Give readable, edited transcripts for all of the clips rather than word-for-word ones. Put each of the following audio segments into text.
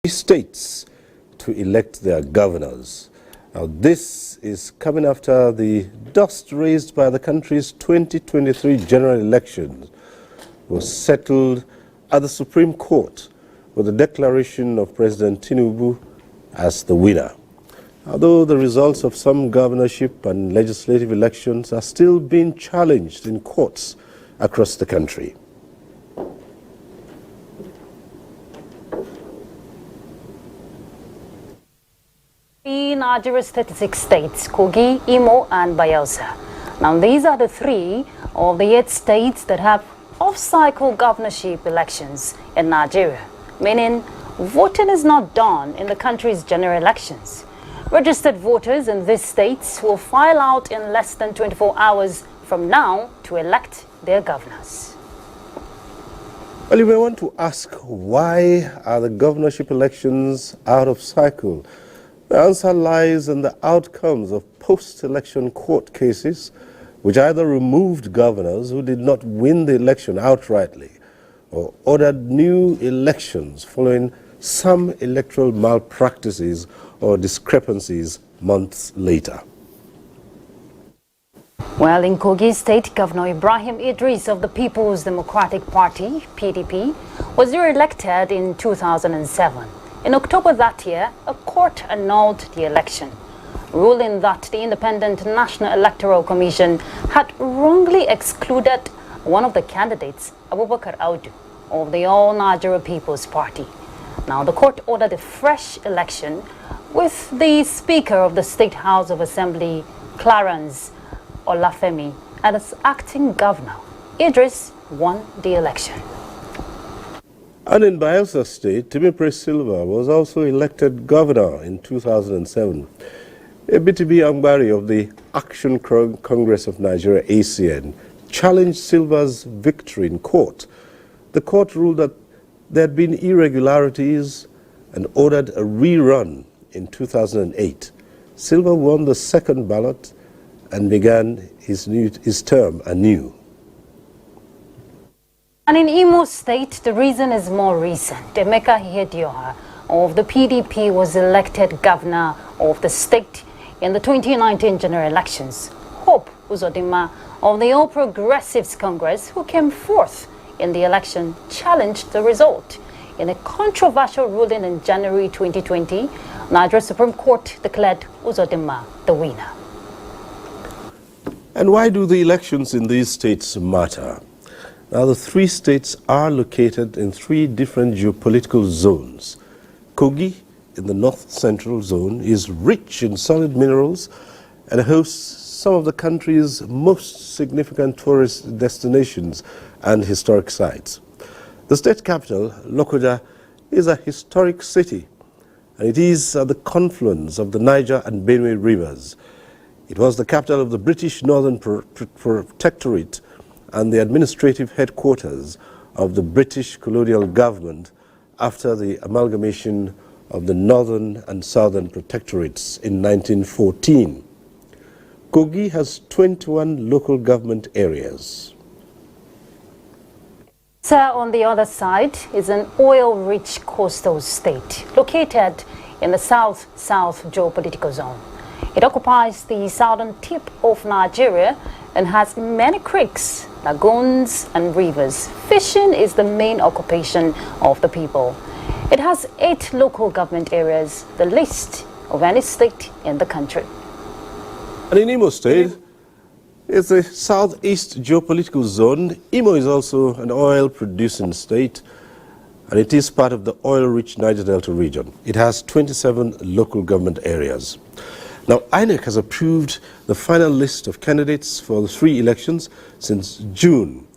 states to elect their governors. Now, this is coming after the dust raised by the country's 2023 general elections was settled at the Supreme Court with the declaration of President Tinubu as the winner. Although the results of some governorship and legislative elections are still being challenged in courts across the country. Nigeria's 36 states, Kogi, Imo, and Bayelsa. Now, these are the 3 of the 8 states that have off-cycle governorship elections in Nigeria, meaning voting is not done in the country's general elections. Registered voters in these states will file out in less than 24 hours from now to elect their governors. Well, you may want to ask, why are the governorship elections out of cycle? The answer lies in the outcomes of post-election court cases, which either removed governors who did not win the election outrightly or ordered new elections following some electoral malpractices or discrepancies months later. Well, in Kogi State, Governor Ibrahim Idris of the People's Democratic Party, PDP, was re-elected in 2007. In October that year, a court annulled the election, ruling that the Independent National Electoral Commission had wrongly excluded one of the candidates, Abubakar Audu, of the All Nigeria People's Party. Now, the court ordered a fresh election with the Speaker of the State House of Assembly, Clarence Olafemi, as acting governor. Idris won the election. And in Bayelsa State, Timipre Silva was also elected governor in 2007. BTB Angbari of the Action Congress of Nigeria, ACN, challenged Silva's victory in court. The court ruled that there had been irregularities and ordered a rerun in 2008. Silva won the second ballot and began his term anew. And in Imo State, the reason is more recent. Emeka Ihedioha of the PDP was elected governor of the state in the 2019 general elections. Hope Uzodinma of the All Progressives Congress, who came fourth in the election, challenged the result. In a controversial ruling in January 2020, Nigeria Supreme Court declared Uzodinma the winner. And why do the elections in these states matter? Now, the 3 states are located in 3 different geopolitical zones. Kogi, in the north-central zone, is rich in solid minerals and hosts some of the country's most significant tourist destinations and historic sites. The state capital, Lokoja, is a historic city, and it is at the confluence of the Niger and Benue rivers. It was the capital of the British Northern Protectorate and the administrative headquarters of the British colonial government after the amalgamation of the Northern and Southern Protectorates in 1914. Kogi has 21 local government areas. On the other side is an oil-rich coastal state located in the south-south geopolitical zone. It occupies the southern tip of Nigeria and has many creeks, lagoons, and rivers. Fishing is the main occupation of the people. It has 8 local government areas, the least of any state in the country. And in Imo State, it's a southeast geopolitical zone. Imo is also an oil-producing state, and it is part of the oil-rich Niger Delta region. It has 27 local government areas. Now, INEC has approved the final list of candidates for the 3 elections since June.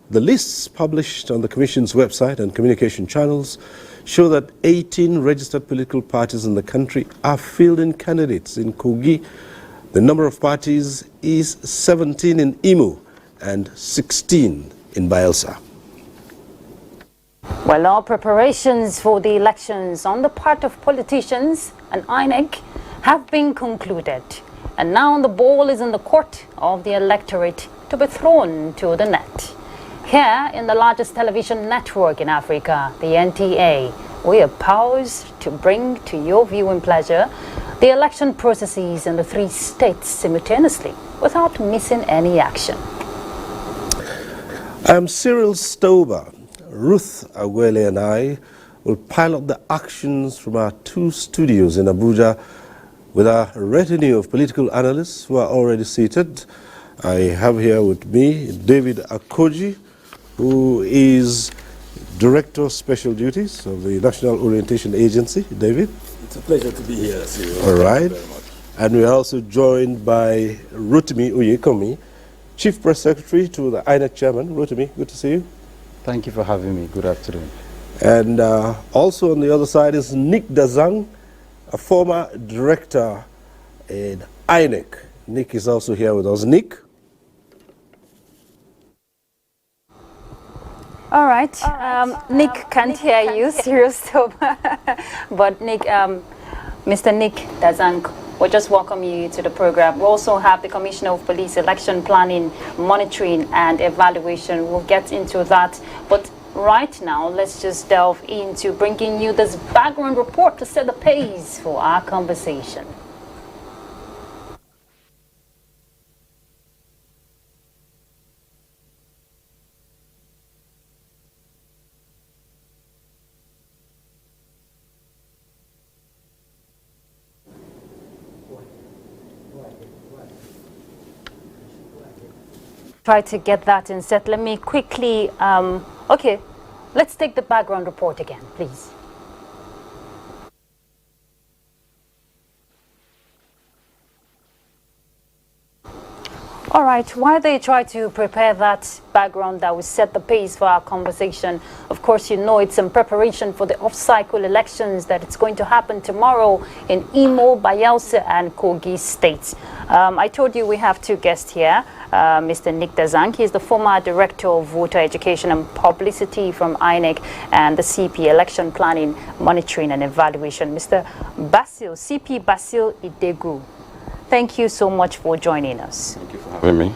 The lists published on the Commission's website and communication channels show that 18 registered political parties in the country are fielding candidates. In Kogi, the number of parties is 17 in Imo and 16 in Bayelsa. Well, all preparations for the elections on the part of politicians and INEC have been concluded, and now the ball is in the court of the electorate to be thrown to the net. Here, in the largest television network in Africa, the NTA, we are poised to bring to your viewing pleasure the election processes in the 3 states simultaneously without missing any action. I'm Cyril Stober. Ruth Agwele and I will pilot the actions from our 2 studios in Abuja with our retinue of political analysts who are already seated. I have here with me David Akoji, who is Director of Special Duties of the National Orientation Agency. David? It's a pleasure to be here, Cyril. All right. Thank you very much. And we are also joined by Rotimi Oyekomi, Chief Press Secretary to the INEC Chairman. Rotimi, good to see you. Thank you for having me. Good afternoon. And also on the other side is Nick Dazang, a former director in INEC. Nick is also here with us. Nick? All right. Nick can't hear you, serious. But Nick, Mr. Nick Dazang, we'll just welcome you to the program. We also have the Commissioner of Police Election Planning, Monitoring and Evaluation. We'll get into that. But right now, let's just delve into bringing you this background report to set the pace for our conversation. Try to get that in set. Let me quickly, okay, let's take the background report again, please. All right, while they try to prepare that background that will set the pace for our conversation, of course, you know it's in preparation for the off-cycle elections that it's going to happen tomorrow in Imo, Bayelsa, and Kogi states. I told you we have 2 guests here. Mr. Nick Dazang, he is the former Director of Voter Education and Publicity from INEC and the CP Election Planning, Monitoring and Evaluation. Mr. CP Basil Idegu. Thank you so much for joining us. Thank you for having me.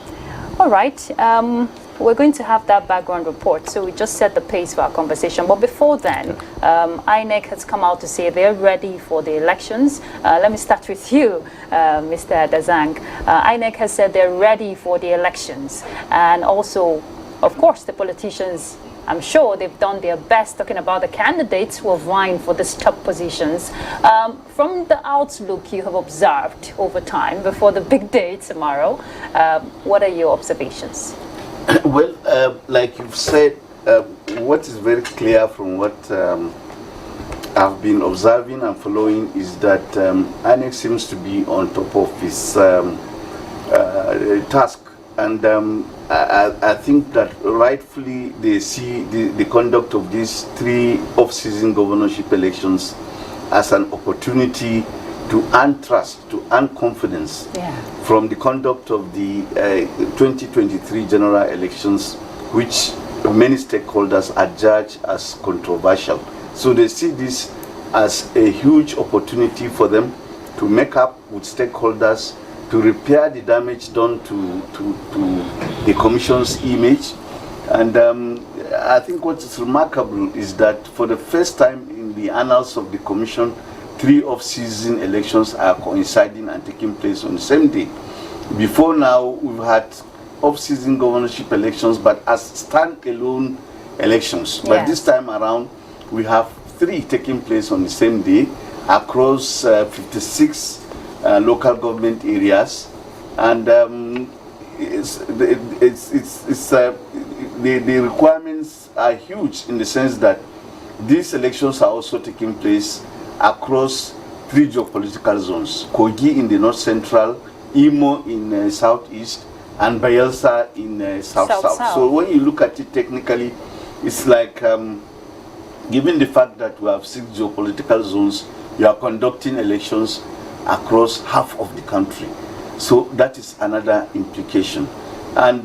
All right. We're going to have that background report, so we just set the pace for our conversation. But before then, INEC has come out to say they're ready for the elections. Let me start with you, Mr. Dazang. INEC has said they're ready for the elections. And also, of course, the politicians, I'm sure they've done their best talking about the candidates who are vying for these top positions. From the outlook you have observed over time before the big day tomorrow, what are your observations? Well, like you've said, what is very clear from what I've been observing and following is that INEC seems to be on top of its task. And I think that rightfully they see the conduct of these 3 off-season governorship elections as an opportunity to earn trust, to earn confidence from the conduct of the 2023 general elections, which many stakeholders are judged as controversial. So they see this as a huge opportunity for them to make up with stakeholders, to repair the damage done to the Commission's image. And I think what is remarkable is that for the first time in the annals of the Commission, 3 off-season elections are coinciding and taking place on the same day. Before now, we've had off-season governorship elections, but as stand-alone elections. Yeah. But this time around, we have 3 taking place on the same day across 56 local government areas, and the requirements are huge in the sense that these elections are also taking place across 3 geopolitical zones: Kogi in the north central, Imo in southeast, and Bayelsa in south-south. So when you look at it technically, it's like given the fact that we have 6 geopolitical zones, you are conducting elections across half of the country. So that is another implication. And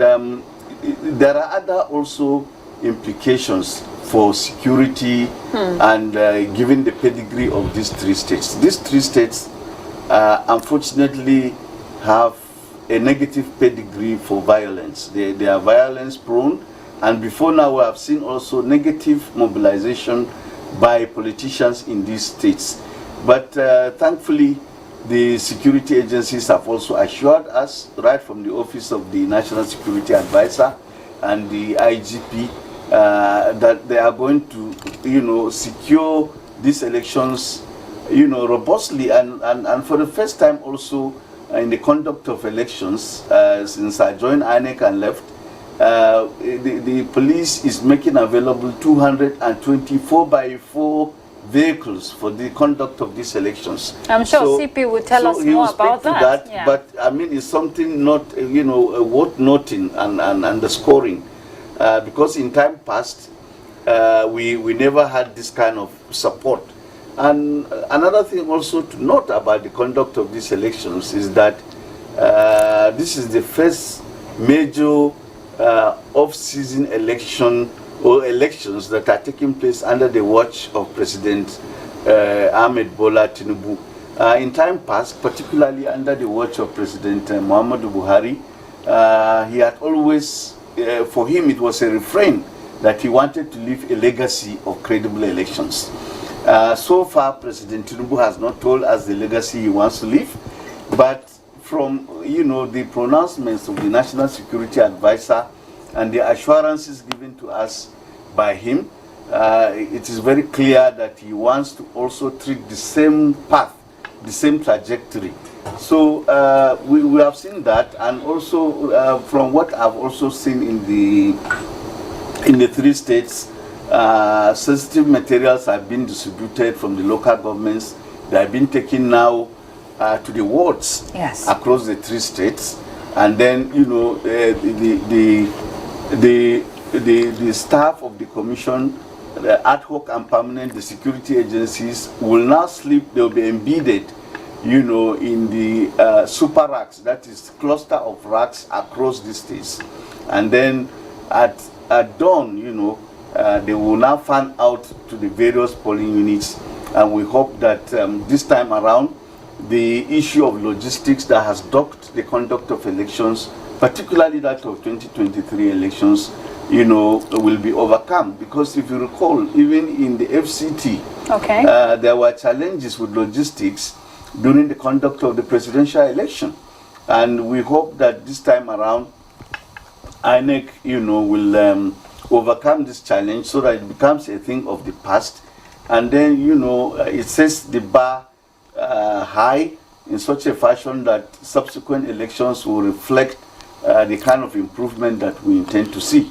there are other also implications for security and given the pedigree of these 3 states. These 3 states unfortunately have a negative pedigree for violence. They are violence prone, and before now we have seen also negative mobilization by politicians in these states. But thankfully, the security agencies have also assured us, right from the Office of the National Security Advisor and the IGP, that they are going to, secure these elections, robustly. And for the first time also in the conduct of elections, since I joined INEC and left, the police is making available 224 4x4 vehicles for the conduct of these elections. I'm sure CP will tell us more about that. Yeah. But I mean, it's something not, worth noting and underscoring, because in time past, we never had this kind of support. And another thing also to note about the conduct of these elections is that this is the first major off-season election or elections that are taking place under the watch of President Ahmed Bola Tinubu. In time past, particularly under the watch of President Muhammadu Buhari, he had always, for him it was a refrain that he wanted to leave a legacy of credible elections. So far, President Tinubu has not told us the legacy he wants to leave, but from the pronouncements of the National Security Advisor and the assurances given to us by him, it is very clear that he wants to also treat the same path, the same trajectory. So we have seen that, and also from what I've also seen in the three states, sensitive materials have been distributed from the local governments. They have been taken now to the wards across the three states, and then the staff of the commission, the ad hoc and permanent, the security agencies will now sleep. They'll be embedded, in the super racks, that is cluster of racks across the states, and then at dawn, they will now fan out to the various polling units, and we hope that this time around, the issue of logistics that has dogged the conduct of elections, particularly that of 2023 elections, will be overcome. Because if you recall, even in the FCT, there were challenges with logistics during the conduct of the presidential election. And we hope that this time around, INEC, will overcome this challenge so that it becomes a thing of the past. And then, it sets the bar high in such a fashion that subsequent elections will reflect the kind of improvement that we intend to see.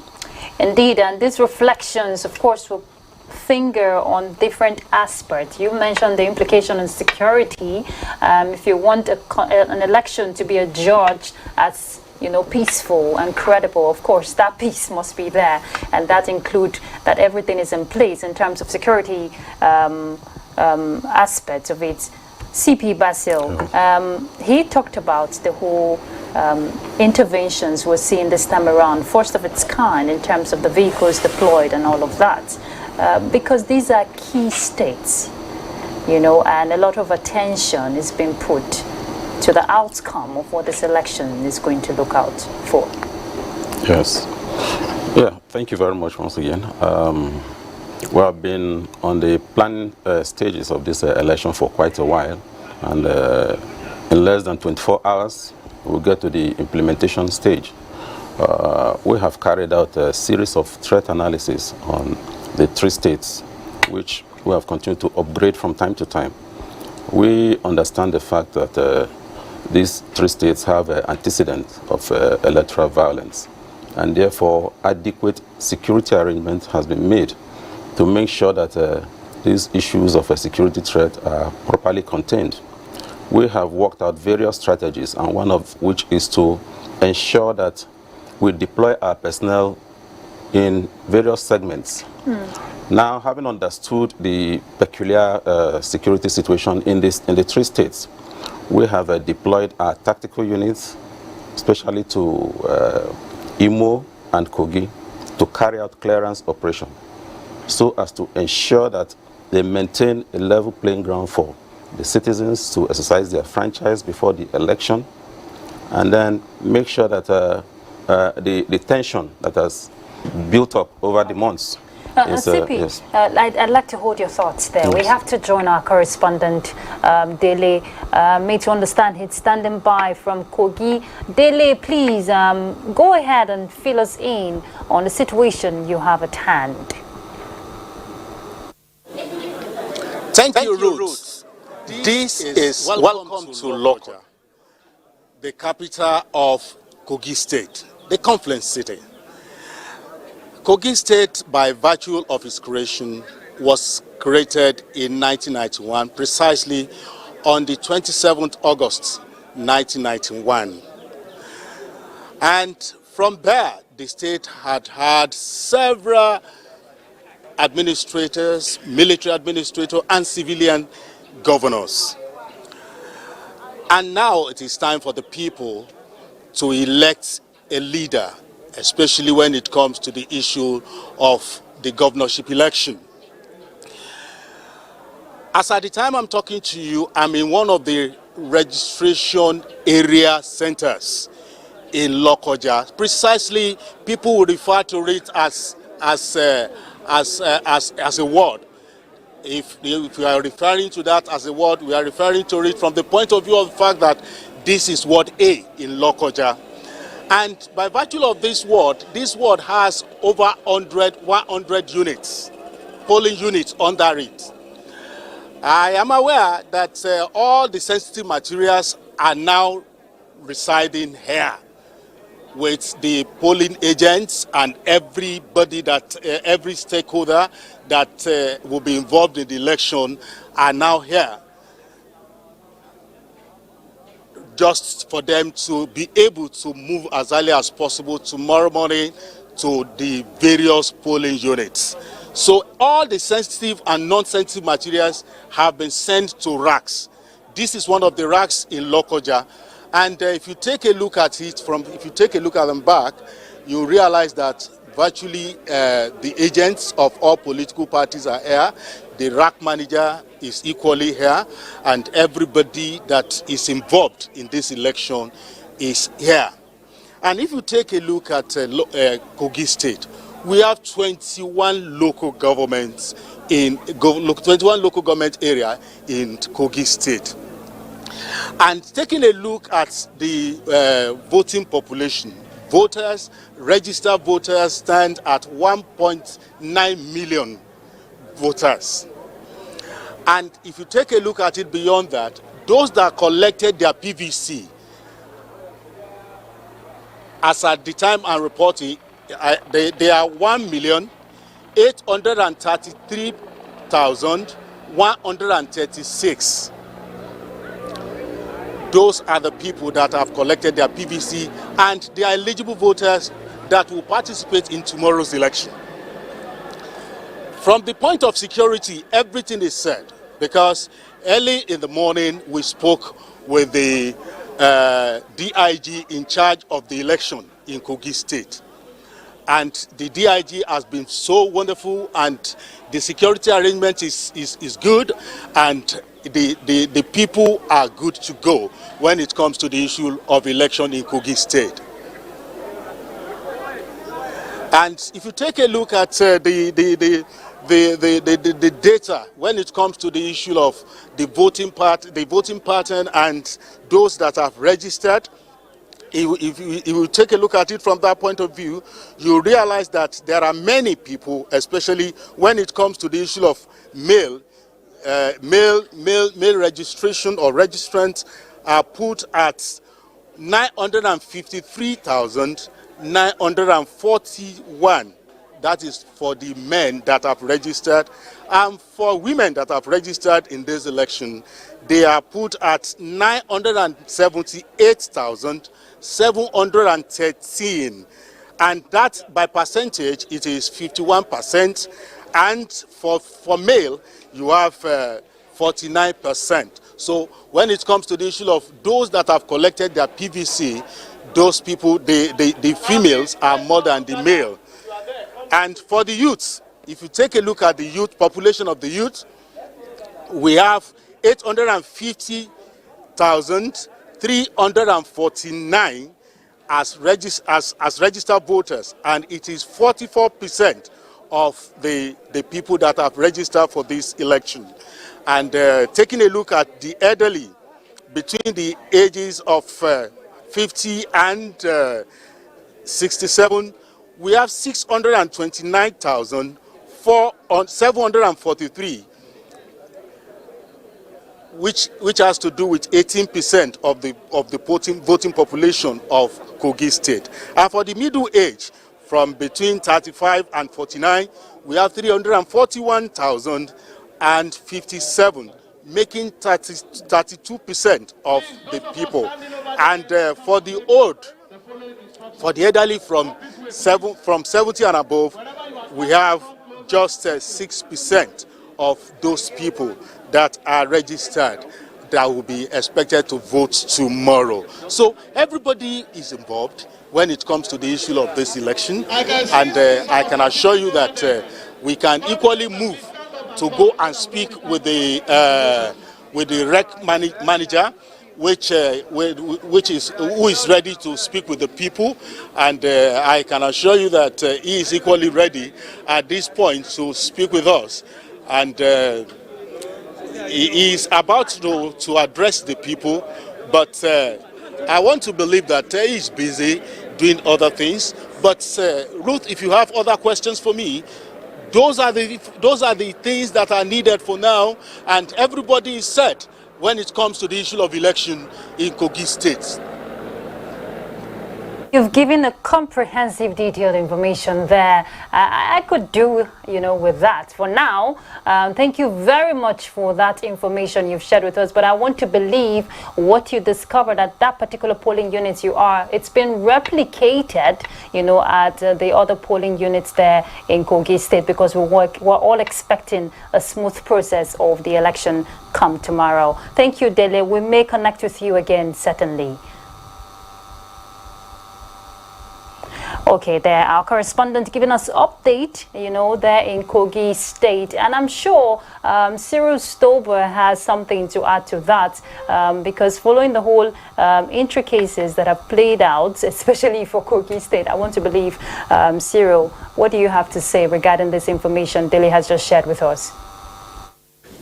Indeed, and these reflections, of course, will finger on different aspects. You mentioned the implication on security. If you want an election to be adjudged as peaceful and credible, of course, that peace must be there, and that includes that everything is in place in terms of security aspects of it. CP Basil, he talked about the whole interventions we're seeing this time around, first of its kind in terms of the vehicles deployed and all of that, because these are key states, and a lot of attention is being put to the outcome of what this election is going to look out for. Yes. Yeah, thank you very much once again. We have been on the planning stages of this election for quite a while, and in less than 24 hours, we'll get to the implementation stage. We have carried out a series of threat analysis on the three states, which we have continued to upgrade from time to time. We understand the fact that these three states have an antecedent of electoral violence, and therefore adequate security arrangement has been made to make sure that these issues of a security threat are properly contained. We have worked out various strategies, and one of which is to ensure that we deploy our personnel in various segments. Now, having understood the peculiar security situation in the three states, we have deployed our tactical units, especially to Imo and Kogi, to carry out clearance operation, so as to ensure that they maintain a level playing ground for the citizens to exercise their franchise before the election, and then make sure that the tension that has built up over the months CP, yes. I'd like to hold your thoughts there. Yes. We have to join our correspondent, Dele, made to understand he's standing by from Kogi. Dele, please go ahead and fill us in on the situation you have at hand. Thank you, Ruth. This is welcome to Lokoja, the capital of Kogi State, the Confluence City. Kogi State, by virtue of its creation, was created in 1991, precisely on the 27th August 1991. And from there, the state had several administrators, military administrators, and civilian governors. And now it is time for the people to elect a leader, especially when it comes to the issue of the governorship election. As at the time I'm talking to you, I'm in one of the registration area centers in Lokoja. Precisely, people would refer to it as a ward. If we are referring to that as a ward, we are referring to it from the point of view of the fact that this is Ward A in Lokoja. And by virtue of this ward has over 100 units, polling units under it. I am aware that all the sensitive materials are now residing here, with the polling agents and everybody every stakeholder that will be involved in the election are now here, just for them to be able to move as early as possible tomorrow morning to the various polling units. So all the sensitive and non-sensitive materials have been sent to racks. This is one of the racks in Lokoja. And if you take a look at it if you take a look at them back, you realize that virtually the agents of all political parties are here. The rack manager is equally here, and everybody that is involved in this election is here. And if you take a look at Kogi State, we have 21 local governments 21 local government area in Kogi State. And taking a look at the voting population, registered voters stand at 1.9 million voters. And if you take a look at it beyond that, those that collected their PVC, as at the time I'm reporting, they are 1,833,136. Those are the people that have collected their PVC, and they are eligible voters that will participate in tomorrow's election. From the point of security, everything is said, because early in the morning we spoke with the DIG in charge of the election in Kogi State. And the DIG has been so wonderful, and the security arrangement is good, and the people are good to go when it comes to the issue of election in Kogi State. And if you take a look at the data when it comes to the issue of the voting pattern and those that have registered, if you take a look at it from that point of view, you realize that there are many people, especially when it comes to the issue of mail registration or registrants, are put at 953,941. That is for the men that have registered. And for women that have registered in this election, they are put at 978,713. And that, by percentage, it is 51%. And for male, you have 49%. So when it comes to the issue of those that have collected their PVC, those people, the females are more than the male. And for the youths, if you take a look at the youth population of the youth, we have 850,349 as registered voters, and it is 44% of the people that have registered for this election. And taking a look at the elderly between the ages of 50 and 67, we have 629,743, which has to do with 18% of the voting population of Kogi State. And for the middle age, from between 35 and 49, we have 341,057, making 32% of the people. And for the old, for the elderly from 70 and above, we have just 6% of those people that are registered that will be expected to vote tomorrow. So everybody is involved when it comes to the issue of this election, and I can assure you that we can equally move to go and speak with the rec manager, who is ready to speak with the people, and I can assure you that he is equally ready at this point to speak with us, and he is about to address the people, but I want to believe that he is busy doing other things. But Ruth, if you have other questions for me, those are the things that are needed for now, and everybody is set when it comes to the issue of election in Kogi State. You've given a comprehensive, detailed information there. I could do, with that for now. Thank you very much for that information you've shared with us. But I want to believe what you discovered at that particular polling unit it's been replicated, at the other polling units there in Kogi State, because we're all expecting a smooth process of the election come tomorrow. Thank you, Dele. We may connect with you again, certainly. Okay, there, our correspondent giving us update, there in Kogi State. And I'm sure Cyril Stober has something to add to that, because following the whole intricacies that have played out, especially for Kogi State, I want to believe, Cyril, what do you have to say regarding this information Delhi has just shared with us?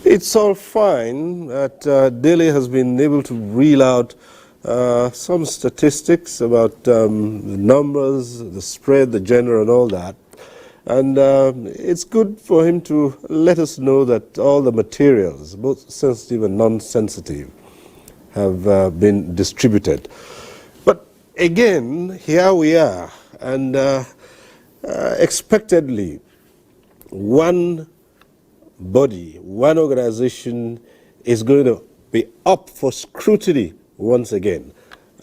It's all fine that Delhi has been able to reel out some statistics about the numbers, the spread, the gender, and all that. And it's good for him to let us know that all the materials, both sensitive and non-sensitive, have been distributed. But again, here we are, and expectedly, one body, one organization is going to be up for scrutiny once again,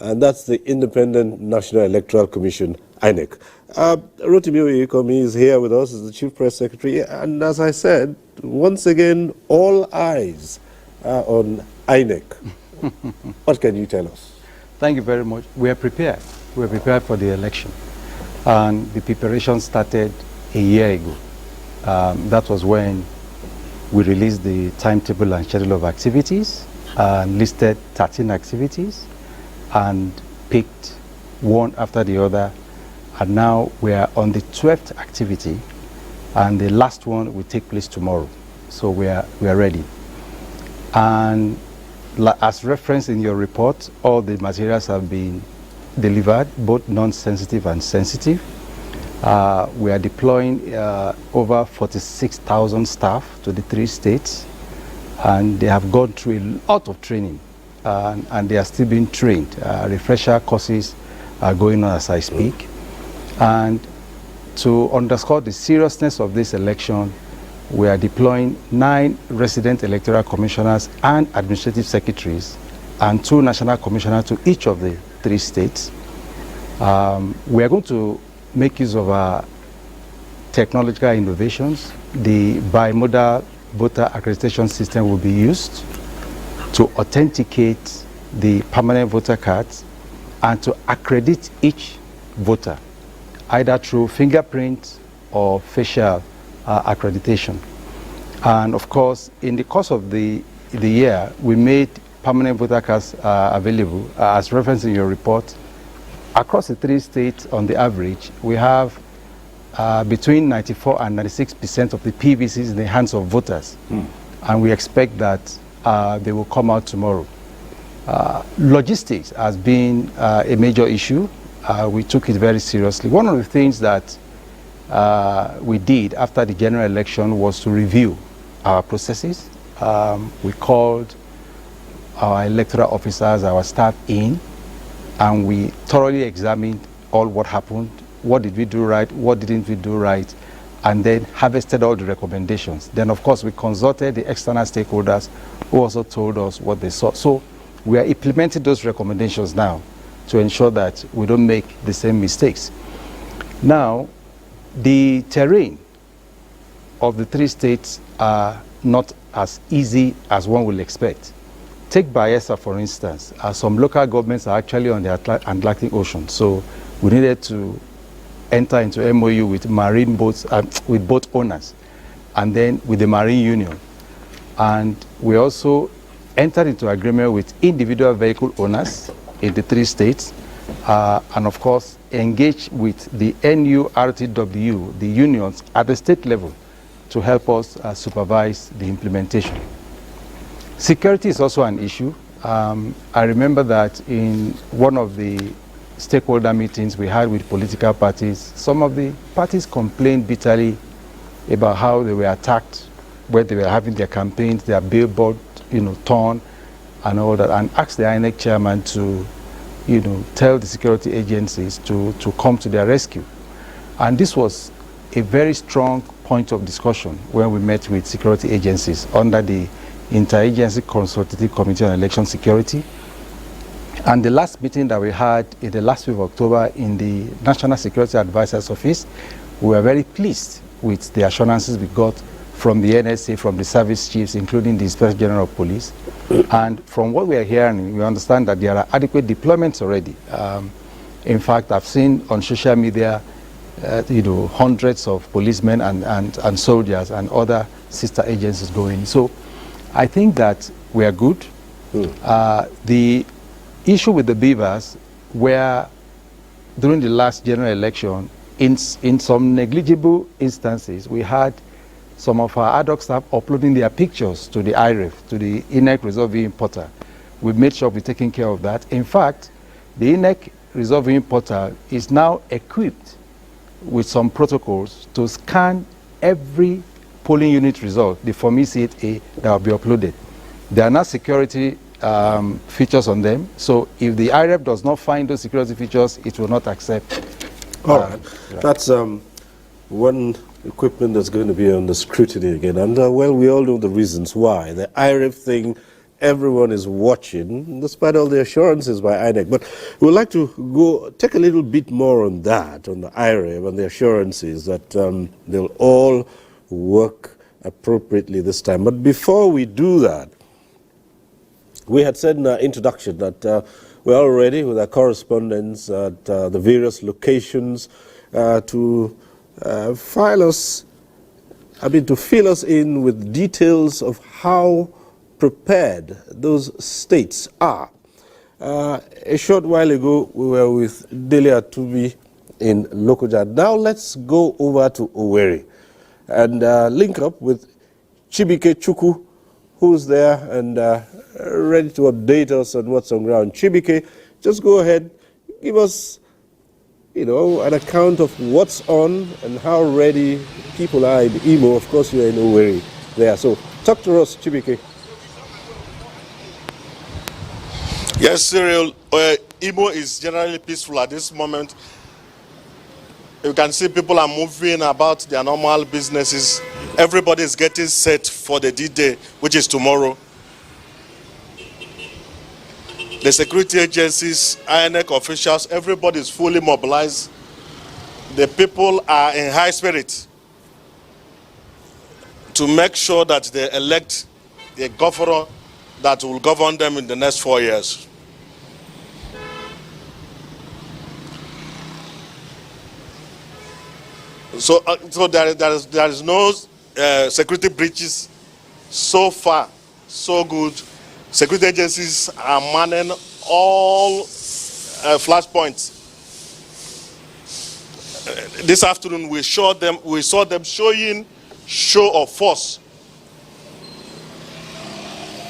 and that's the Independent National Electoral Commission, INEC. Rotimi Oyekomi is here with us as the Chief Press Secretary, and as I said, once again, all eyes are on INEC. What can you tell us? Thank you very much. We are prepared. We are prepared for the election, and the preparation started a year ago. That was when we released the timetable and schedule of activities, listed 13 activities and picked one after the other, and now we are on the 12th activity, and the last one will take place tomorrow. So we are ready. And as referenced in your report, all the materials have been delivered, both non-sensitive and sensitive. We are deploying over 46,000 staff to the 3 states, and they have gone through a lot of training, and they are still being trained. Refresher courses are going on as I speak. And to underscore the seriousness of this election, we are deploying 9 resident electoral commissioners and administrative secretaries and 2 national commissioners to each of the 3 states. We are going to make use of our technological innovations. The bimodal voter accreditation system will be used to authenticate the permanent voter cards and to accredit each voter, either through fingerprint or facial accreditation. And of course, in the course of the year, we made permanent voter cards available, as referenced in your report. Across the 3 states, on the average, we have between 94 and 96% of the PVCs in the hands of voters. And we expect that they will come out tomorrow. Logistics has been a major issue. We took it very seriously. One of the things that we did after the general election was to review our processes. We called our electoral officers, our staff in, and we thoroughly examined all what happened, what did we do right, what didn't we do right, and then harvested all the recommendations. Then of course we consulted the external stakeholders who also told us what they saw. So we are implementing those recommendations now to ensure that we don't make the same mistakes. Now, the terrain of the three states are not as easy as one will expect. Take Bayelsa, for instance. Some local governments are actually on the Atlantic Ocean, so we needed to enter into MOU with marine boats, with boat owners, and then with the Marine Union. And we also entered into agreement with individual vehicle owners in the three states, and of course engage with the NURTW, the unions at the state level, to help us supervise the implementation. Security is also an issue. I remember that in one of the stakeholder meetings we had with political parties, some of the parties complained bitterly about how they were attacked when they were having their campaigns, their billboard, torn and all that, and asked the INEC chairman to, tell the security agencies to come to their rescue. And this was a very strong point of discussion when we met with security agencies under the Interagency Consultative Committee on Election Security. And the last meeting that we had in the last week of October in the National Security Advisor's Office, we were very pleased with the assurances we got from the NSA, from the service chiefs, including the Inspector General of Police. And from what we are hearing, we understand that there are adequate deployments already. In fact, I've seen on social media, hundreds of policemen and soldiers and other sister agencies going. So I think that we are good. The issue with the beavers, where during the last general election, in some negligible instances, we had some of our ad hoc staff uploading their pictures to the IREF, to the INEC Resolve Viewing Portal. We've made sure we're taking care of that. In fact, the INEC Resolve Viewing Portal is now equipped with some protocols to scan every polling unit result, the Form E8A, that will be uploaded. There are now security features on them, so if the IREF does not find those security features, it will not accept. All right. Yeah. That's one equipment that's going to be under scrutiny again. And well, we all know the reasons why. The IREF thing, everyone is watching, despite all the assurances by INEC. But we'd like to take a little bit more on that, on the IREF and the assurances that they'll all work appropriately this time. But before we do that, we had said in our introduction that we're all ready with our correspondents at the various locations to fill us in with details of how prepared those states are. A short while ago, we were with Delia Tubi in Lokoja. Now let's go over to Owerri and link up with Chibike Chukwu, who's there and ready to update us on what's on ground. Chibike, just go ahead, give us, an account of what's on and how ready people are in Imo. Of course, you're in Owerri there. So talk to us, Chibike. Yes, Cyril. Imo is generally peaceful at this moment. You can see people are moving about their normal businesses. Everybody is getting set for the D-Day, which is tomorrow. The security agencies, INEC officials, everybody is fully mobilized. The people are in high spirit to make sure that they elect a governor that will govern them in the next 4 years. So there is no security breaches so far, so good. Security agencies are manning all flashpoints. this afternoon we saw them showing show of force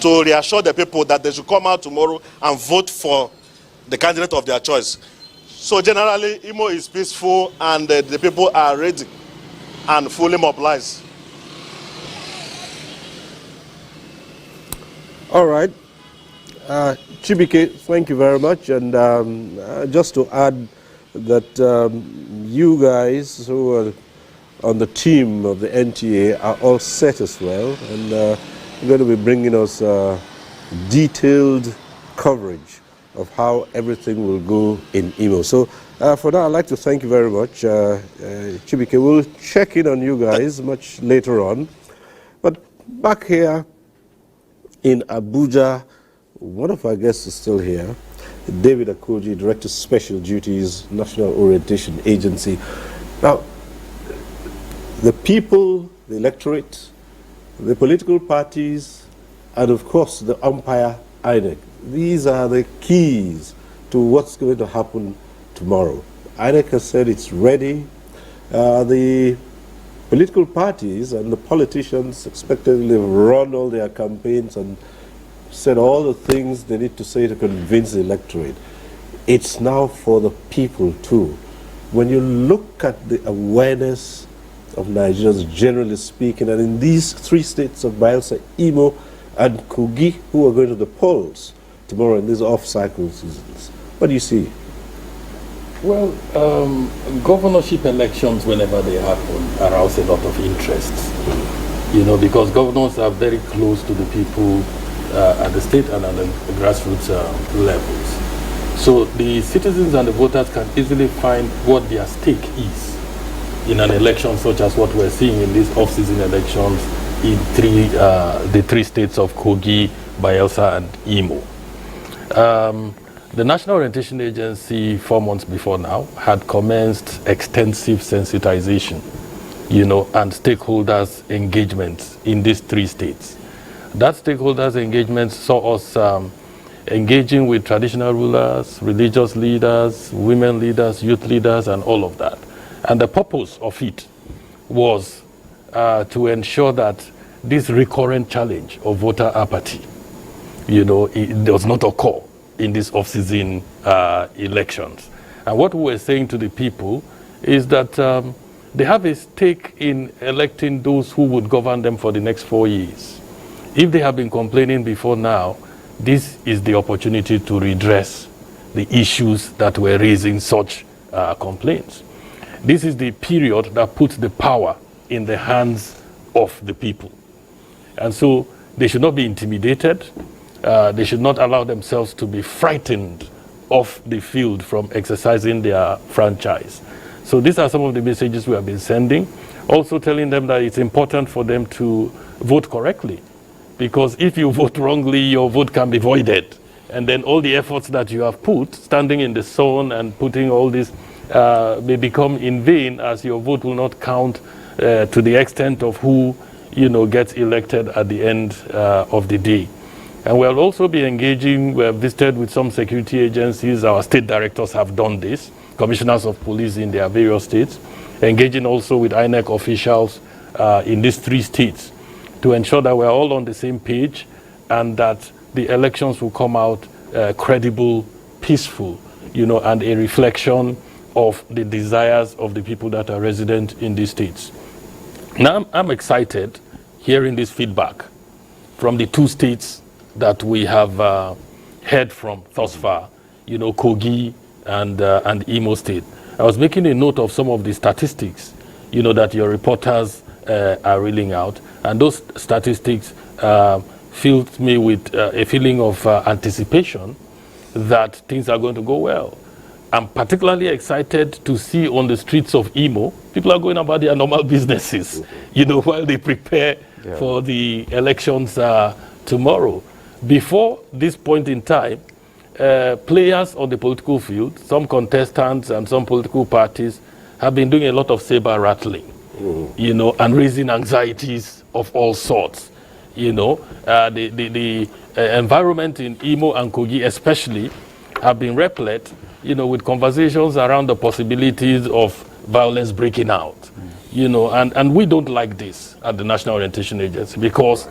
to reassure the people that they should come out tomorrow and vote for the candidate of their choice. So generally, Imo is peaceful and the people are ready and fully mobilized. All right. Chibike, thank you very much. And just to add that you guys who are on the team of the NTA are all set as well. And you're going to be bringing us detailed coverage of how everything will go in Imo. So for now, I'd like to thank you very much. Chibike, we'll check in on you guys much later on. But back here in Abuja, one of our guests is still here, David Akoji, Director Special Duties, National Orientation Agency. Now, the people, the electorate, the political parties, and of course the umpire, INEC, these are the keys to what's going to happen tomorrow. INEC has said it's ready. The political parties and the politicians expectedly run all their campaigns and said all the things they need to say to convince the electorate. It's now for the people too. When you look at the awareness of Nigerians generally speaking, and in these three states of Bayelsa, Imo, and Kogi, who are going to the polls tomorrow in these off-cycle seasons, what do you see? Well, governorship elections, whenever they happen, arouse a lot of interest. You know, because governors are very close to the people at the state and at the grassroots levels. So the citizens and the voters can easily find what their stake is in an election such as what we're seeing in these off-season elections in the three states of Kogi, Bayelsa, and Imo. The National Orientation Agency 4 months before now had commenced extensive sensitization, you know, and stakeholders engagement in these three states. That stakeholders engagement saw us engaging with traditional rulers, religious leaders, women leaders, youth leaders, and all of that. And the purpose of it was to ensure that this recurrent challenge of voter apathy, you know, it does not occur in these off-season elections. And what we were saying to the people is that they have a stake in electing those who would govern them for the next 4 years. If they have been complaining before now, this is the opportunity to redress the issues that were raising such complaints. This is the period that puts the power in the hands of the people. And so they should not be intimidated. They should not allow themselves to be frightened off the field from exercising their franchise. So these are some of the messages we have been sending. Also telling them that it's important for them to vote correctly. Because if you vote wrongly, your vote can be voided. And then all the efforts that you have put, standing in the sun and putting all this, may become in vain, as your vote will not count to the extent of who, you know, gets elected at the end of the day. And we'll also be engaging, we have visited with some security agencies, our state directors have done this, commissioners of police in their various states, engaging also with INEC officials in these three states to ensure that we're all on the same page and that the elections will come out credible, peaceful, you know, and a reflection of the desires of the people that are resident in these states. Now, I'm excited hearing this feedback from the two states that we have heard from thus far, you know, Kogi and Imo State. I was making a note of some of the statistics, you know, that your reporters are reeling out, and those statistics filled me with a feeling of anticipation that things are going to go well. I'm particularly excited to see on the streets of Imo, people are going about their normal businesses, you know, while they prepare for the elections tomorrow. Before this point in time, players on the political field, some contestants and some political parties have been doing a lot of saber rattling, you know, and raising anxieties of all sorts. You know, the environment in Imo and Kogi especially have been replete, you know, with conversations around the possibilities of violence breaking out. You know, and we don't like this at the National Orientation Agency, because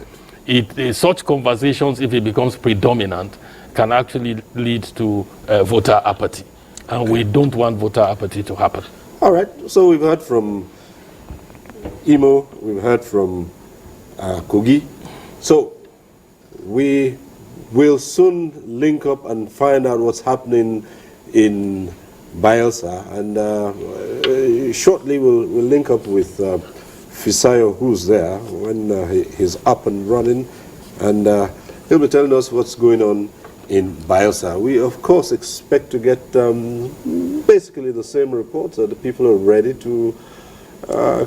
such conversations, if it becomes predominant, can actually lead to voter apathy. And we don't want voter apathy to happen. All right, so we've heard from Imo, we've heard from Kogi. So we will soon link up and find out what's happening in Bayelsa, and shortly we'll link up with Fisayo, who's there when he's up and running, and he'll be telling us what's going on in Bayelsa. We of course expect to get basically the same reports, that the people are ready to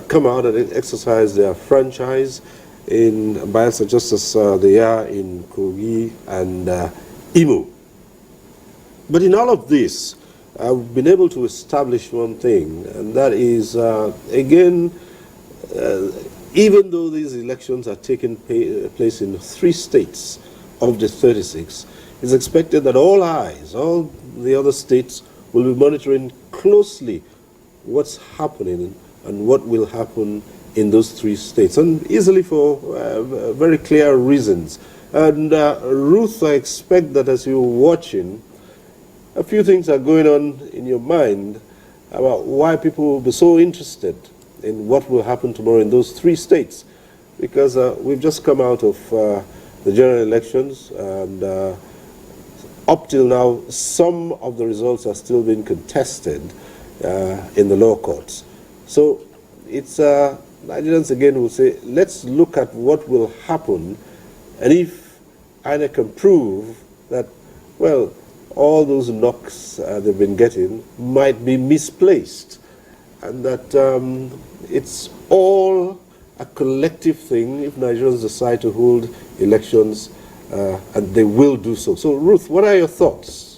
come out and exercise their franchise in Bayelsa, just as they are in Kogi and Imo. But in all of this, I've been able to establish one thing, and that is, again, even though these elections are taking place in 3 states of the 36, it's expected that all eyes, all the other states, will be monitoring closely what's happening and what will happen in those 3 states, and easily for very clear reasons. And Ruth, I expect that as you're watching, a few things are going on in your mind about why people will be so interested in what will happen tomorrow in those 3 states. Because we've just come out of the general elections, and up till now, some of the results are still being contested in the law courts. So it's, Nigerians again will say, let's look at what will happen, and if INEC can prove that, well, all those knocks they've been getting might be misplaced, and that it's all a collective thing if Nigerians decide to hold elections, and they will do so. So, Ruth, what are your thoughts?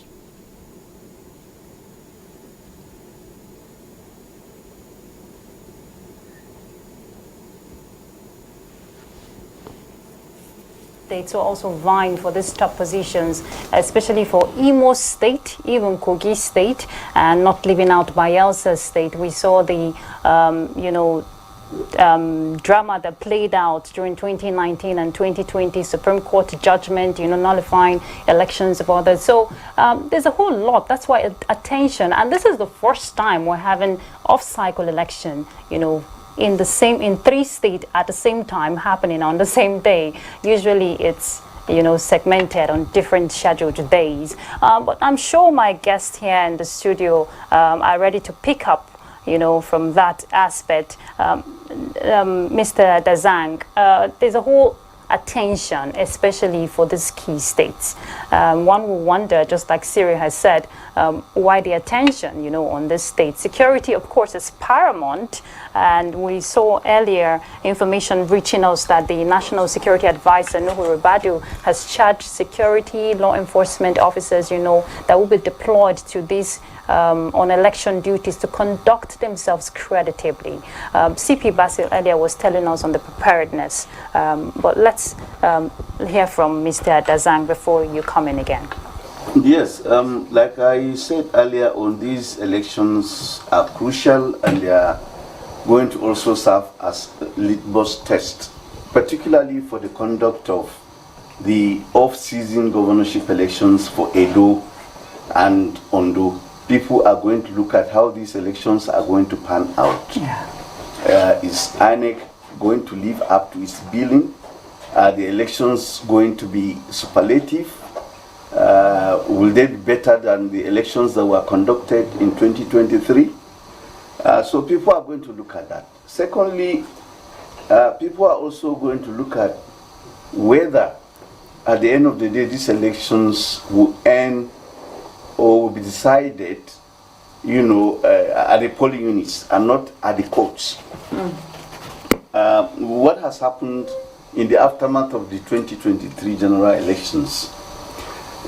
States are also vying for these top positions, especially for Imo State, even Kogi State, and not leaving out Bayelsa State. We saw the, drama that played out during 2019 and 2020 Supreme Court judgment, nullifying elections of others. So there's a whole lot. That's why attention, and this is the first time we're having off-cycle election, in 3 states at the same time, happening on the same day. Usually it's segmented on different scheduled days. But I'm sure my guests here in the studio are ready to pick up from that aspect. Mr. Dazang, there's a whole attention, especially for these key states. One will wonder, just like Siri has said, why the attention, on this state. Security, of course, is paramount, and we saw earlier information reaching us that the National Security Advisor, Nuhu Ribadu, has charged security law enforcement officers, that will be deployed to these on election duties to conduct themselves creditably. CP Basil earlier was telling us on the preparedness, but let's hear from Mr. Dazang before you come in again. Yes, like I said earlier on, these elections are crucial, and they are going to also serve as a litmus test, particularly for the conduct of the off-season governorship elections for Edo and Ondo. People are going to look at how these elections are going to pan out. Yeah. Is INEC going to live up to its billing? Are the elections going to be superlative? Will they be better than the elections that were conducted in 2023? So people are going to look at that. Secondly, people are also going to look at whether at the end of the day these elections will end or will be decided, at the polling units and not at the courts. What has happened in the aftermath of the 2023 general elections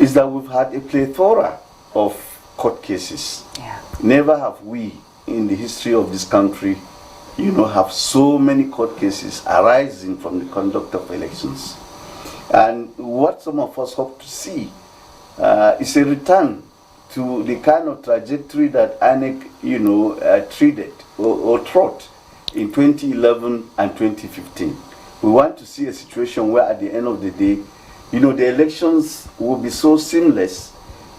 is that we've had a plethora of court cases. Yeah. Never have we, in the history of this country, have so many court cases arising from the conduct of elections. And what some of us hope to see is a return to the kind of trajectory that INEC, treated or trod in 2011 and 2015. We want to see a situation where at the end of the day, the elections will be so seamless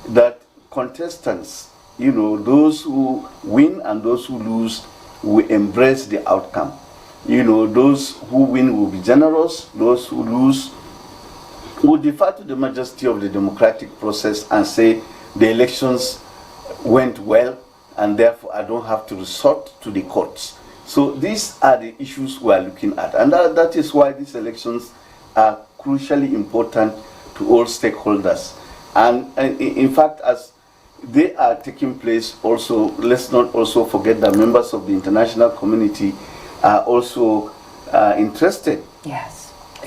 that contestants, those who win and those who lose will embrace the outcome. Those who win will be generous, those who lose will defer to the majesty of the democratic process and say the elections went well and therefore I don't have to resort to the courts. So these are the issues we are looking at, and that is why these elections are crucially important to all stakeholders. And in fact, as they are taking place also, let's not also forget that members of the international community are also interested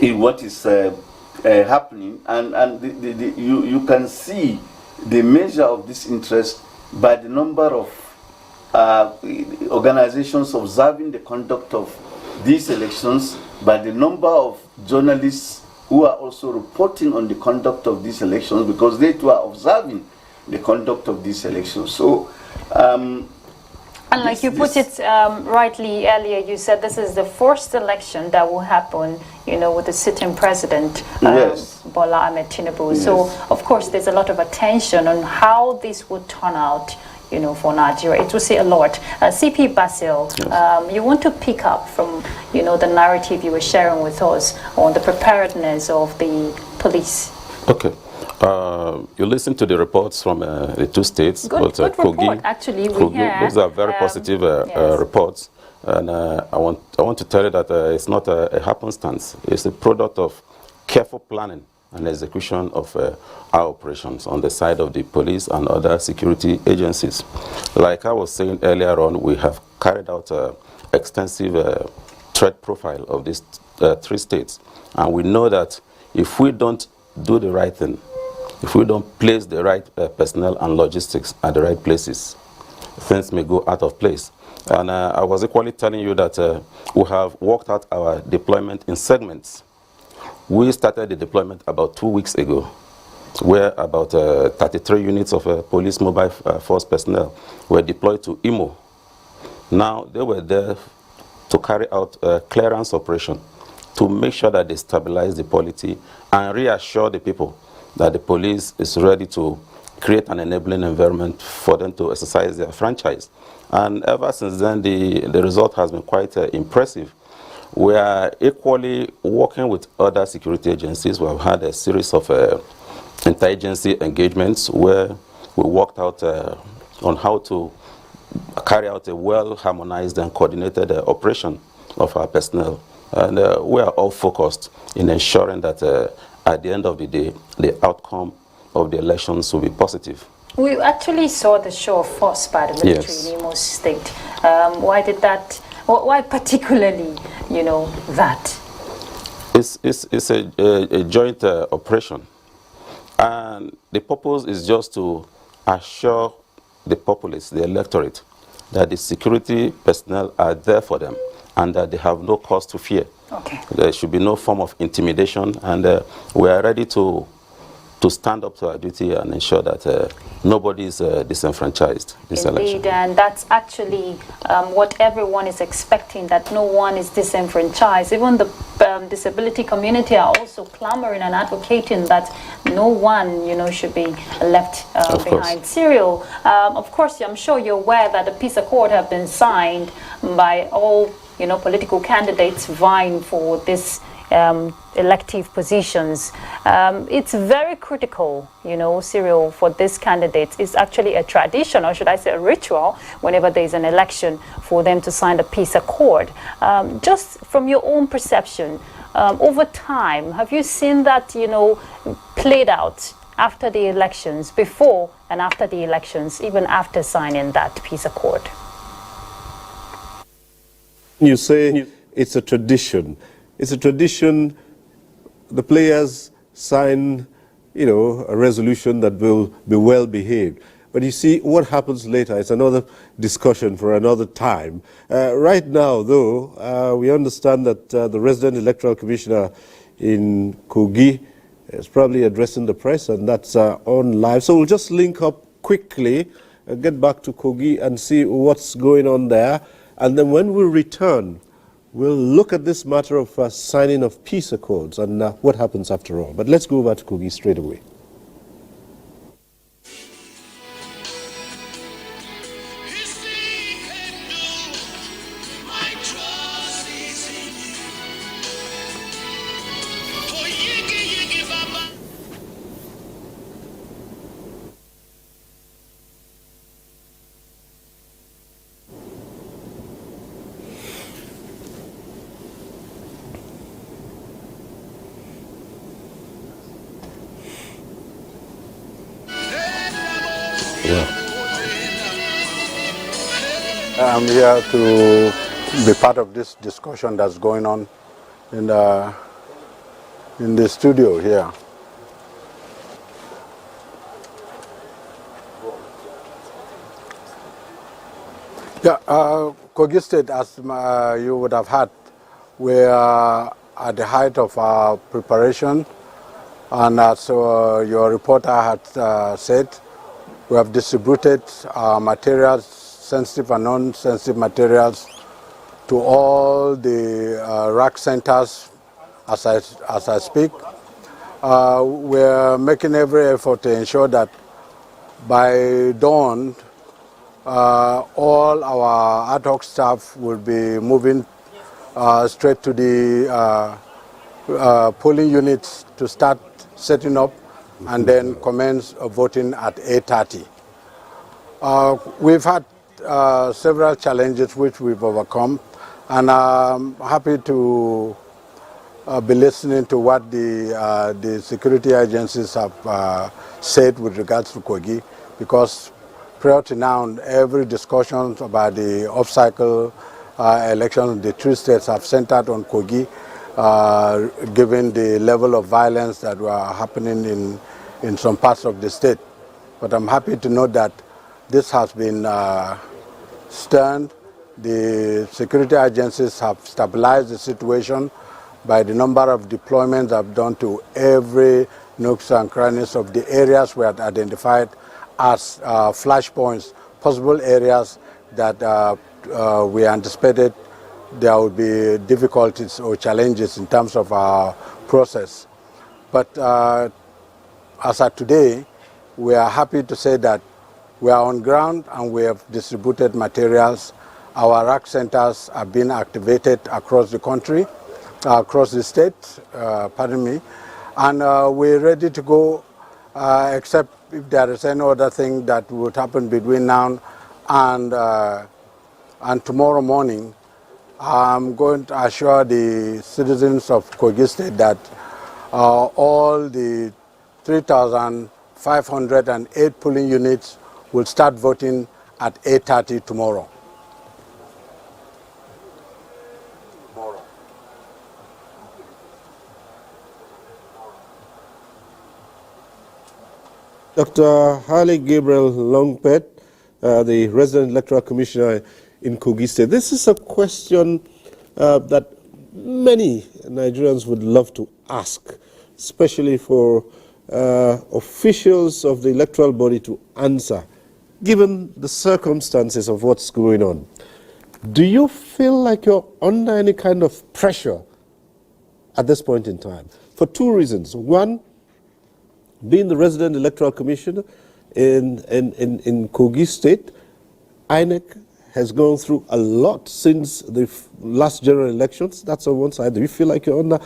in what is happening, and you can see the measure of this interest by the number of organizations observing the conduct of these elections, by the number of journalists who are also reporting on the conduct of these elections, because they too are observing the conduct of these elections. So, and like you put it rightly earlier, you said this is the first election that will happen, with the sitting president, Bola Ahmed Tinubu. Yes. So, of course, there's a lot of attention on how this would turn out, for Nigeria. It will say a lot. CP Basil, you want to pick up from, the narrative you were sharing with us on the preparedness of the police. Okay. You listen to the reports from the two states, good Kogi, report, actually. Kogi. Those are very positive reports. And I want to tell you that it's not a happenstance. It's a product of careful planning and execution of our operations on the side of the police and other security agencies. Like I was saying earlier on, we have carried out an extensive threat profile of these three states. And we know that if we don't do the right thing, if we don't place the right personnel and logistics at the right places, things may go out of place. And I was equally telling you that we have worked out our deployment in segments. We started the deployment about 2 weeks ago, where about 33 units of police mobile force personnel were deployed to Imo. Now, they were there to carry out a clearance operation to make sure that they stabilize the polity and reassure the people that the police is ready to create an enabling environment for them to exercise their franchise. And ever since then, the result has been quite impressive. We are equally working with other security agencies. We have had a series of interagency engagements where we worked out on how to carry out a well-harmonized and coordinated operation of our personnel. And we are all focused in ensuring that at the end of the day, the outcome of the elections will be positive. We actually saw the show of force by the military in Imo State. Why did that? Why particularly, that? It's a joint operation. And the purpose is just to assure the populace, the electorate, that the security personnel are there for them and that they have no cause to fear. Okay. There should be no form of intimidation, and we are ready to stand up to our duty and ensure that nobody is disenfranchised this election. Indeed, and that's actually what everyone is expecting, that no one is disenfranchised. Even the disability community are also clamoring and advocating that no one, should be left behind. Cyril, of course, I'm sure you're aware that the peace accord have been signed by all, political candidates vying for this elective positions. It's very critical, Cyril, for these candidates. It's actually a tradition, or should I say a ritual, whenever there's an election, for them to sign the peace accord. Just from your own perception, over time, have you seen that, played out after the elections, before and after the elections, even after signing that peace accord? You say it's a tradition. It's a tradition. The players sign, a resolution that will be well behaved. But you see, what happens later is another discussion for another time. Right now, though, we understand that the resident electoral commissioner in Kogi is probably addressing the press, and that's on live. So we'll just link up quickly. quickly, get back to Kogi and see what's going on there. And then when we return, we'll look at this matter of signing of peace accords and what happens after all. But let's go over to Kogi straight away. I'm here to be part of this discussion that's going on in the studio here. Yeah, Kogi State, as you would have heard, we are at the height of our preparation, and as your reporter had said, we have distributed materials, sensitive and non-sensitive materials, to all the rack centers as I speak. We're making every effort to ensure that by dawn, all our ad hoc staff will be moving straight to the polling units to start setting up and then commence voting at 8:30. We've had several challenges which we've overcome, and I'm happy to be listening to what the security agencies have said with regards to Kogi, because prior to now, every discussion about the off-cycle elections, the three states have centered on Kogi, given the level of violence that were happening in some parts of the state. But I'm happy to note that this has been stern. The security agencies have stabilized the situation by the number of deployments I've done to every nooks and crannies of the areas we had identified as flashpoints, possible areas that we anticipated there would be difficulties or challenges in terms of our process. But as of today, we are happy to say that we are on ground and we have distributed materials. Our rack centers have been activated across the country, across the state, pardon me, and we're ready to go, except if there is any other thing that would happen between now and tomorrow morning. I'm going to assure the citizens of Kogi State that all the 3,508 polling units will start voting at 8:30 tomorrow. Dr. Harley Gabriel Longpet, the resident electoral commissioner in Kogi State. This is a question that many Nigerians would love to ask, especially for officials of the electoral body to answer, given the circumstances of what's going on. Do you feel like you're under any kind of pressure at this point in time? For two reasons. One, being the resident electoral commissioner in Kogi State, INEC has gone through a lot since the last general elections. That's on one side. Do you feel like you're under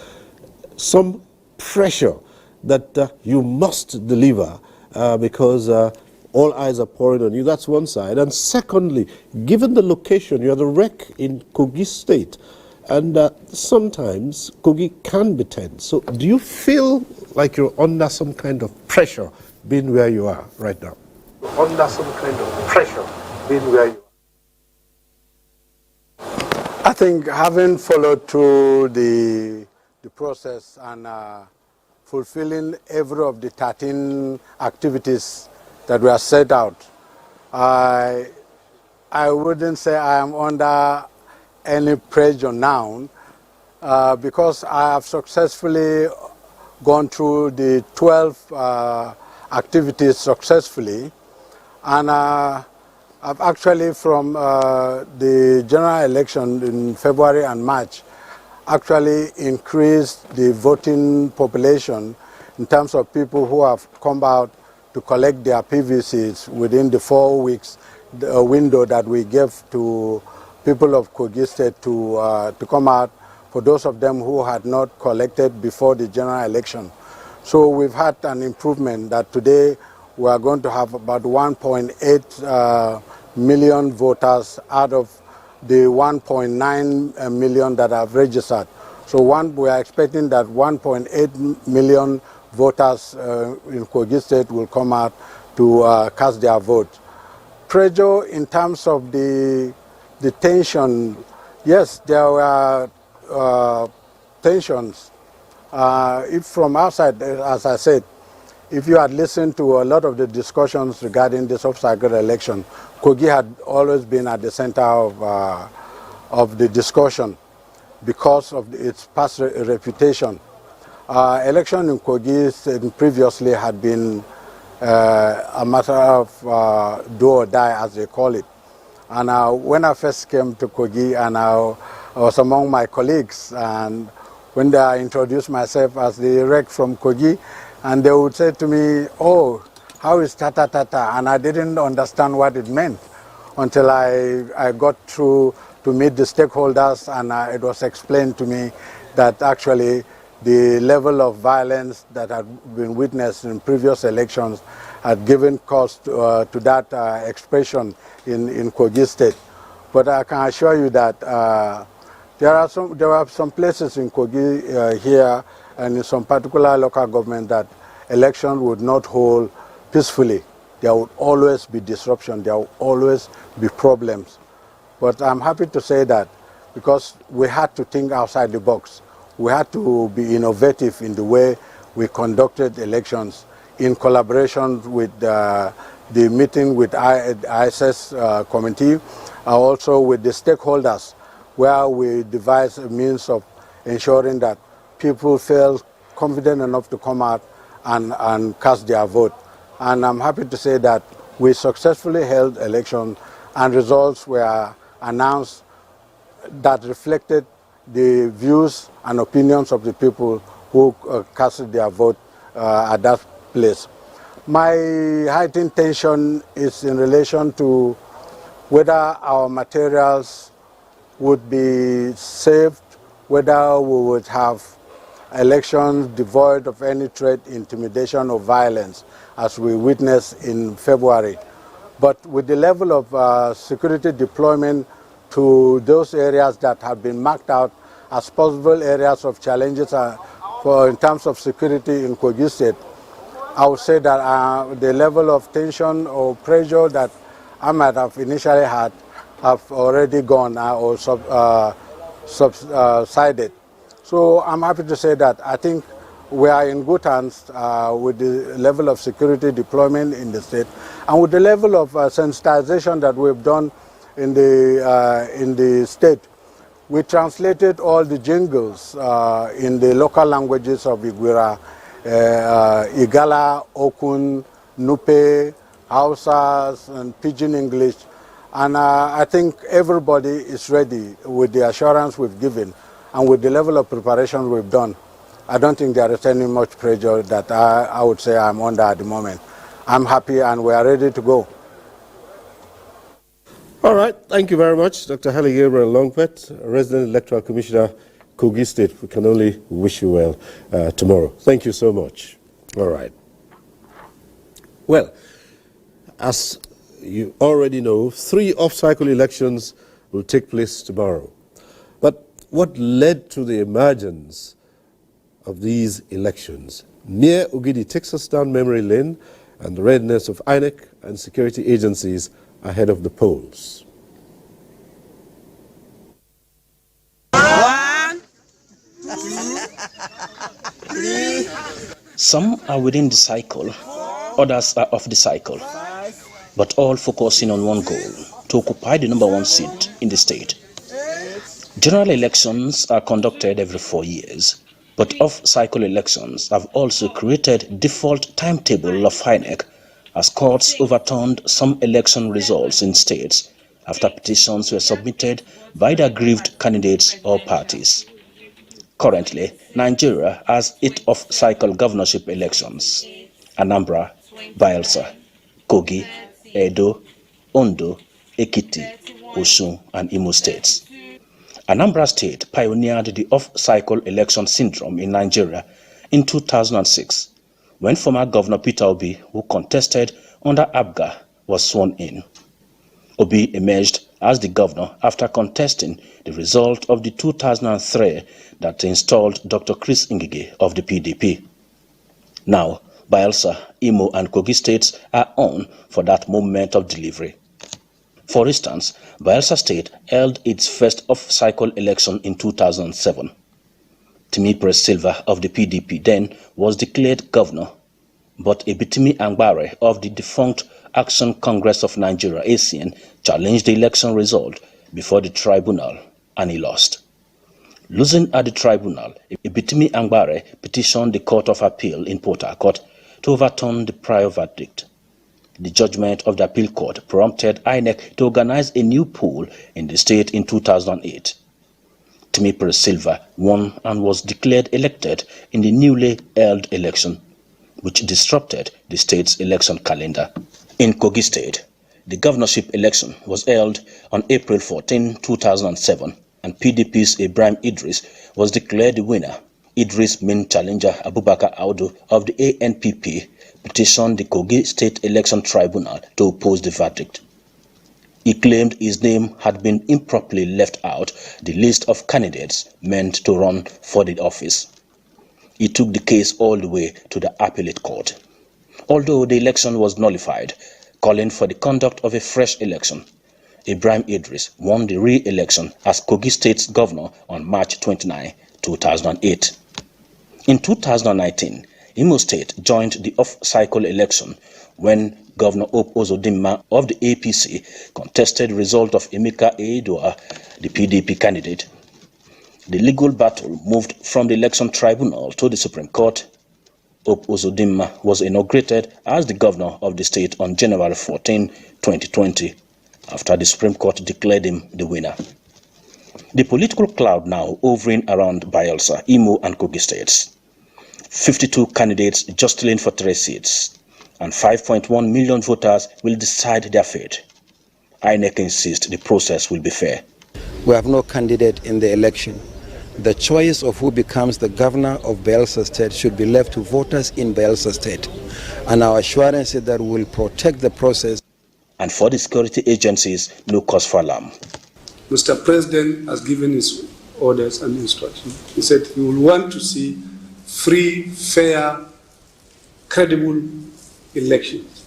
some pressure that you must deliver because all eyes are pouring on you? That's one side. And secondly, given the location, you're the rec in Kogi State, and sometimes Kogi can be tense. So do you feel like you're under some kind of pressure being where you are right now? Under some kind of pressure being where you are? I think having followed through the process and fulfilling every of the 13 activities that were set out, I wouldn't say I am under any pressure now because I have successfully gone through the 12 activities successfully, And I've actually, from the general election in February and March, actually increased the voting population in terms of people who have come out to collect their PVCs within the 4 weeks window that we gave to people of Kogi State to come out, for those of them who had not collected before the general election. So we've had an improvement that today we are going to have about 1.8 million voters out of the 1.9 million that have registered. So we are expecting that 1.8 million voters in Kogi State will come out to cast their vote. Pressure in terms of the tension, yes, there were tensions. If from outside, as I said, if you had listened to a lot of the discussions regarding this off-cycle election, Kogi had always been at the center of the discussion because of its past reputation. Election in Kogi previously had been a matter of do or die, as they call it. And when I first came to Kogi, and I was among my colleagues, and when I introduced myself as the rec from Kogi, and they would say to me, "Oh, how is tata tata?" And I didn't understand what it meant until I got through to meet the stakeholders, and it was explained to me that actually the level of violence that had been witnessed in previous elections had given cause to that expression in Kogi State. But I can assure you that there are some places in Kogi here and in some particular local government that election would not hold peacefully. There would always be disruption, there would always be problems. But I'm happy to say that because we had to think outside the box, we had to be innovative in the way we conducted elections in collaboration with the meeting with ISS committee, also with the stakeholders, where we devised a means of ensuring that people feel confident enough to come out and cast their vote. And I'm happy to say that we successfully held elections and results were announced that reflected the views and opinions of the people who casted their vote at that place. My heightened tension is in relation to whether our materials would be saved, whether we would have elections devoid of any threat, intimidation, or violence, as we witnessed in February. But with the level of security deployment to those areas that have been marked out as possible areas of challenges in terms of security in Kogi State, I would say that the level of tension or pressure that I might have initially had have already gone or subsided. So I'm happy to say that I think we are in good hands with the level of security deployment in the state and with the level of sensitization that we've done in the state. We translated all the jingles in the local languages of Igwira, Igala, Okun, Nupe, Hausas, and Pidgin English. And I think everybody is ready with the assurance we've given and with the level of preparation we've done. I don't think there is any much pressure that I would say I'm under at the moment. I'm happy and we are ready to go. All right, thank you very much, Dr. Haile Gabriel Longpet, Resident Electoral Commissioner, Kogi State. We can only wish you well tomorrow. Thank you so much. All right. Well, as you already know, 3 off-cycle elections will take place tomorrow. But what led to the emergence of these elections? Mere Ugidi takes us down memory lane and the readiness of INEC and security agencies ahead of the polls. Some are within the cycle, others are off the cycle, but all focusing on one goal, to occupy the #1 seat in the state. General elections are conducted every 4 years, but off-cycle elections have also created default timetable of INEC as courts overturned some election results in states after petitions were submitted by the aggrieved candidates or parties. Currently, Nigeria has 8 off-cycle governorship elections: Anambra, Bayelsa, Kogi, Edo, Ondo, Ekiti, Osun, and Imo states. Anambra State pioneered the off-cycle election syndrome in Nigeria in 2006, when former Governor Peter Obi, who contested under Abga, was sworn in. Obi emerged as the governor after contesting the result of the 2003 that installed Dr. Chris Ngige of the PDP. Now, Bayelsa, Imo, and Kogi states are on for that moment of delivery. For instance, Bayelsa State held its first off-cycle election in 2007. Timi Silva of the PDP then was declared governor, but Ebitimi Angbare of the defunct Action Congress of Nigeria (ACN) challenged the election result before the tribunal, and he lost. Losing at the tribunal, Ebitimi Angbare petitioned the Court of Appeal in Port Harcourt to overturn the prior verdict. The judgment of the appeal court prompted INEC to organize a new poll in the state in 2008. Timi Silva won and was declared elected in the newly held election, which disrupted the state's election calendar. In Kogi State, the governorship election was held on April 14, 2007, and PDP's Ibrahim Idris was declared the winner. Idris' main challenger, Abubakar Audu of the ANPP, petitioned the Kogi State Election Tribunal to oppose the verdict. He claimed his name had been improperly left out the list of candidates meant to run for the office. He took the case all the way to the appellate court. Although the election was nullified, calling for the conduct of a fresh election, Ibrahim Idris won the re-election as Kogi State's governor on March 29, 2008. In 2019, Imo State joined the off-cycle election when Governor Hope Uzodinma of the APC contested the result of Emeka Edoa, the PDP candidate. The legal battle moved from the election tribunal to the Supreme Court. Hope Uzodinma was inaugurated as the governor of the state on January 14, 2020, after the Supreme Court declared him the winner. The political cloud now hovering around Bayelsa, Imo, and Kogi states. 52 candidates jostling for 3 seats, and 5.1 million voters will decide their fate. INEC insists the process will be fair. We have no candidate in the election. The choice of who becomes the governor of Bayelsa State should be left to voters in Bayelsa State. And our assurance is that we will protect the process. And for the security agencies, no cause for alarm. Mr. President has given his orders and instructions. He said he will want to see free, fair, credible elections.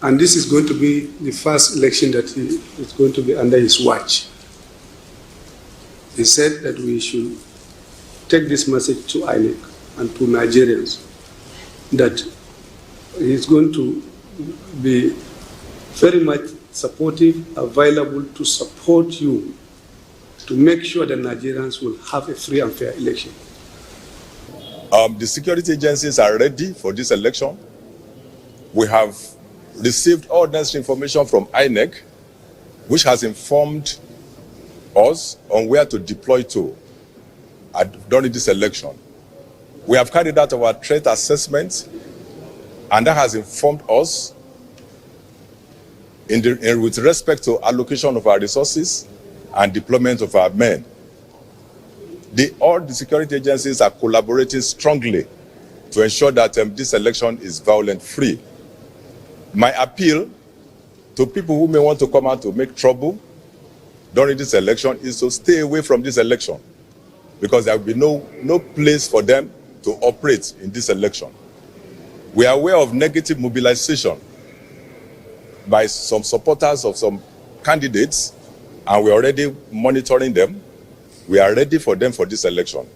And this is going to be the first election that is going to be under his watch. He said that we should take this message to INEC and to Nigerians that he is going to be very much supportive, available to support you to make sure that Nigerians will have a free and fair election. The security agencies are ready for this election. We have received all necessary information from INEC, which has informed us on where to deploy to during this election. We have carried out our threat assessment, and that has informed us with respect to allocation of our resources and deployment of our men. All the security agencies are collaborating strongly to ensure that this election is violence-free. My appeal to people who may want to come out to make trouble during this election is to stay away from this election, because there will be no place for them to operate in this election. We are aware of negative mobilization by some supporters of some candidates, and we are already monitoring them. We are ready for them for this election.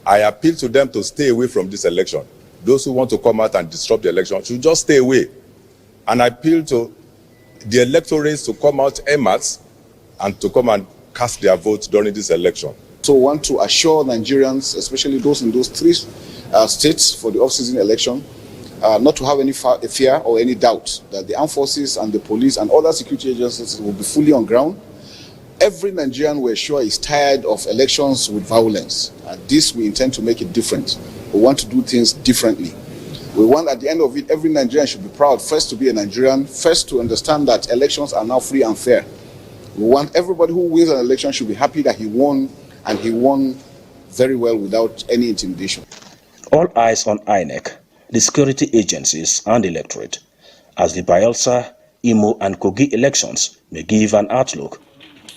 I appeal to them to stay away from this election. Those who want to come out and disrupt the election should just stay away. And I appeal to the electorates to come out en masse and to come and cast their votes during this election. So we want to assure Nigerians, especially those in those 3 states for the off-season election, not to have any fear or any doubt that the armed forces and the police and other security agencies will be fully on ground. Every Nigerian, we're sure, is tired of elections with violence. And this, we intend to make it different. We want to do things differently. We want, at the end of it, every Nigerian should be proud, first to be a Nigerian, first to understand that elections are now free and fair. We want everybody who wins an election should be happy that he won, and he won very well without any intimidation. All eyes on INEC, the security agencies and the electorate, as the Bayelsa, Imo and Kogi elections may give an outlook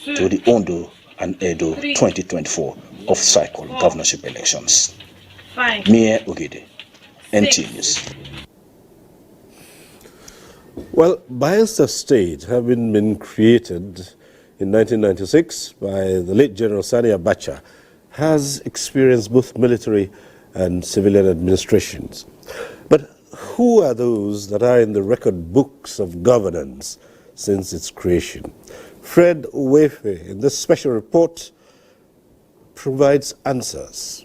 to the Ondo and Edo 2024 off-cycle governorship elections. Mie Ogede, NTA News. Well, Bayelsa State, having been created in 1996 by the late General Sani Abacha, has experienced both military and civilian administrations. But who are those that are in the record books of governance since its creation? Fred Owefe, in this special report, provides answers.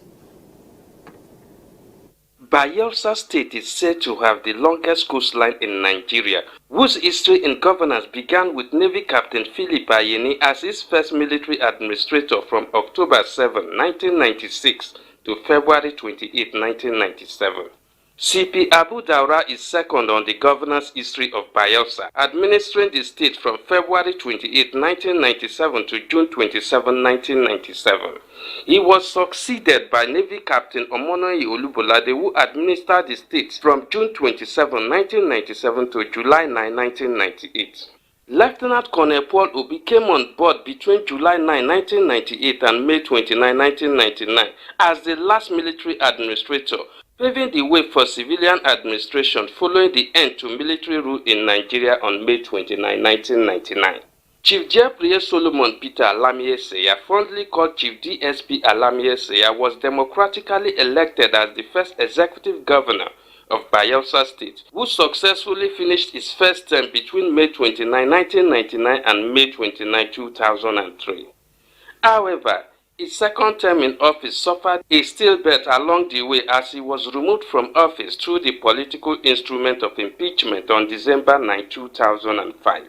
Bayelsa State is said to have the longest coastline in Nigeria, whose history in governance began with Navy Captain Philip Ayeni as its first military administrator from October 7, 1996 to February 28, 1997. CP Abu Daura is second on the governance history of Bayelsa, administering the state from February 28, 1997 to June 27, 1997. He was succeeded by Navy Captain Omonoye Olubolade, who administered the state from June 27, 1997 to July 9, 1998. Lieutenant Colonel Paul Obi came on board between July 9, 1998 and May 29, 1999 as the last military administrator, paving the way for civilian administration following the end to military rule in Nigeria on May 29, 1999. Chief Jepriye Solomon Peter Alamiye Seya, fondly called Chief DSP Alamiye Seya, was democratically elected as the first executive governor of Bayelsa State, who successfully finished his first term between May 29, 1999 and May 29, 2003. However, his second term in office suffered a stillbirth along the way as he was removed from office through the political instrument of impeachment on December 9, 2005.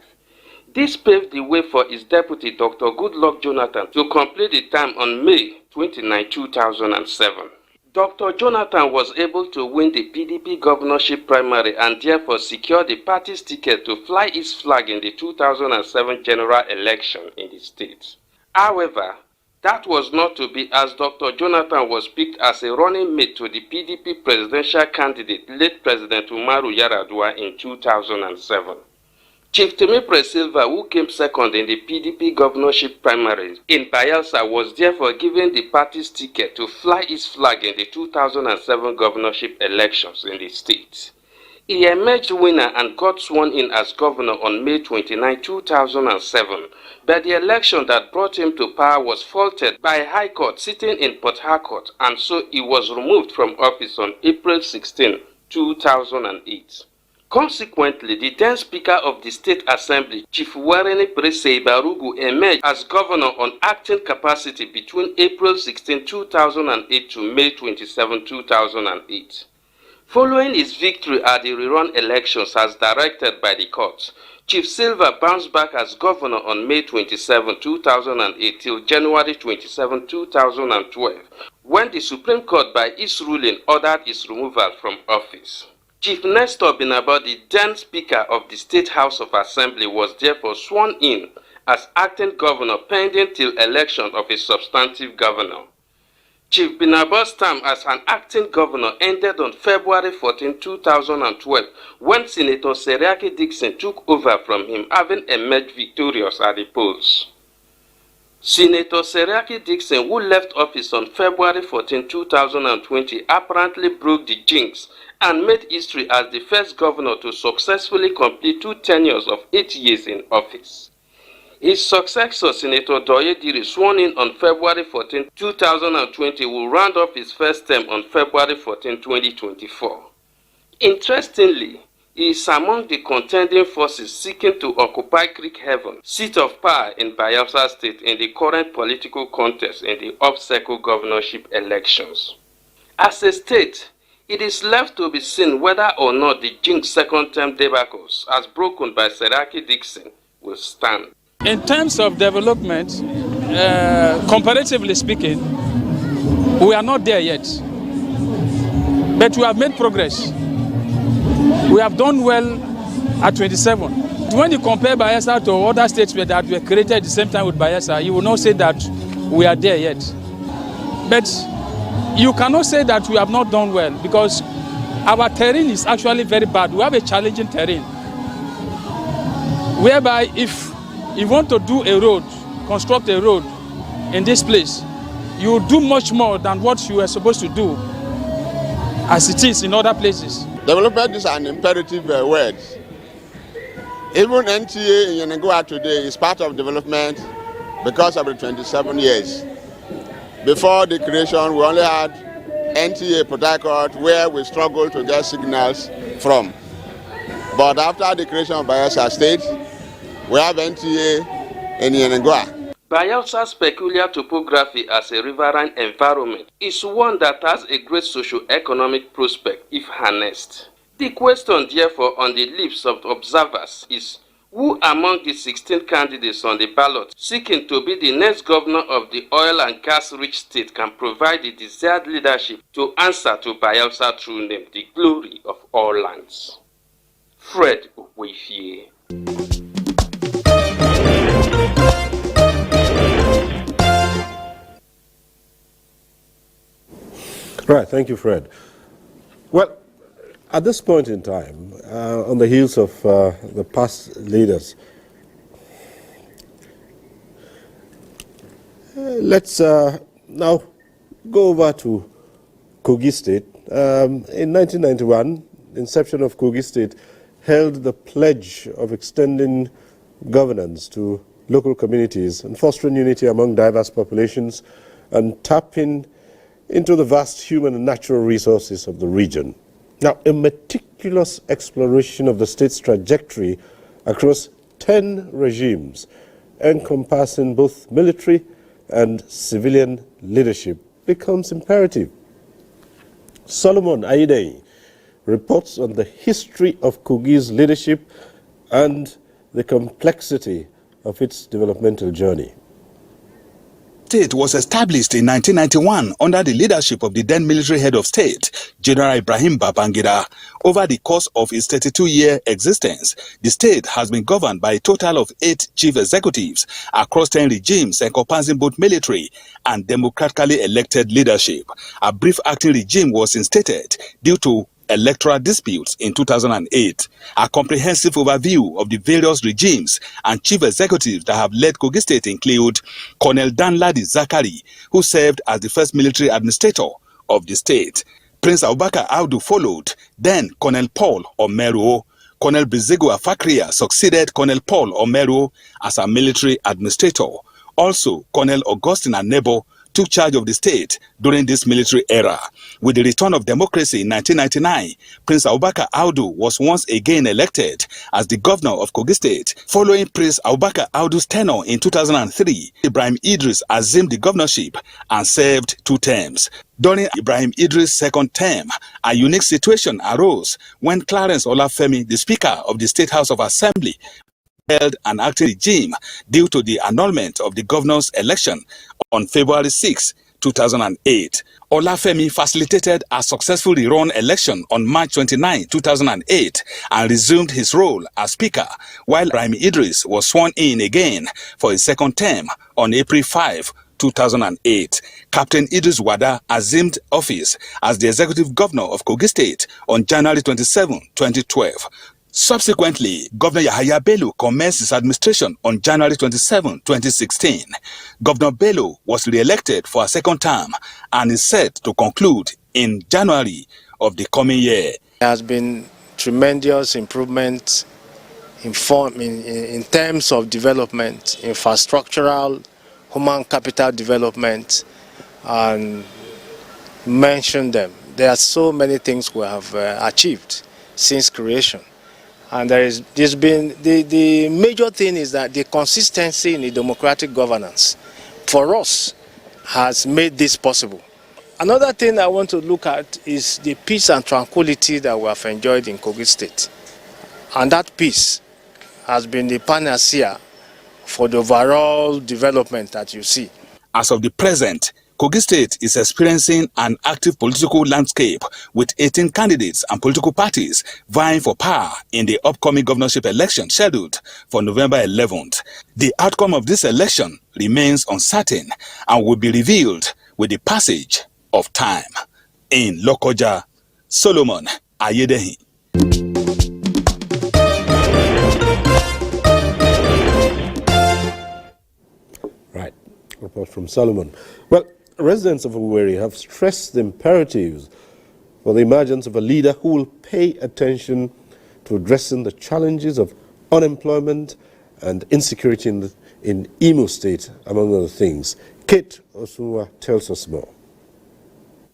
This paved the way for his deputy, Dr. Goodluck Jonathan, to complete the term on May 29, 2007. Dr. Jonathan was able to win the PDP governorship primary and therefore secure the party's ticket to fly his flag in the 2007 general election in the state. However, that was not to be, as Dr. Jonathan was picked as a running mate to the PDP presidential candidate, late President Umaru Yar'Adua, in 2007. Chief Temipre Silva, who came second in the PDP governorship primaries in Bayelsa, was therefore given the party's ticket to fly his flag in the 2007 governorship elections in the state. He emerged winner and got sworn in as governor on May 29, 2007, but the election that brought him to power was faulted by a High Court sitting in Port Harcourt, and so he was removed from office on April 16, 2008. Consequently, the then Speaker of the State Assembly, Chief Warene Presei Barugu, emerged as governor on acting capacity between April 16, 2008 to May 27, 2008. Following his victory at the rerun elections as directed by the courts, Chief Silva bounced back as governor on May 27, 2008 till January 27, 2012, when the Supreme Court by its ruling ordered his removal from office. Chief Nestor Binaba, the then Speaker of the State House of Assembly, was therefore sworn in as acting governor pending till election of a substantive governor. Chief Binaba's term as an acting governor ended on February 14, 2012, when Senator Seriake Dixon took over from him, having emerged victorious at the polls. Senator Seriake Dixon, who left office on February 14, 2020, apparently broke the jinx and made history as the first governor to successfully complete 2 tenures of 8 years in office. His successor, Senator Doye Diri, sworn in on February 14, 2020, will round off his first term on February 14, 2024. Interestingly, he is among the contending forces seeking to occupy Creek Haven, seat of power in Bayelsa State, in the current political contest in the off-cycle governorship elections. As a state, It is left to be seen whether or not the jinx second-term debacles, as broken by Seraki Dixon, will stand. In terms of development, comparatively speaking, we are not there yet. But we have made progress. We have done well at 27. When you compare Bayelsa to other states that were created at the same time with Bayelsa, you will not say that we are there yet. But you cannot say that we have not done well because our terrain is actually very bad. We have a challenging terrain. Whereby if you want to do a road, construct a road in this place, you do much more than what you are supposed to do as it is in other places. Development is an imperative word. Even NTA in Yenagoa today is part of development because of the 27 years. Before the creation, we only had NTA Port Harcourt where we struggled to get signals from. But after the creation of Bayelsa State, we have NTA in Yenagoa. Bayelsa's peculiar topography as a riverine environment is one that has a great socio-economic prospect if harnessed. The question, therefore, on the lips of observers is who among the 16 candidates on the ballot seeking to be the next governor of the oil and gas-rich state can provide the desired leadership to answer to Bayelsa true name, the glory of all lands. Fred Okwefie. Right, thank you, Fred. Well, at this point in time, on the heels of the past leaders, let's now go over to Kogi State. In 1991, the inception of Kogi State held the pledge of extending governance to local communities and fostering unity among diverse populations and tapping into the vast human and natural resources of the region. Now, a meticulous exploration of the state's trajectory across 10 regimes, encompassing both military and civilian leadership, becomes imperative. Solomon Aidei reports on the history of Kogi's leadership and the complexity of its developmental journey. State was established in 1991 under the leadership of the then military head of state, General Ibrahim Babangida. Over the course of its 32-year existence, the state has been governed by a total of 8 chief executives across 10 regimes encompassing both military and democratically elected leadership. A brief acting regime was instated due to electoral disputes in 2008. A comprehensive overview of the various regimes and chief executives that have led Kogi State include Colonel Danladi Zakari, who served as the first military administrator of the state. Prince Abubakar Audu followed, then Colonel Paul Omeruo. Colonel Bizego Afakria succeeded Colonel Paul Omeruo as a military administrator. Also, Colonel Augustine Anebo took charge of the state during this military era. With the return of democracy in 1999, Prince Abubakar Audu was once again elected as the governor of Kogi State. Following Prince Abubakar Audu's tenure in 2003, Ibrahim Idris assumed the governorship and served 2 terms. During Ibrahim Idris' second term, a unique situation arose when Clarence Olafemi, the Speaker of the State House of Assembly, held an acting regime due to the annulment of the governor's election on February 6, 2008. Olafemi facilitated a successful rerun election on March 29, 2008 and resumed his role as Speaker, while Ibrahim Idris was sworn in again for his second term on April 5, 2008. Captain Idris Wada assumed office as the executive governor of Kogi State on January 27, 2012. Subsequently, Governor Yahaya Bello commenced his administration on January 27, 2016. Governor Bello was re-elected for a second term and is set to conclude in January of the coming year. There has been tremendous improvement in terms of development, infrastructural, human capital development, and mention them. There are so many things we have achieved since creation. And there's been, the major thing is that the consistency in the democratic governance for us has made this possible. Another thing I want to look at is the peace and tranquility that we have enjoyed in Kogi State. And that peace has been the panacea for the overall development that you see. As of the present, Kogi State is experiencing an active political landscape with 18 candidates and political parties vying for power in the upcoming governorship election scheduled for November 11th. The outcome of this election remains uncertain and will be revealed with the passage of time. In Lokoja, Solomon Ayedehin. Right, report from Solomon. Well, residents of Owerri have stressed the imperatives for the emergence of a leader who will pay attention to addressing the challenges of unemployment and insecurity in Imo State, among other things. Kate Osunwa tells us more.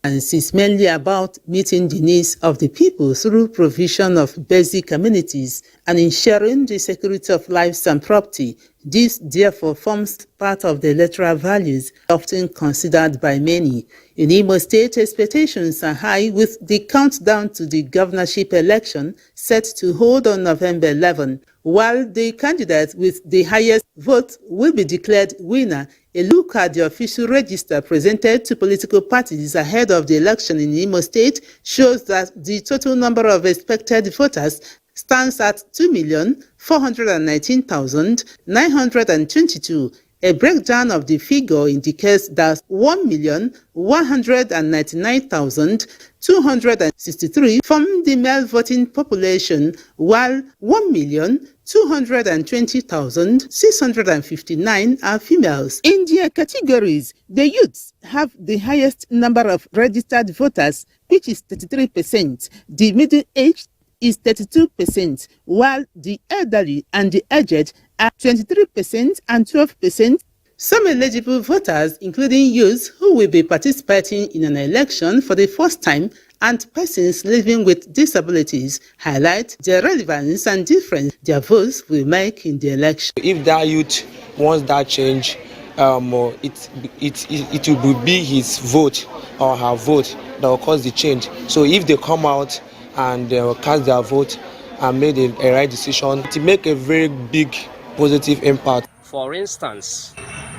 And it's mainly about meeting the needs of the people through provision of basic amenities and ensuring the security of lives and property. This, therefore, forms part of the electoral values often considered by many. In Imo State, expectations are high with the countdown to the governorship election set to hold on November 11. While the candidate with the highest vote will be declared winner, a look at the official register presented to political parties ahead of the election in Imo State shows that the total number of expected voters stands at 2,419,922. A breakdown of the figure indicates that 1,199,263 form the male voting population, while 1,220,659 are females. In their categories, the youths have the highest number of registered voters, which is 33%. The middle-aged is 32%, while the elderly and the aged are 23% and 12%. Some eligible voters, including youths who will be participating in an election for the first time, and persons living with disabilities, highlight the relevance and difference their votes will make in the election. If that youth wants that change, it will be his vote or her vote that will cause the change. So if they come out and cast their vote and made a right decision, to make a very big positive impact. For instance,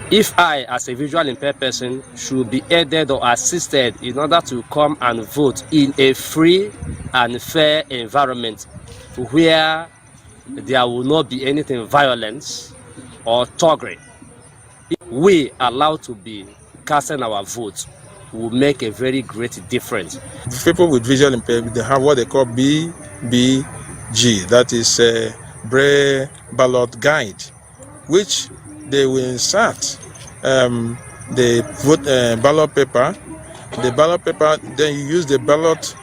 if I, as a visually impaired person, should be aided or assisted in order to come and vote in a free and fair environment where there will not be anything violence or thuggery, we allowed to be casting our votes will make a very great difference. People with visual impairment, they have what they call BBG, that is a Braille ballot guide, which they will insert the vote ballot paper. The ballot paper, then you use the ballot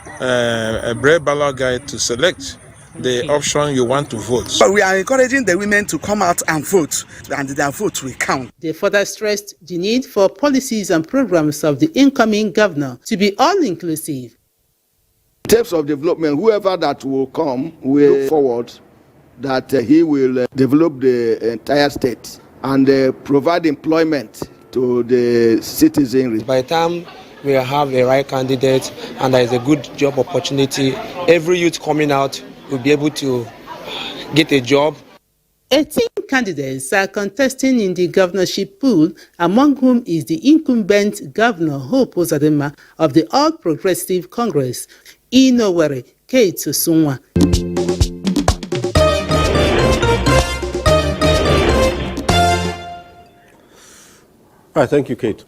Braille ballot guide to select the option you want to vote. But we are encouraging the women to come out and vote, and their vote will count. They further stressed the need for policies and programs of the incoming governor to be all-inclusive. In terms of development, whoever that will come will look forward that he will develop the entire state and provide employment to the citizens. By the time we have a right candidate and there is a good job opportunity, every youth coming out will be able to get a job. 18 candidates are contesting in the governorship pool, among whom is the incumbent Governor Hope Uzodinma of the All Progressive Congress. In Owerri, Kate Osunwa. All right, thank you, Kate.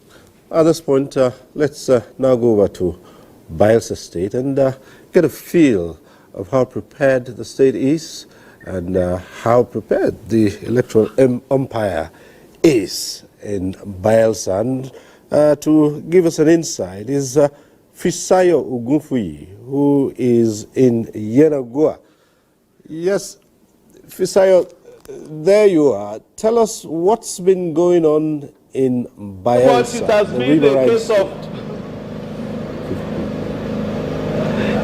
At this point, let's now go over to Bayelsa State and get a feel of how prepared the state is and how prepared the electoral umpire is in Bayelsa. And to give us an insight is Fisayo Ogunfuyi, who is in Yenagoa. Yes, Fisayo, there you are. Tell us what's been going on in Bayelsa.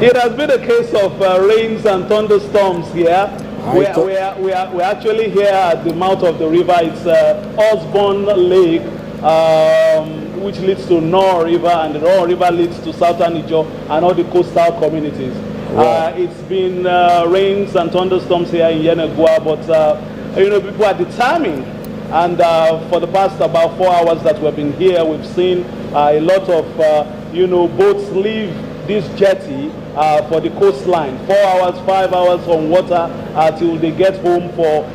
It has been a case of rains and thunderstorms here. We're actually here at the mouth of the river. It's Osborne Lake, which leads to Nor River, and the Nor River leads to Southern Ijo and all the coastal communities. Wow. It's been rains and thunderstorms here in Yenegua, but you know, people are determined. And for the past about 4 hours that we've been here, we've seen a lot of you know, boats leave this jetty for the coastline. 4 hours, 5 hours on water till they get home for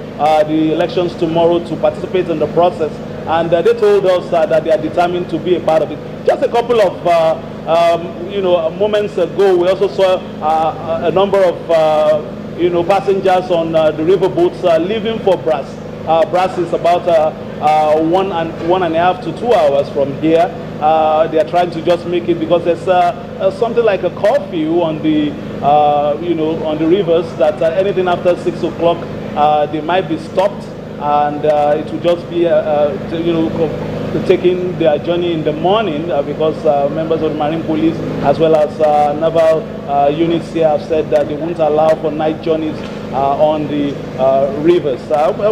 the elections tomorrow to participate in the process. And they told us that they are determined to be a part of it. Just a couple of you know, moments ago, we also saw a number of you know, passengers on the river boats leaving for Brass. Brass is about 1.5 to 2 hours from here. They are trying to just make it because there's something like a curfew on the you know, on the rivers that anything after 6 o'clock they might be stopped, and it will just be you know, taking their journey in the morning because members of the Marine Police as well as naval units here have said that they won't allow for night journeys on the rivers.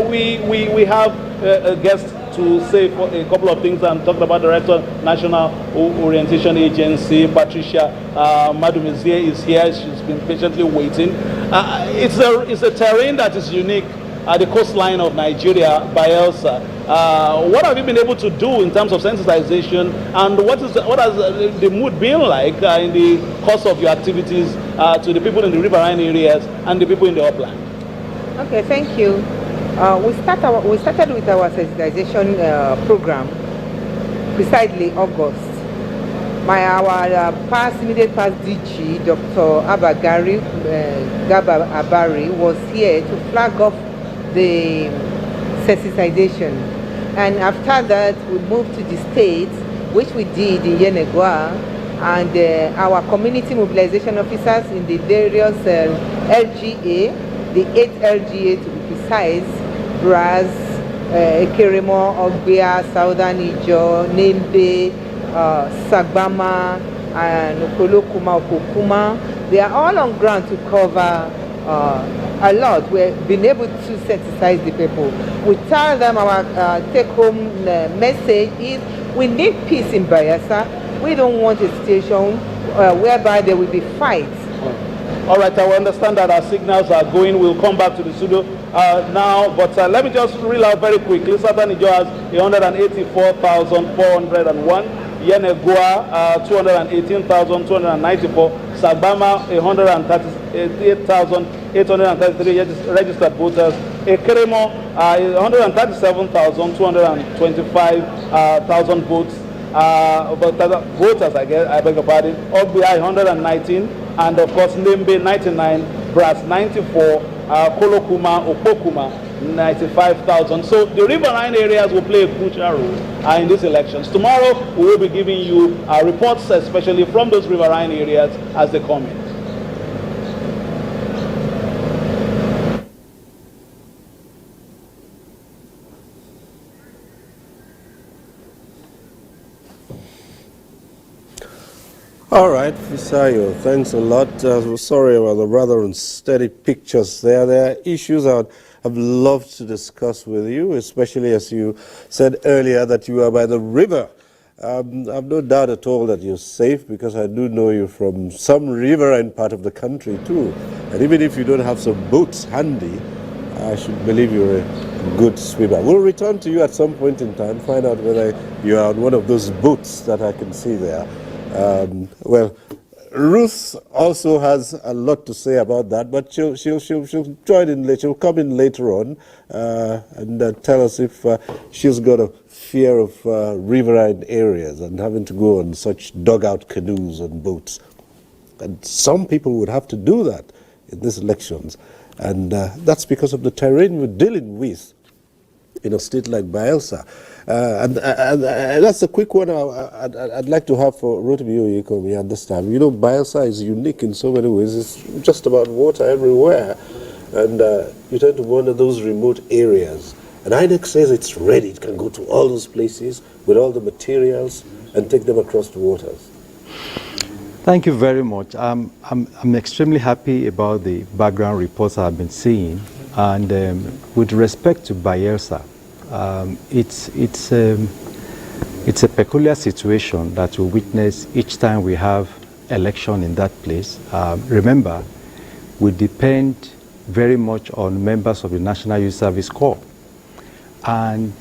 We have a guest to say for a couple of things. I'm talking about Director National Orientation Agency, Patricia Madumizie is here. She's been patiently waiting. It's a terrain that is unique at the coastline of Nigeria, Bayelsa. What have you been able to do in terms of sensitization, and what has the mood been like in the course of your activities to the people in the riverine areas and the people in the upland? Okay, thank you. We started with our sensitization program precisely August. Our immediate past DG, Dr. Gaba Abari, was here to flag off the sensitization, and after that we moved to the states, which we did in Yenegua, and our community mobilization officers in the various LGA, the 8 LGA to be precise, Brass, Ekeremo, Ogbia, Southern Ijo, Nembe, Sagbama, and Okolokuma, Okokuma. They are all on ground to cover a lot. We've been able to sensitize the people. We tell them our take-home message is we need peace in Bayelsa. We don't want a situation whereby there will be fights. All right, I understand that our signals are going. We'll come back to the studio now, but let me just reel out very quickly. Southern Ijo has 184,401. Yenegua 218,294. Sagbama 138,833 registered voters. Ekeremo 137,225 votes. Voters, I beg your pardon. Ogbia 119, and of course Nembe 99, Brass 94, Kolokuma, Okokuma 95,000. So the riverine areas will play a crucial role in these elections. Tomorrow we will be giving you reports, especially from those riverine areas as they come in. All right, Fisayo, thanks a lot. Sorry about the rather unsteady pictures there. There are issues I'd loved to discuss with you, especially as you said earlier that you are by the river. I've no doubt at all that you're safe, because I do know you from some riverine part of the country too. And even if you don't have some boats handy, I should believe you're a good swimmer. We'll return to you at some point in time, find out whether you are on one of those boats that I can see there. Well, Ruth also has a lot to say about that, but she'll join in later. She'll come in later on and tell us if she's got a fear of riverine areas and having to go on such dugout canoes and boats. And some people would have to do that in these elections, and that's because of the terrain we're dealing with in a state like Bayelsa. And that's a quick one I'd like to have for Rotimi Oyekomi at this time. You know, Bayelsa is unique in so many ways. It's just about water everywhere. And you tend to wander those remote areas. And INEC says it's ready. It can go to all those places with all the materials and take them across the waters. Thank you very much. I'm extremely happy about the background reports I've been seeing. And with respect to Bayelsa, it's It's a peculiar situation that we witness each time we have election in that place. Remember, we depend very much on members of the National Youth Service Corps. And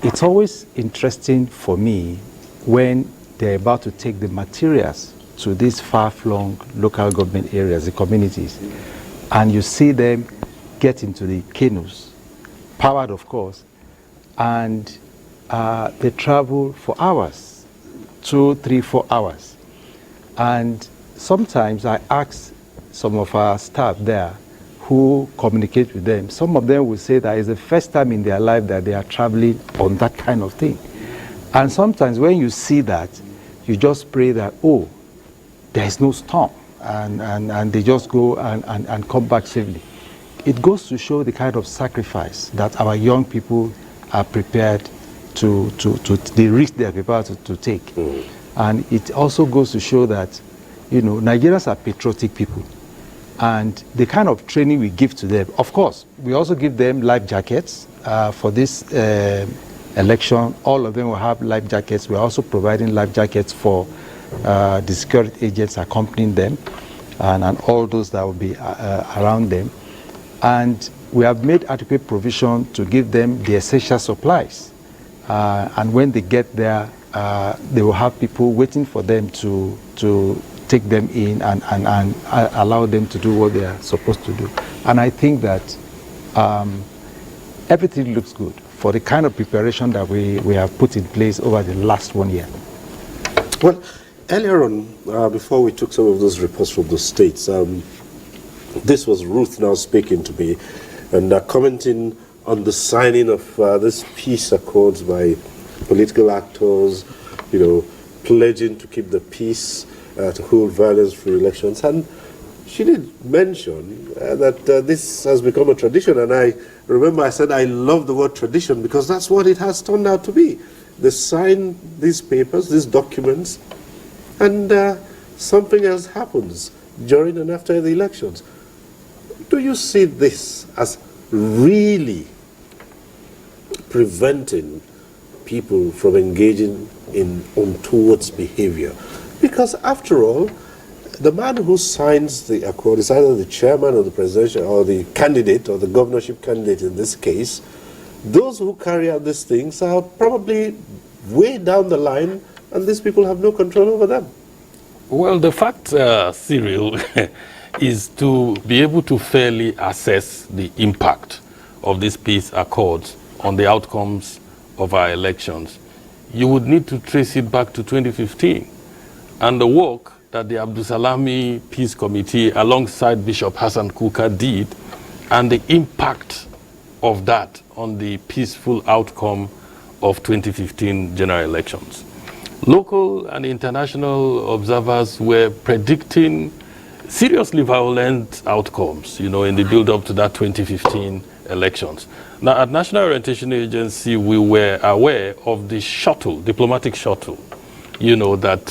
it's always interesting for me when they're about to take the materials to these far-flung local government areas, the communities, and you see them get into the canoes, powered of course, and they travel for hours, 2, 3, 4 hours. And sometimes I ask some of our staff there who communicate with them, some of them will say that it's the first time in their life that they are traveling on that kind of thing. And sometimes when you see that, you just pray that, oh, there is no storm, and they just go and come back safely. It goes to show the kind of sacrifice that our young people are prepared to the risk they are prepared to take. And it also goes to show that, you know, Nigerians are patriotic people. And the kind of training we give to them, of course, we also give them life jackets for this election. All of them will have life jackets. We're also providing life jackets for the security agents accompanying them and all those that will be around them. And we have made adequate provision to give them the essential supplies. And when they get there, they will have people waiting for them to take them in and allow them to do what they are supposed to do. And I think that everything looks good for the kind of preparation that we have put in place over the last 1 year. Well, earlier on, before we took some of those reports from the states, this was Ruth now speaking to me and commenting on the signing of this peace accords by political actors, you know, pledging to keep the peace, to hold violence-free elections. And she did mention that this has become a tradition. And I remember I said I love the word tradition because that's what it has turned out to be. They sign these papers, these documents, and something else happens during and after the elections. Do you see this as really preventing people from engaging in untoward behavior? Because after all, the man who signs the accord is either the chairman or the presidential or the candidate or the governorship candidate in this case. Those who carry out these things are probably way down the line, and these people have no control over them. Well, the fact, Cyril, is to be able to fairly assess the impact of these peace accords on the outcomes of our elections. You would need to trace it back to 2015 and the work that the Abdulsalami Peace Committee alongside Bishop Hassan Kuka did and the impact of that on the peaceful outcome of 2015 general elections. Local and international observers were predicting seriously violent outcomes, you know, in the build-up to that 2015 elections. Now, at National Orientation Agency, we were aware of the shuttle, diplomatic shuttle, you know, that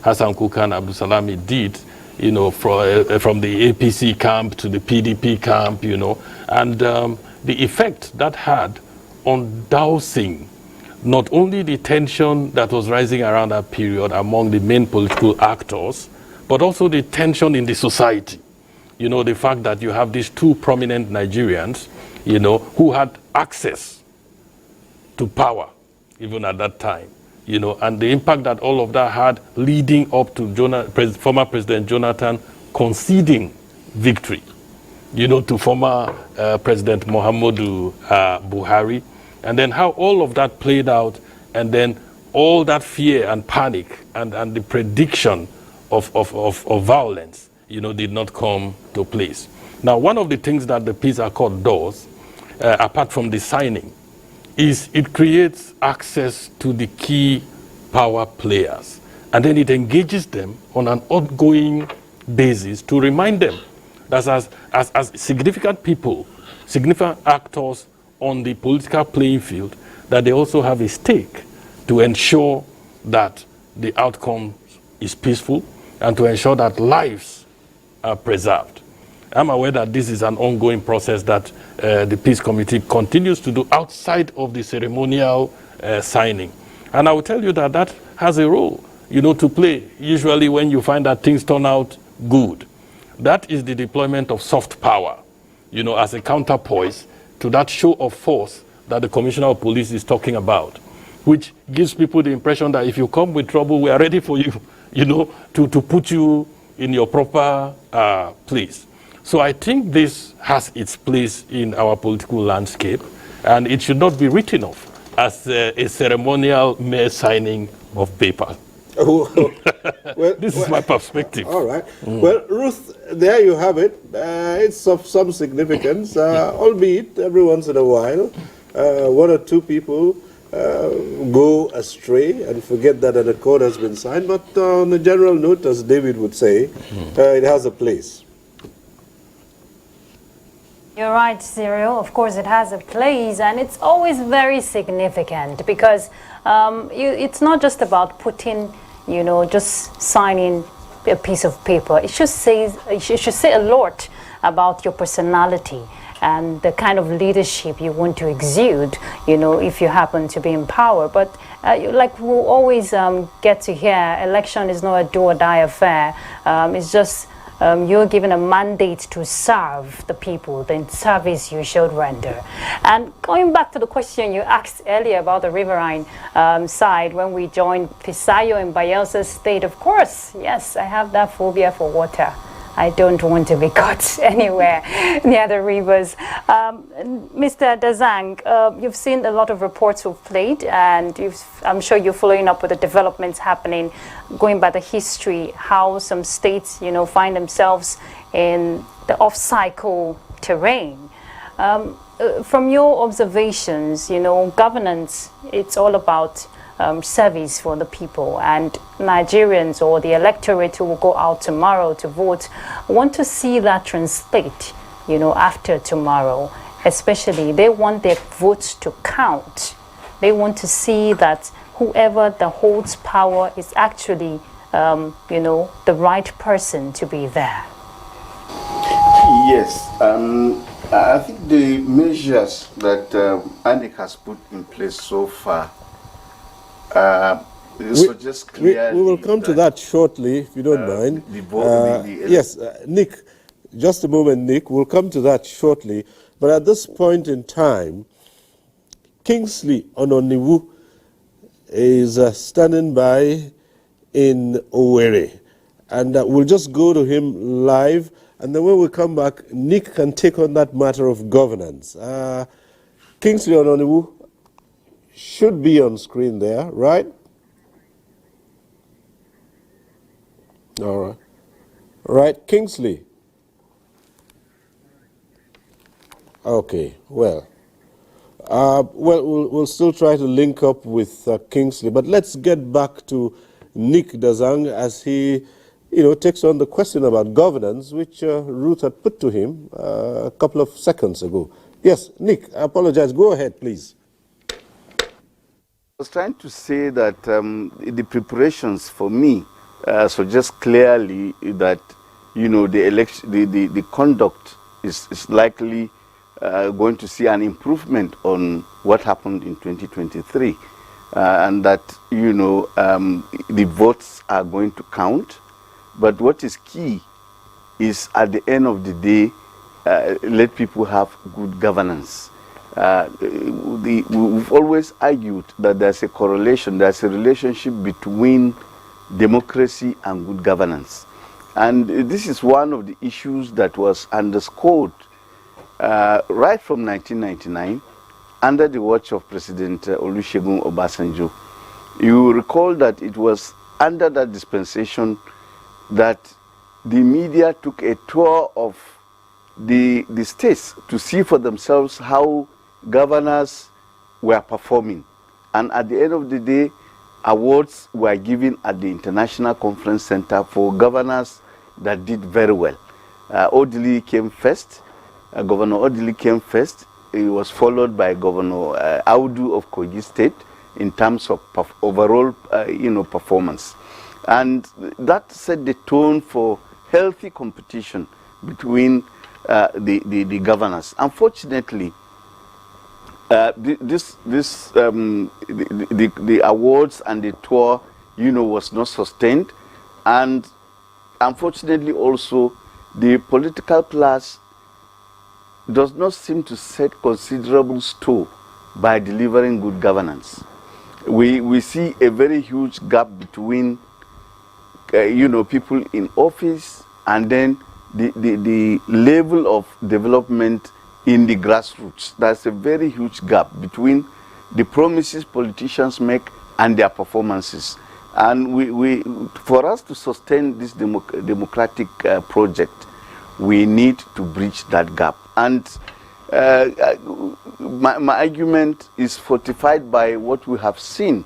Hassan Kuka and Abdulsalami did, you know, from the APC camp to the PDP camp, you know, and the effect that had on dousing not only the tension that was rising around that period among the main political actors, but also the tension in the society. You know, the fact that you have these two prominent Nigerians, you know, who had access to power, even at that time, you know, and the impact that all of that had leading up to former President Jonathan conceding victory, you know, to former President Muhammadu Buhari, and then how all of that played out, and then all that fear and panic and the prediction of violence, you know, did not come to place. Now, one of the things that the peace accord does, apart from the signing, is it creates access to the key power players. And then it engages them on an ongoing basis to remind them that as significant people, significant actors on the political playing field, that they also have a stake to ensure that the outcome is peaceful and to ensure that lives are preserved. I'm aware that this is an ongoing process that the Peace Committee continues to do outside of the ceremonial signing. And I will tell you that that has a role, to play. Usually when you find that things turn out good, that is the deployment of soft power, as a counterpoise to that show of force that the Commissioner of Police is talking about, which gives people the impression that if you come with trouble, we are ready for you, to put you in your proper place. So I think this has its place in our political landscape, and it should not be written off as a ceremonial mere signing of paper. This is my perspective. All right. Well, Ruth, there you have it. It's of some significance, albeit every once in a while, one or two people go astray and forget that an accord has been signed. But on a general note, as David would say, it has a place. You're right, Cyril. Of course, it has a place, and it's always very significant because it's not just about putting, just signing a piece of paper. It should say a lot about your personality and the kind of leadership you want to exude, if you happen to be in power. But like we'll always get to hear, election is not a do or die affair. It's just you're given a mandate to serve the people, the service you should render. And going back to the question you asked earlier about the riverine side, when we joined Fisayo in Bayelsa State, of course, yes, I have that phobia for water. I don't want to be caught anywhere near the rivers. Mr. Dazang, you've seen a lot of reports we've played, and I'm sure you're following up with the developments happening, going by the history, how some states, find themselves in the off-cycle terrain. From your observations, governance, it's all about service for the people, and Nigerians or the electorate who will go out tomorrow to vote want to see that translate, after tomorrow. Especially, they want their votes to count. They want to see that whoever that holds power is actually, the right person to be there. Yes, I think the measures that INEC has put in place so far suggest clearly. We will come to that shortly, if you don't mind. Yes, Nick, just a moment, Nick. We'll come to that shortly. But at this point in time, Kingsley Ononiwu is standing by in Owerri. And we'll just go to him live. And then when we come back, Nick can take on that matter of governance. Kingsley Ononiwu should be on screen there, right? All right. Right, Kingsley. Okay, well. We'll still try to link up with Kingsley, but let's get back to Nick Dazang as he, takes on the question about governance, which Ruth had put to him a couple of seconds ago. Yes, Nick, I apologize. Go ahead, please. I was trying to say that the preparations for me suggest clearly that the election, the conduct is likely going to see an improvement on what happened in 2023, and that the votes are going to count. But what is key is at the end of the day, let people have good governance. We've always argued that there's a correlation, there's a relationship between democracy and good governance. And this is one of the issues that was underscored right from 1999 under the watch of President Olusegun Obasanjo. You recall that it was under that dispensation that the media took a tour of the states to see for themselves how governors were performing. And at the end of the day, awards were given at the International Conference Center for governors that did very well. Odili came first. Governor Odili came first. He was followed by Governor Audu of Kogi State in terms of overall, performance. And that set the tone for healthy competition between the governors. Unfortunately, the awards and the tour, was not sustained, and unfortunately also the political class does not seem to set considerable store by delivering good governance. We see a very huge gap between people in office and then the level of development in the grassroots. There's a very huge gap between the promises politicians make and their performances. And for us to sustain this democratic project, we need to bridge that gap. And my argument is fortified by what we have seen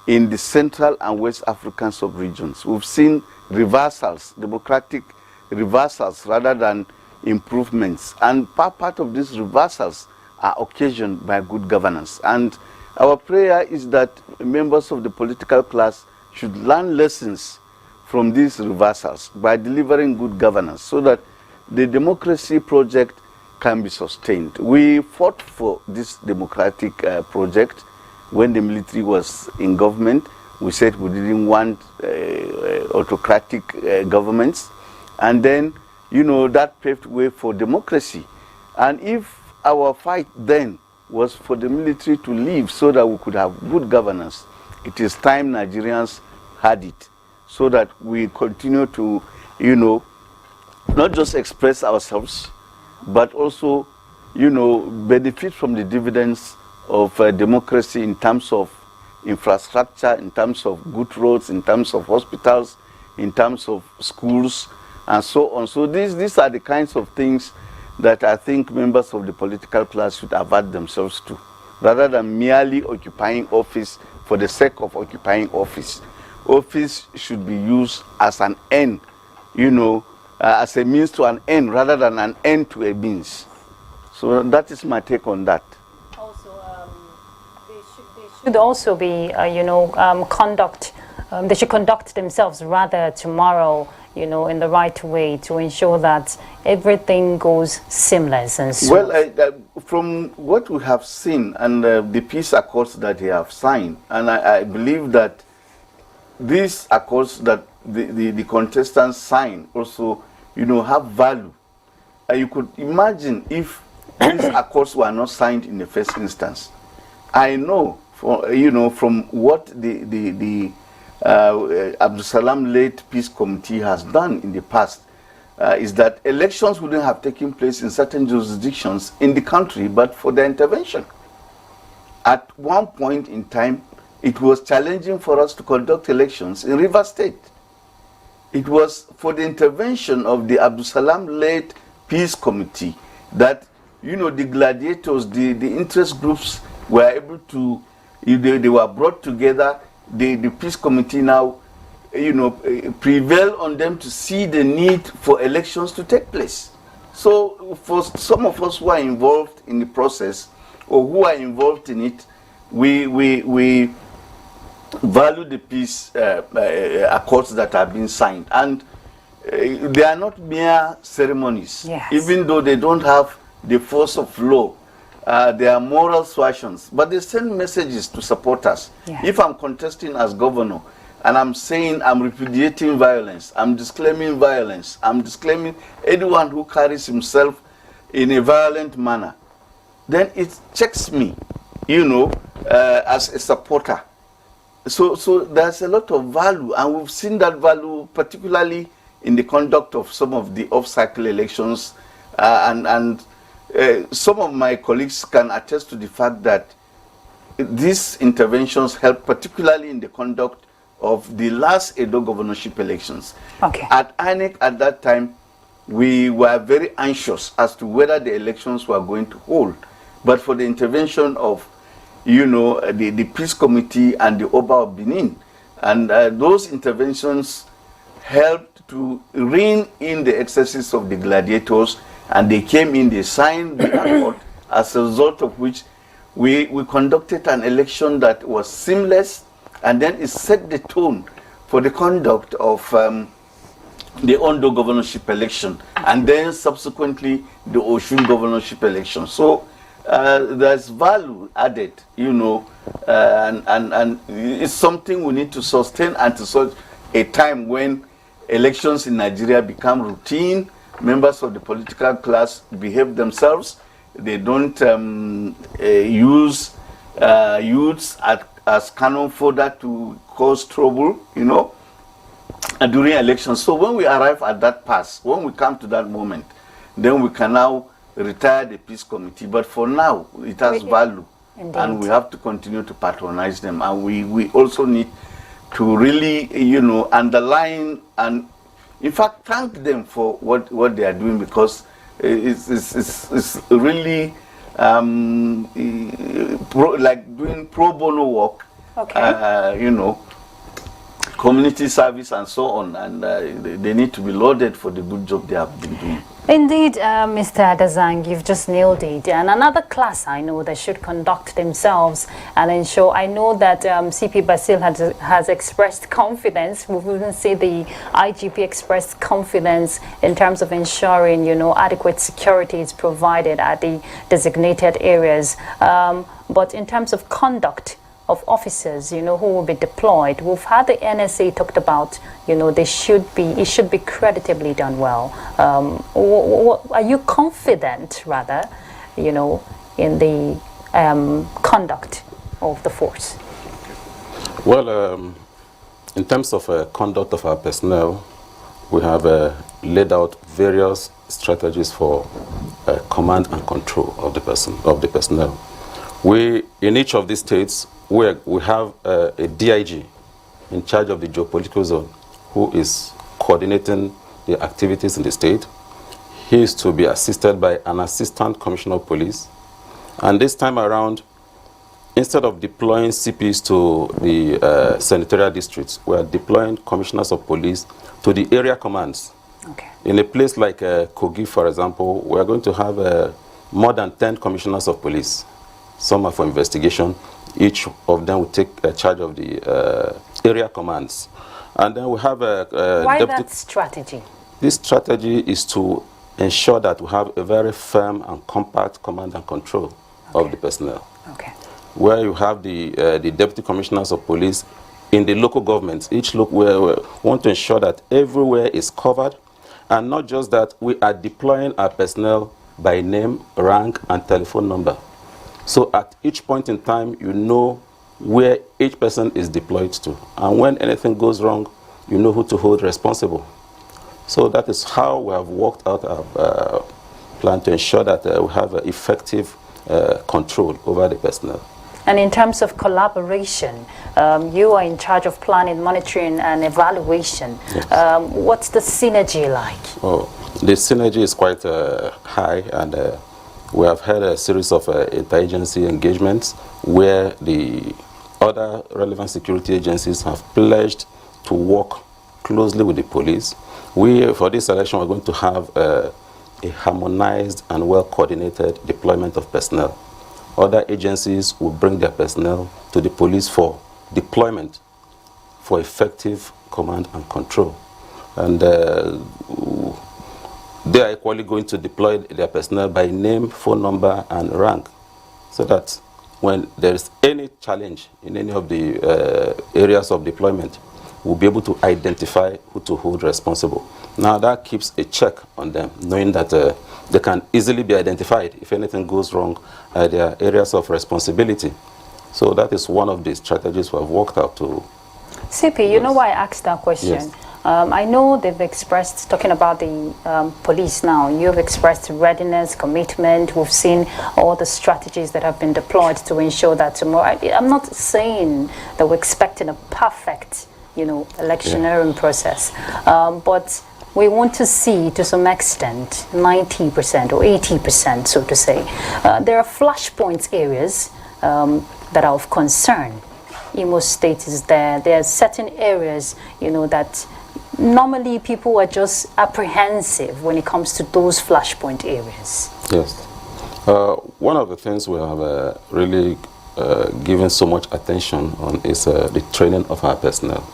in the Central and West African sub-regions. We've seen reversals, democratic reversals rather than improvements. And part of these reversals are occasioned by good governance. And our prayer is that members of the political class should learn lessons from these reversals by delivering good governance so that the democracy project can be sustained. We fought for this democratic project when the military was in government. We said we didn't want autocratic governments. And then, that paved way for democracy. And if our fight then was for the military to leave so that we could have good governance, it is time Nigerians had it so that we continue to, not just express ourselves, but also, benefit from the dividends of democracy in terms of infrastructure, in terms of good roads, in terms of hospitals, in terms of schools, and so on. So these are the kinds of things that I think members of the political class should avert themselves to, rather than merely occupying office for the sake of occupying office. Office should be used as an end, as a means to an end rather than an end to a means. So that is my take on that. They should also be, they should conduct themselves rather tomorrow, in the right way to ensure that everything goes seamless and smooth. Well, from what we have seen and the peace accords that they have signed, and I believe that these accords that the contestants sign also, have value. You could imagine if these accords were not signed in the first instance. I know, from what the Abdul Salam-led Peace Committee has done in the past, is that elections wouldn't have taken place in certain jurisdictions in the country but for their intervention. At one point in time, it was challenging for us to conduct elections in Rivers State. It was for the intervention of the Abdul Salam-led Peace Committee that, the gladiators, the interest groups were able to, they were brought together. The Peace Committee now, prevail on them to see the need for elections to take place. So for some of us who are involved in the process or who are involved in it, we value the peace accords that have been signed. And they are not mere ceremonies. Yes. Even though they don't have the force of law, they are moral suasions, but they send messages to support us. Yes. If I'm contesting as governor and I'm saying I'm repudiating violence, I'm disclaiming violence, I'm disclaiming anyone who carries himself in a violent manner, then it checks me, as a supporter. So there's a lot of value, and we've seen that value particularly in the conduct of some of the off-cycle elections, and some of my colleagues can attest to the fact that these interventions help, particularly in the conduct of the last Edo governorship elections. Okay. At INEC at that time, we were very anxious as to whether the elections were going to hold. But for the intervention of, the Peace Committee and the Oba of Benin, and those interventions helped to rein in the excesses of the gladiators, and they came in, they signed the accord, as a result of which we conducted an election that was seamless, and then it set the tone for the conduct of the Ondo governorship election, and then subsequently the Osun governorship election. So there's value added, you know, and it's something we need to sustain until such a time when elections in Nigeria become routine. Members of the political class behave themselves. They don't use youths as cannon fodder to cause trouble, you know, during elections. So when we arrive at that pass, when we come to that moment, then we can now retire the peace committee. But for now, it has value. Indeed. And we have to continue to patronize them. And we also need to really, you know, underline and, in fact, thank them for what they are doing, because it's really like doing pro bono work, you know, community service and so on, and they need to be lauded for the good job they have been doing. Indeed, Mr. Adazang, you've just nailed it. And another class I know that should conduct themselves and ensure. I know that CP Basil has expressed confidence. We wouldn't say the IGP expressed confidence in terms of ensuring, you know, adequate security is provided at the designated areas. But in terms of conduct of officers, you know, who will be deployed, we've had the NSA talked about, you know, it should be creditably done well. Are you confident, rather, you know, in the conduct of the force? Well, in terms of conduct of our personnel, we have laid out various strategies for command and control of the personnel. In each of these states, we have a DIG in charge of the geopolitical zone who is coordinating the activities in the state. He is to be assisted by an assistant commissioner of police. And this time around, instead of deploying CPs to the senatorial districts, we are deploying commissioners of police to the area commands. Okay. In a place like Kogi, for example, we are going to have more than 10 commissioners of police. Some are for investigation. Each of them will take charge of the area commands. And then we have a Why that strategy? This strategy is to ensure that we have a very firm and compact command and control of the personnel. Okay. Where you have the deputy commissioners of police in the local governments, we want to ensure that everywhere is covered, and not just that, we are deploying our personnel by name, rank, and telephone number. So at each point in time, you know where each person is deployed to. And when anything goes wrong, you know who to hold responsible. So that is how we have worked out our plan to ensure that we have effective control over the personnel. And in terms of collaboration, you are in charge of planning, monitoring, and evaluation. Yes. What's the synergy like? Oh, the synergy is quite high, and we have had a series of interagency engagements where the other relevant security agencies have pledged to work closely with the police. For this election, we're going to have a harmonized and well-coordinated deployment of personnel. Other agencies will bring their personnel to the police for deployment for effective command and control. And they are equally going to deploy their personnel by name, phone number, and rank, so that when there is any challenge in any of the areas of deployment, we'll be able to identify who to hold responsible. Now that keeps a check on them, knowing that they can easily be identified if anything goes wrong at their areas of responsibility. So that is one of the strategies we have worked out to. CP, you know why I asked that question? Yes. I know they've expressed, talking about the police now, you've expressed readiness, commitment. We've seen all the strategies that have been deployed to ensure that tomorrow, I'm not saying that we're expecting a perfect, you know, electioneering process, but we want to see, to some extent, 90% or 80%, so to say. There are flashpoint areas that are of concern. Imo State is there. There are certain areas, you know, that normally people are just apprehensive when it comes to those flashpoint areas. Yes. One of the things we have really given so much attention on is the training of our personnel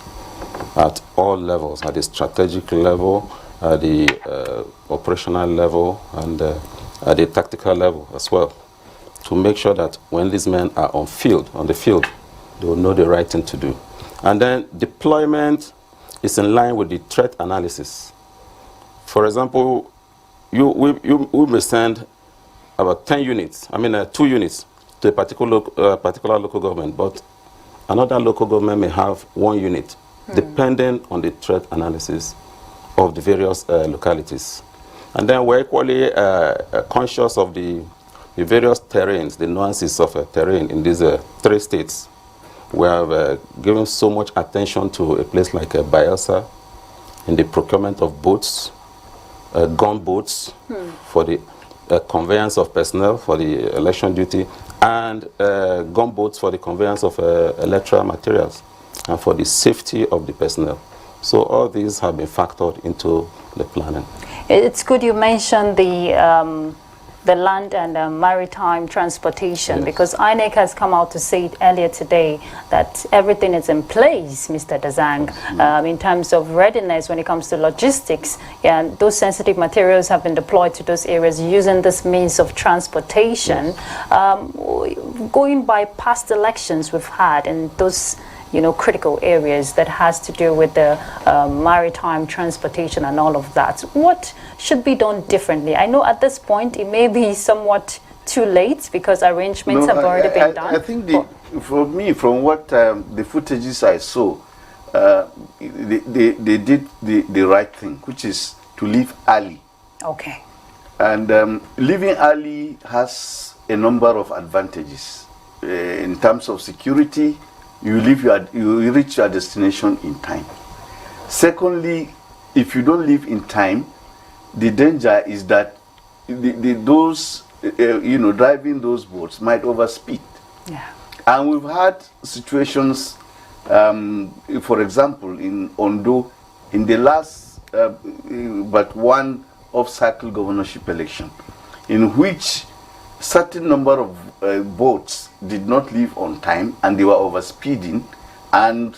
at all levels, at the strategic level, at the operational level, and at the tactical level as well. to make sure that when these men are on the field, they will know the right thing to do. And then deployment is in line with the threat analysis. For example, we may send about 10 units, 2 units to a particular local government, but another local government may have 1 unit, depending on the threat analysis of the various localities. And then we're equally conscious of the various terrains, the nuances of terrain in these 3 states. We have given so much attention to a place like Bayelsa in the procurement of boats, gun boats for the conveyance of personnel for the election duty, and gun boats for the conveyance of electoral materials and for the safety of the personnel. So all these have been factored into the planning. It's good you mentioned the land and maritime transportation, because INEC has come out to say it earlier today that everything is in place, Mr. Dazang, in terms of readiness when it comes to logistics. And those sensitive materials have been deployed to those areas using this means of transportation. Going by past elections we've had in those critical areas that has to do with the maritime transportation and all of that. What should be done differently? I know at this point it may be somewhat too late because arrangements have already been done. I think for me, from what the footages I saw, they did the right thing, which is to leave early. Okay. And leaving early has a number of advantages in terms of security. You reach your destination in time. Secondly, if you don't leave in time, the danger is that those driving those boats might overspeed. Yeah. And we've had situations, for example, in Ondo, in the last but one off-cycle governorship election, in which certain number of boats did not leave on time and they were overspeeding, and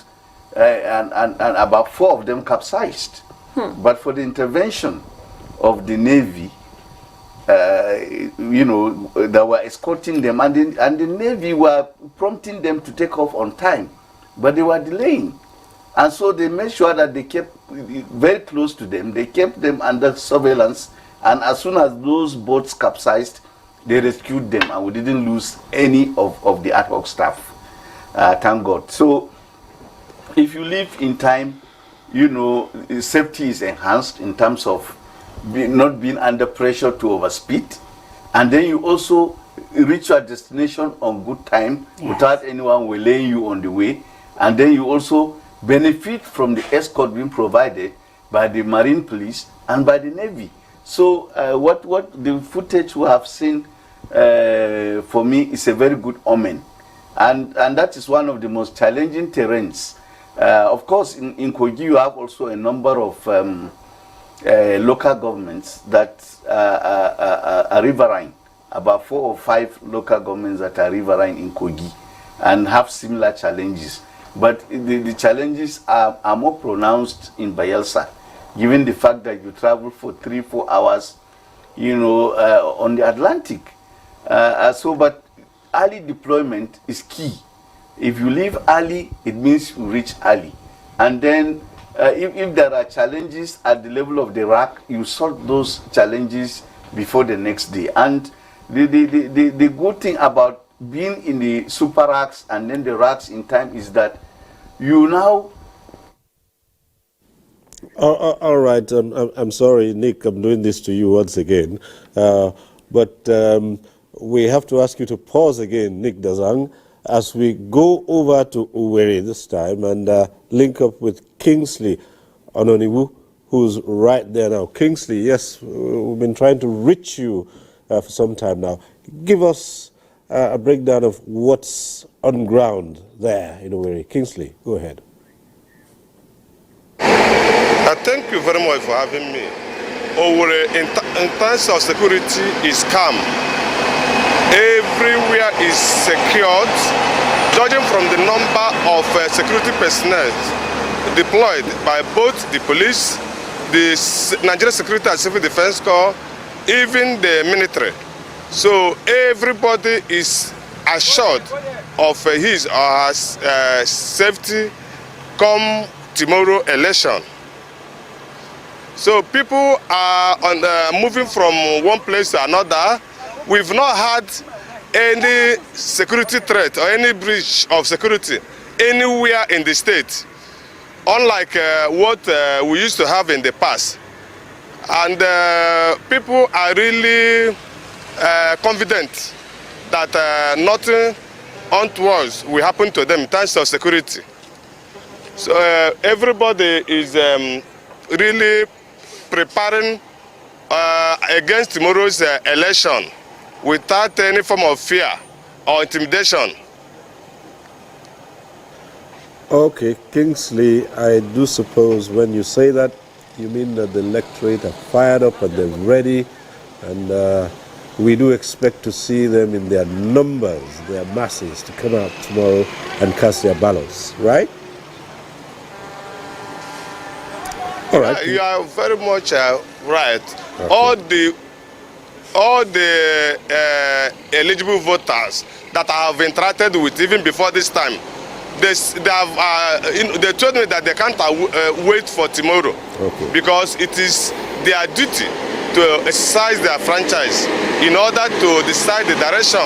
about 4 of them capsized. But for the intervention of the Navy, that were escorting them, and the Navy were prompting them to take off on time, but they were delaying. And so they made sure that they kept very close to them, they kept them under surveillance, and as soon as those boats capsized, they rescued them, and we didn't lose any of the ad hoc staff, thank God. So if you leave in time, safety is enhanced in terms of not being under pressure to overspeed, and then you also reach your destination on good time without anyone waylaying you on the way, and then you also benefit from the escort being provided by the Marine Police and by the Navy. So what the footage we have seen for me is a very good omen, and that is one of the most challenging terrains. Of course, in Kogi you have also a number of local governments that are riverine, about 4 or 5 local governments that are riverine in Kogi and have similar challenges. But the challenges are more pronounced in Bayelsa, given the fact that you travel for 3-4 hours, on the Atlantic. But early deployment is key. If you leave early, it means you reach early. And then if there are challenges at the level of the rack, you solve those challenges before the next day. And the good thing about being in the super racks and then the racks in time is that you now... All right, I'm sorry, Nick, I'm doing this to you once again. But we have to ask you to pause again, Nick Dazang, as we go over to Owerri this time and link up with Kingsley Ononiwu, who's right there now. Kingsley, yes, we've been trying to reach you for some time now. Give us a breakdown of what's on ground there in Owerri. Kingsley, go ahead. Thank you very much for having me. Owerri, in terms of security, is calm. Everywhere is secured, judging from the number of security personnel deployed by both the police, the Nigerian Security and Civil Defense Corps, even the military. So everybody is assured of his or her safety come tomorrow election. So people are moving from one place to another. We've not had any security threat or any breach of security anywhere in the state, unlike what we used to have in the past. And people are really confident that nothing untoward will happen to them in terms of security. So everybody is really preparing against tomorrow's election without any form of fear or intimidation. Okay, Kingsley, I do suppose when you say that, you mean that the electorate are fired up and they're ready, and we do expect to see them in their numbers, their masses, to come out tomorrow and cast their ballots, right? All right. You are very much right. Okay. All the eligible voters that I have interacted with even before this time, they told me that they can't wait for tomorrow, because it is their duty to exercise their franchise in order to decide the direction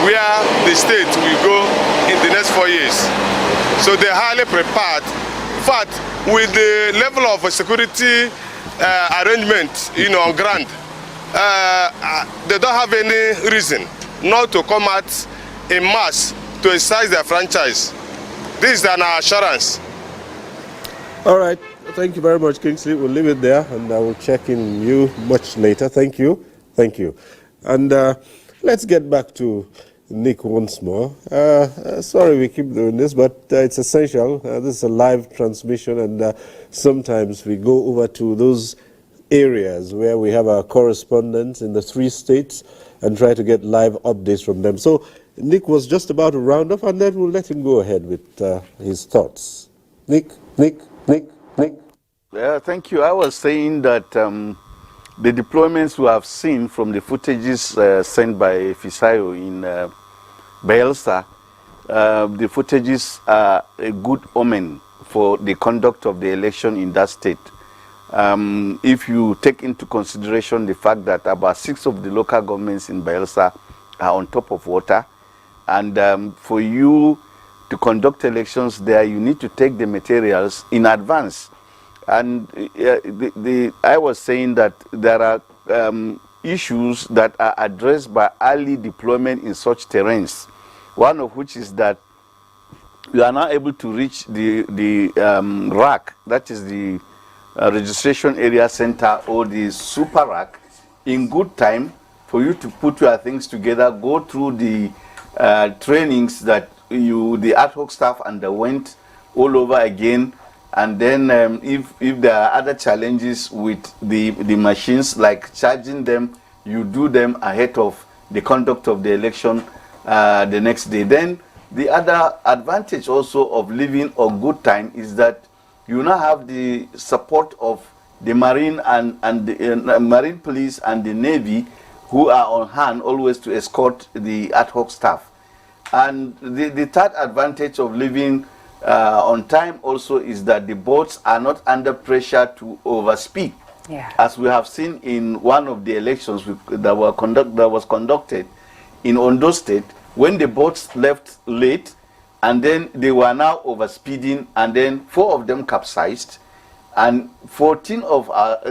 where the state will go in the next 4 years. So they're highly prepared. In fact, with the level of security arrangement, on ground, they don't have any reason not to come out in mass to exercise their franchise. This is an assurance. All right. Thank you very much, Kingsley. We'll leave it there, and I will check in you much later. Thank you. Thank you. And let's get back to Nick once more. Sorry we keep doing this, but it's essential. This is a live transmission, and sometimes we go over to those areas where we have our correspondents in the 3 states and try to get live updates from them. So Nick was just about to round off, and then we'll let him go ahead with his thoughts. Nick. Yeah, thank you. I was saying that the deployments we have seen from the footages sent by Fisayo in Bayelsa, the footages are a good omen for the conduct of the election in that state. If you take into consideration the fact that about 6 of the local governments in Bayelsa are on top of water, and for you to conduct elections there, you need to take the materials in advance. And I was saying that there are issues that are addressed by early deployment in such terrains. One of which is that you are not able to reach the rack, that is the registration area center or the super rack, in good time for you to put your things together, go through the trainings that the ad hoc staff underwent all over again. And then if there are other challenges with the machines, like charging them, you do them ahead of the conduct of the election the next day. Then the other advantage also of living on good time is that you now have the support of the Marine and the Marine Police and the Navy, who are on hand always to escort the ad hoc staff. And the third advantage of living on time also is that the boats are not under pressure to overspeed. Yeah. As we have seen in one of the elections that was conducted in Ondo State, when the boats left late and then they were now overspeeding, and then 4 of them capsized, and 14 of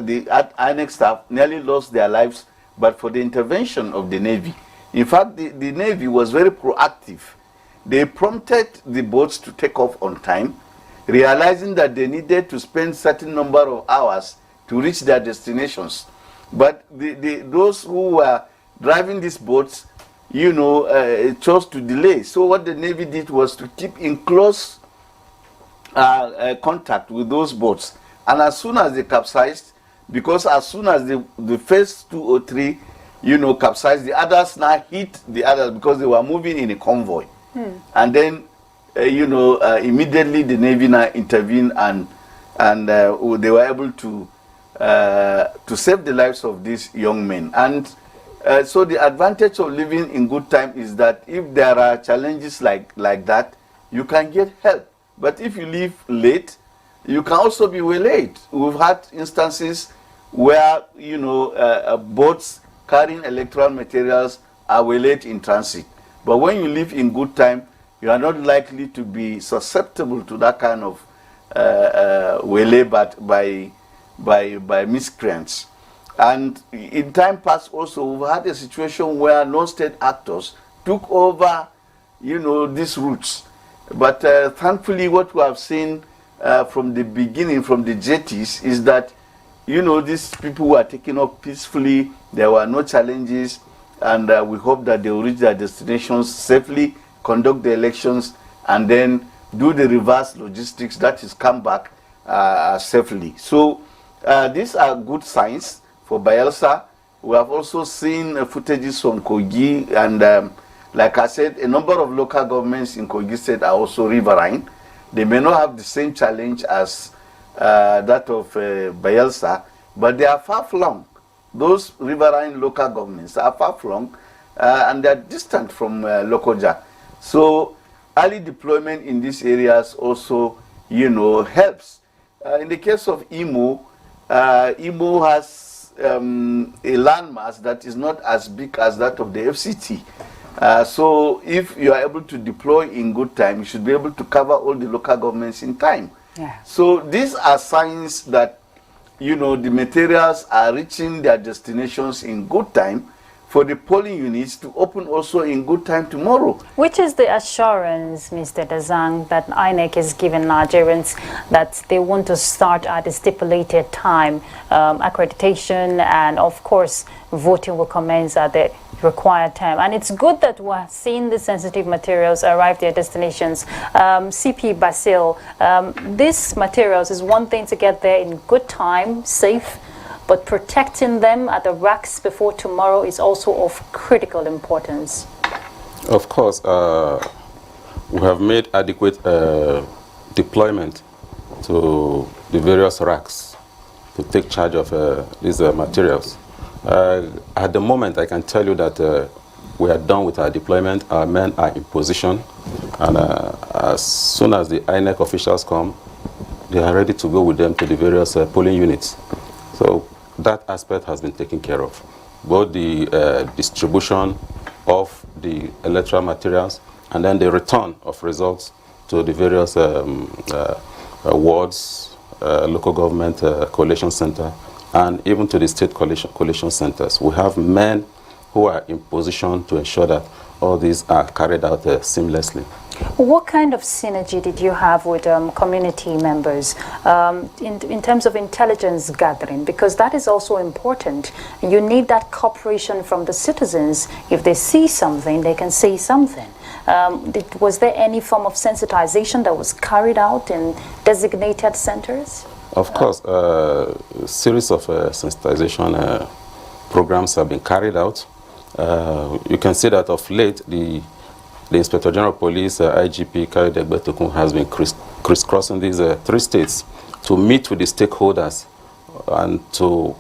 the INEC staff nearly lost their lives, but for the intervention of the Navy. In fact, the Navy was very proactive. They prompted the boats to take off on time, realizing that they needed to spend certain number of hours to reach their destinations. But those who were driving these boats, chose to delay. So what the Navy did was to keep in close contact with those boats. And as soon as they capsized, because as soon as the first 2 or 3, capsized, the others now hit the others because they were moving in a convoy. And then, immediately the Navy now intervened, and they were able to save the lives of these young men. And So the advantage of living in good time is that if there are challenges like that, you can get help. But if you live late, you can also be waylaid. We've had instances where, you know, boats carrying electoral materials are waylaid in transit. But when you live in good time, you are not likely to be susceptible to that kind of waylay by miscreants. And in time past also, we've had a situation where non-state actors took over, you know, these routes. But thankfully, what we have seen from the beginning, from the jetties, is that, you know, these people were taken up peacefully. There were no challenges, and we hope that they will reach their destinations safely, conduct the elections, and then do the reverse logistics, that is, come back safely. So these are good signs for Bayelsa. We have also seen footages from Kogi, and like I said, a number of local governments in Kogi State are also riverine. They may not have the same challenge as that of Bayelsa, but they are far-flung. Those riverine local governments are far-flung, and they are distant from Lokoja. So early deployment in these areas also, you know, helps. In the case of Imo, Imo has a landmass that is not as big as that of the FCT. So if you are able to deploy in good time, you should be able to cover all the local governments in time. Yeah. So these are signs that, you know, the materials are reaching their destinations in good time for the polling units to open also in good time tomorrow. Which is the assurance, Mr. Dazang, that INEC is giving Nigerians that they want to start at the stipulated time, accreditation, and of course voting will commence at the required time. And it's good that we're seeing the sensitive materials arrive their destinations. CP Basil, these materials is one thing to get there in good time, safe, but protecting them at the racks before tomorrow is also of critical importance. Of course, we have made adequate deployment to the various racks to take charge of these materials. At the moment, I can tell you that we are done with our deployment. Our men are in position, and as soon as the INEC officials come, they are ready to go with them to the various polling units. So that aspect has been taken care of. Both the distribution of the electoral materials and then the return of results to the various wards, local government coalition center, and even to the state coalition centers. We have men who are in position to ensure that all these are carried out seamlessly. What kind of synergy did you have with community members in terms of intelligence gathering? Because that is also important. You need that cooperation from the citizens. If they see something, they can say something. Was there any form of sensitization that was carried out in designated centers? Of course, a series of sensitization programs have been carried out. You can see that of late, the Inspector General of Police, IGP Kayode Egbetokun, has been crisscrossing these 3 states to meet with the stakeholders and to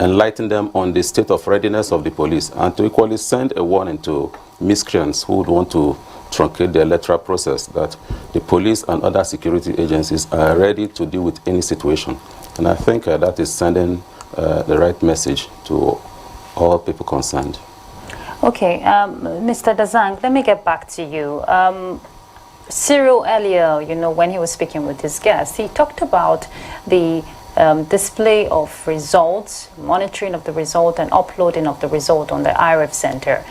enlighten them on the state of readiness of the police, and to equally send a warning to miscreants who would want to truncate the electoral process, that the police and other security agencies are ready to deal with any situation. And I think that is sending the right message to all people concerned. Okay, Mr. Dazang, let me get back to you. Cyril earlier, you know, when he was speaking with his guests, he talked about the display of results, monitoring of the result, and uploading of the result on the IRF Center.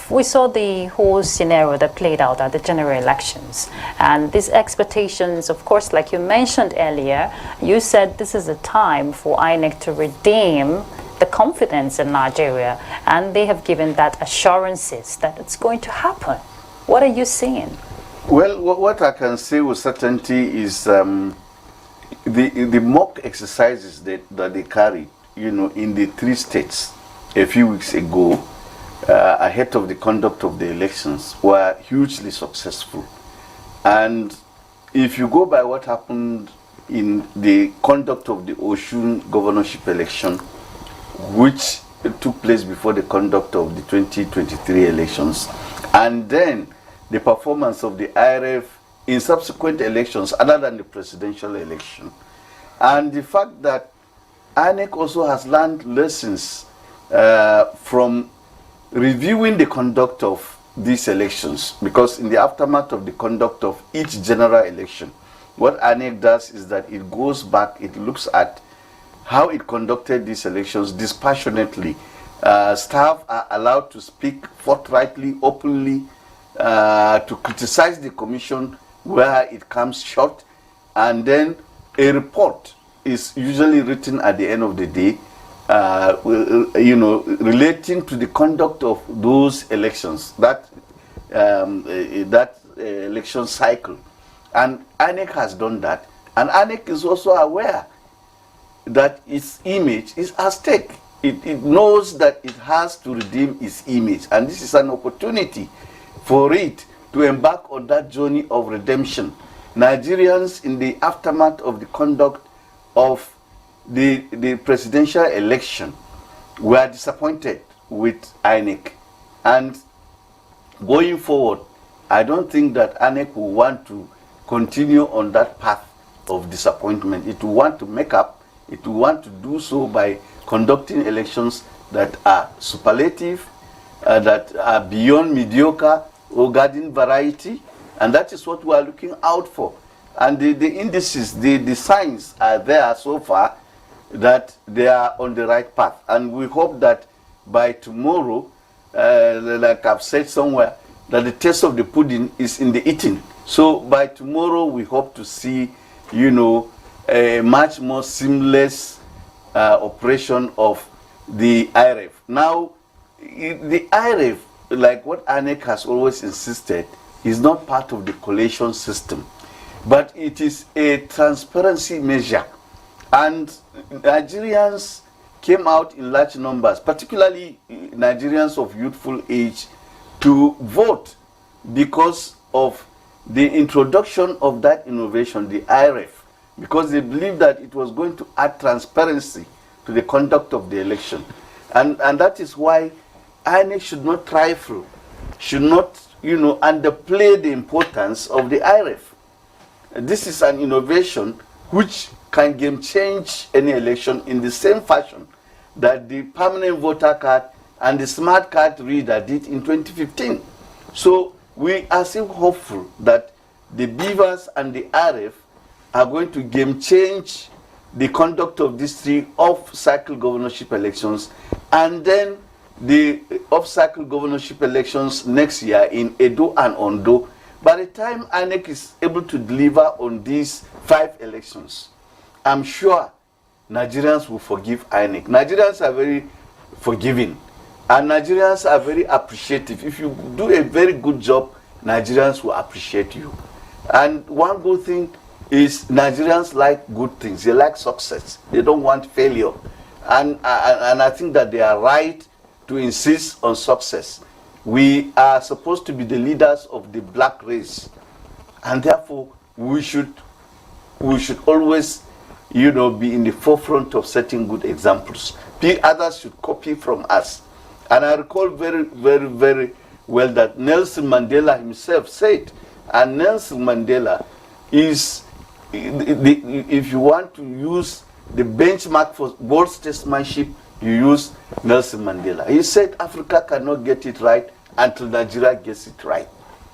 We saw the whole scenario that played out at the general elections. And these expectations, of course, like you mentioned earlier, you said this is a time for INEC to redeem the confidence in Nigeria, and they have given that assurances that it's going to happen. What are you seeing? Well, what I can say with certainty is the mock exercises that they carried, you know, in the 3 states a few weeks ago, ahead of the conduct of the elections, were hugely successful. And if you go by what happened in the conduct of the Osun governorship election, which took place before the conduct of the 2023 elections, and then the performance of the IRF in subsequent elections other than the presidential election, and the fact that INEC also has learned lessons from reviewing the conduct of these elections, because in the aftermath of the conduct of each general election, what INEC does is that it goes back, it looks at how it conducted these elections dispassionately. Staff are allowed to speak forthrightly, openly, to criticize the commission where it comes short, and then a report is usually written at the end of the day, relating to the conduct of those elections, that election cycle. And INEC has done that, and INEC is also aware that its image is at stake. It knows that it has to redeem its image, and this is an opportunity for it to embark on that journey of redemption. Nigerians, in the aftermath of the conduct of the presidential election, were disappointed with INEC, and going forward, I don't think that INEC will want to continue on that path of disappointment. It will want to make up. It will want to do so by conducting elections that are superlative, that are beyond mediocre or garden variety, and that is what we are looking out for. And the indices, the signs are there so far that they are on the right path. And we hope that by tomorrow, like I've said somewhere, that the taste of the pudding is in the eating. So by tomorrow, we hope to see, a much more seamless operation of the IRF. Now, the IRF, like what INEC has always insisted, is not part of the collation system, but it is a transparency measure. And Nigerians came out in large numbers, particularly Nigerians of youthful age, to vote because of the introduction of that innovation, the IRF, because they believed that it was going to add transparency to the conduct of the election. And that is why INEC should not trifle, should not, underplay the importance of the IRF. This is an innovation which can game change any election in the same fashion that the permanent voter card and the smart card reader did in 2015. So we are still hopeful that the Beavers and the IRF are going to game change the conduct of these 3 off-cycle governorship elections, and then the off-cycle governorship elections next year in Edo and Ondo. By the time INEC is able to deliver on these 5 elections, I'm sure Nigerians will forgive INEC. Nigerians are very forgiving, and Nigerians are very appreciative. If you do a very good job, Nigerians will appreciate you. And one good thing is Nigerians like good things. They like success. They don't want failure. And I think that they are right to insist on success. We are supposed to be the leaders of the black race, and therefore we should always, be in the forefront of setting good examples. Others should copy from us. And I recall very, very, very well that Nelson Mandela himself said, and Nelson Mandela is, if you want to use the benchmark for world statesmanship, you use Nelson Mandela. He said Africa cannot get it right until Nigeria gets it right,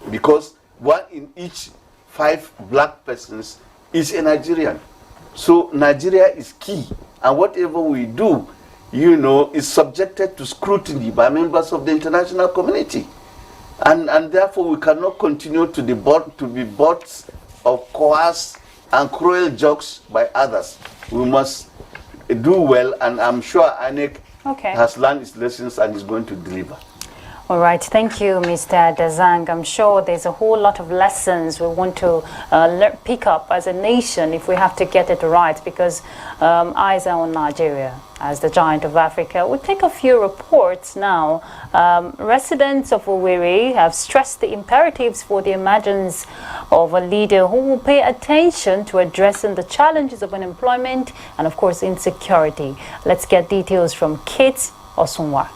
because 1 in each 5 black persons is a Nigerian. So Nigeria is key, and whatever we do, is subjected to scrutiny by members of the international community, and therefore we cannot continue to be bought of coerced and cruel jokes by others. We must do well, and I'm sure INEC has learned its lessons and is going to deliver. All right, thank you, Mr. Dazang. I'm sure there's a whole lot of lessons we want to pick up as a nation if we have to get it right, because eyes are on Nigeria as the giant of Africa. We'll take a few reports now. Residents of Owerri have stressed the imperatives for the emergence of a leader who will pay attention to addressing the challenges of unemployment and, of course, insecurity. Let's get details from Kate Osunwa.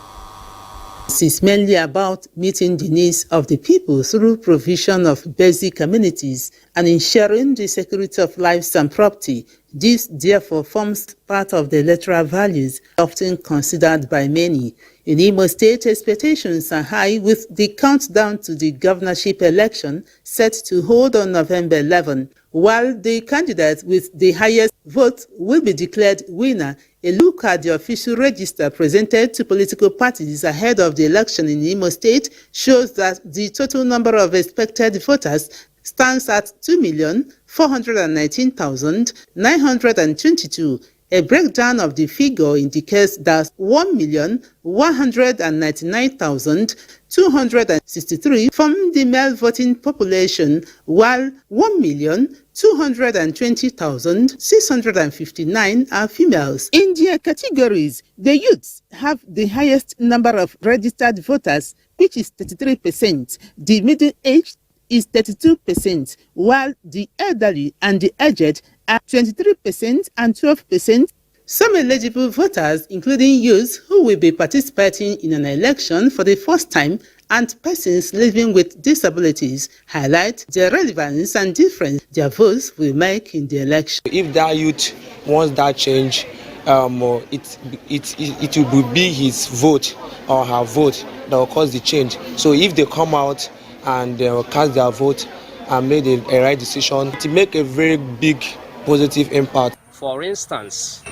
This is mainly about meeting the needs of the people through provision of basic amenities and ensuring the security of lives and property. This therefore forms part of the electoral values often considered by many. In Imo State, expectations are high with the countdown to the governorship election set to hold on November 11. While the candidate with the highest vote will be declared winner, a look at the official register presented to political parties ahead of the election in Imo State shows that the total number of expected voters stands at 2,419,922. A breakdown of the figure indicates that 1,199,263 from the male voting population, while 1,220,659 are females. In their categories, the youths have the highest number of registered voters, which is 33%. The middle-aged is 32%, while the elderly and the aged are 23% and 12%. Some eligible voters, including youths who will be participating in an election for the first time, and persons living with disabilities, highlight the relevance and difference their votes will make in the election. If that youth wants that change, it will be his vote or her vote that will cause the change. So if they come out and cast their vote and made a right decision, to make a very big positive impact. For instance,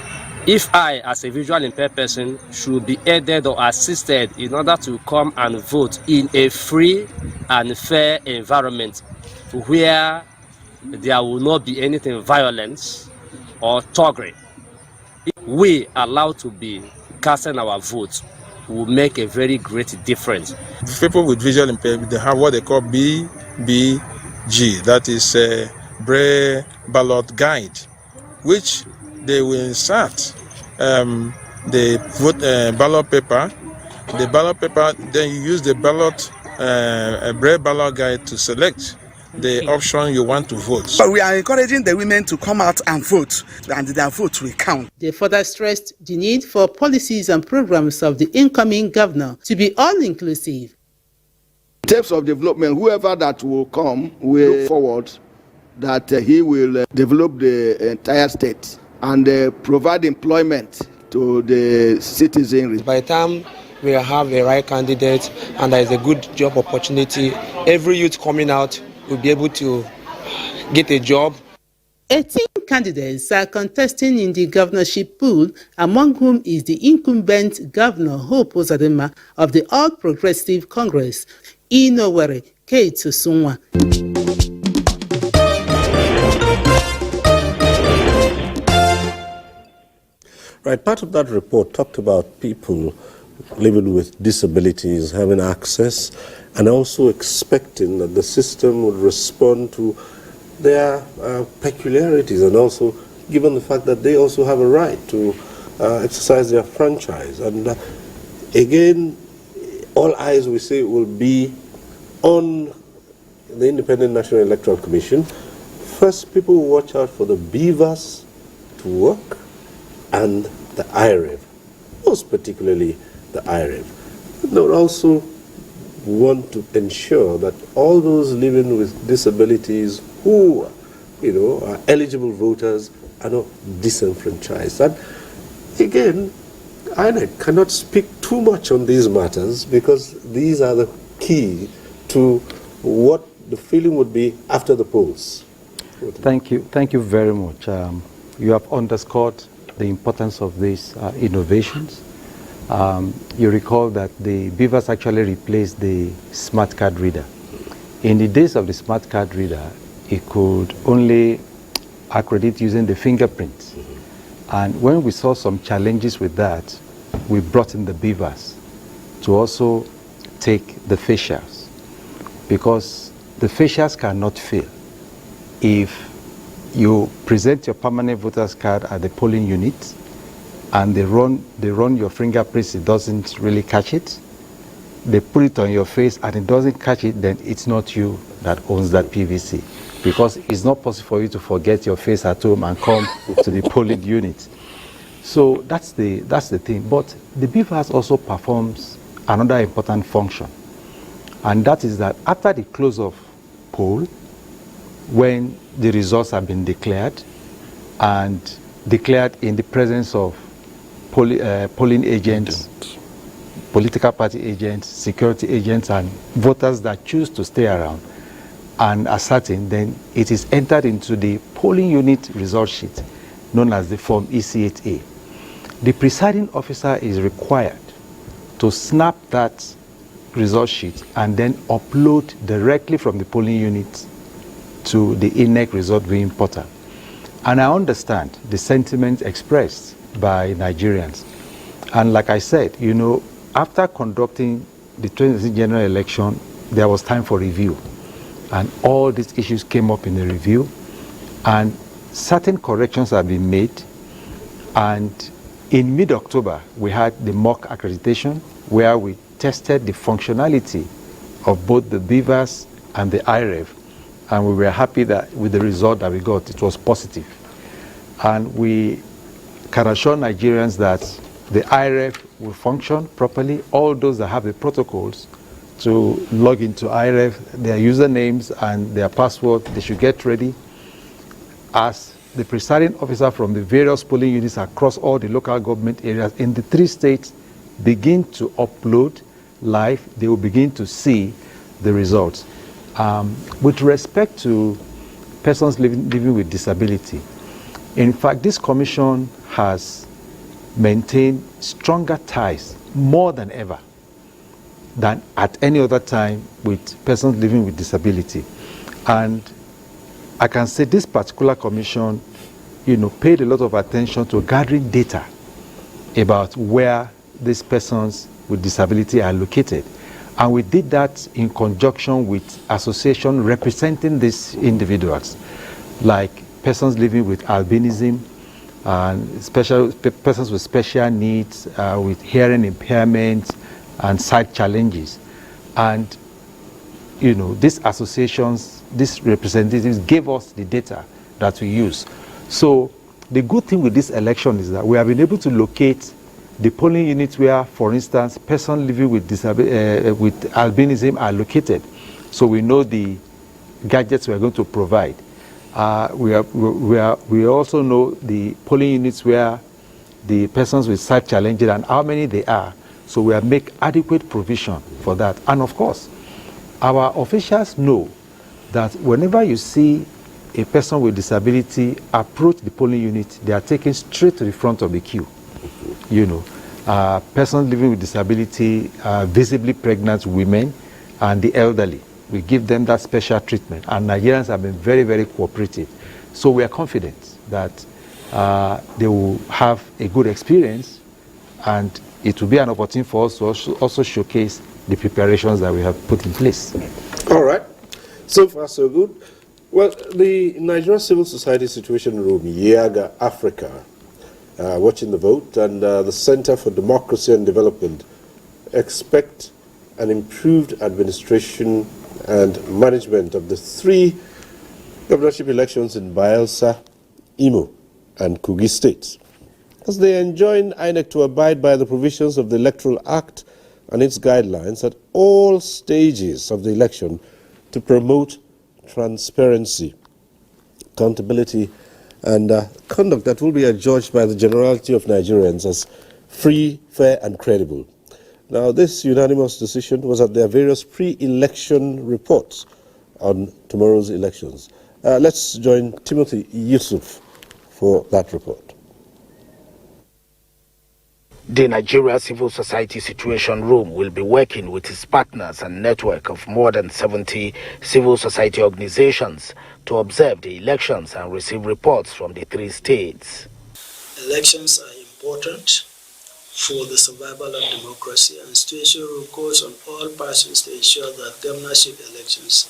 if I, as a visually impaired person, should be aided or assisted in order to come and vote in a free and fair environment where there will not be anything violence or thuggery, if we allowed to be casting our votes, will make a very great difference. People with visual impairment, they have what they call BBG, that is Braille Ballot Guide, which they will insert the ballot paper. The ballot paper, then you use the ballot Braille Ballot Guide to select the option you want to vote. But we are encouraging the women to come out and vote, and their vote will count. They further stressed the need for policies and programs of the incoming governor to be all-inclusive. In terms of development, whoever that will come will look forward that he will develop the entire state and provide employment to the citizens. By the time we have the right candidate and there is a good job opportunity, every youth coming out will be able to get a job. 18 candidates are contesting in the governorship pool, among whom is the incumbent Governor Hope Uzodinma of the All Progressive Congress. In Owerri, Kate Osunwa. Right, part of that report talked about people living with disabilities having access and also expecting that the system would respond to their peculiarities, and also given the fact that they also have a right to exercise their franchise. And again, all eyes, we say, will be on the Independent National Electoral Commission. First, people will watch out for the beavers to work and the IREV, most particularly the IREV. They will also want to ensure that all those living with disabilities who, are eligible voters are not disenfranchised. And again, INEC cannot speak too much on these matters because these are the key to what the feeling would be after the polls. Thank you very much. You have underscored the importance of these innovations. You recall that the beavers actually replaced the smart card reader. In the days of the smart card reader, it could only accredit using the fingerprints. And when we saw some challenges with that, we brought in the beavers to also take the facials, because the facials cannot fail. If you present your permanent voter's card at the polling unit and they run your fingerprints, it doesn't really catch it. They put it on your face and it doesn't catch it, then it's not you that owns that PVC, because it's not possible for you to forget your face at home and come to the polling unit. So that's the thing. But the BVAS also performs another important function, and that is that after the close of poll, when the results have been declared, and declared in the presence of polling agents, political party agents, security agents, and voters that choose to stay around and are certain, then it is entered into the polling unit result sheet known as the form EC8A. The presiding officer is required to snap that result sheet and then upload directly from the polling unit to the INEC result viewing portal. And I understand the sentiment expressed by Nigerians. And like I said, you know, after conducting the 2020 general election, there was time for review. And all these issues came up in the review. And certain corrections have been made. And in mid-October, we had the mock accreditation where we tested the functionality of both the BVAS and the IREV. And we were happy that with the result that we got, it was positive. And we can assure Nigerians that the IREV will function properly. All those that have the protocols to log into IREV, their usernames and their password, they should get ready. As the presiding officer from the various polling units across all the local government areas in the 3 states begin to upload live, they will begin to see the results. With respect to persons living with disability, in fact, this commission has maintained stronger ties more than ever than at any other time with persons living with disability. And I can say this particular commission, you know, paid a lot of attention to gathering data about where these persons with disability are located. And we did that in conjunction with associations representing these individuals, like persons living with albinism, and persons with special needs, with hearing impairment and sight challenges. And, you know, these associations, these representatives gave us the data that we use. So the good thing with this election is that we have been able to locate the polling units where, for instance, persons living with albinism are located. So we know the gadgets we are going to provide. We also know the polling units where the persons with sight challenges and how many they are. So we have made adequate provision for that. And of course, our officials know that whenever you see a person with disability approach the polling unit, they are taken straight to the front of the queue. You know, persons living with disability, visibly pregnant women, and the elderly. We give them that special treatment. And Nigerians have been very, very cooperative. So we are confident that they will have a good experience, and it will be an opportunity for us to also showcase the preparations that we have put in place. All right. So far, so good. Well, the Nigerian Civil Society Situation Room, YAGA Africa, watching the vote, and the Center for Democracy and Development expect an improved administration and management of the 3 governorship elections in Bayelsa, Imo, and Kogi states, as they enjoin INEC to abide by the provisions of the Electoral Act and its guidelines at all stages of the election to promote transparency, accountability, and conduct that will be adjudged by the generality of Nigerians as free, fair, and credible. Now, this unanimous decision was at their various pre-election reports on tomorrow's elections. Let's join Timothy Yusuf for that report. The Nigeria Civil Society Situation Room will be working with its partners and network of more than 70 civil society organizations to observe the elections and receive reports from the 3 states. Elections are important for the survival of democracy, and Situation Room calls on all persons to ensure that governorship elections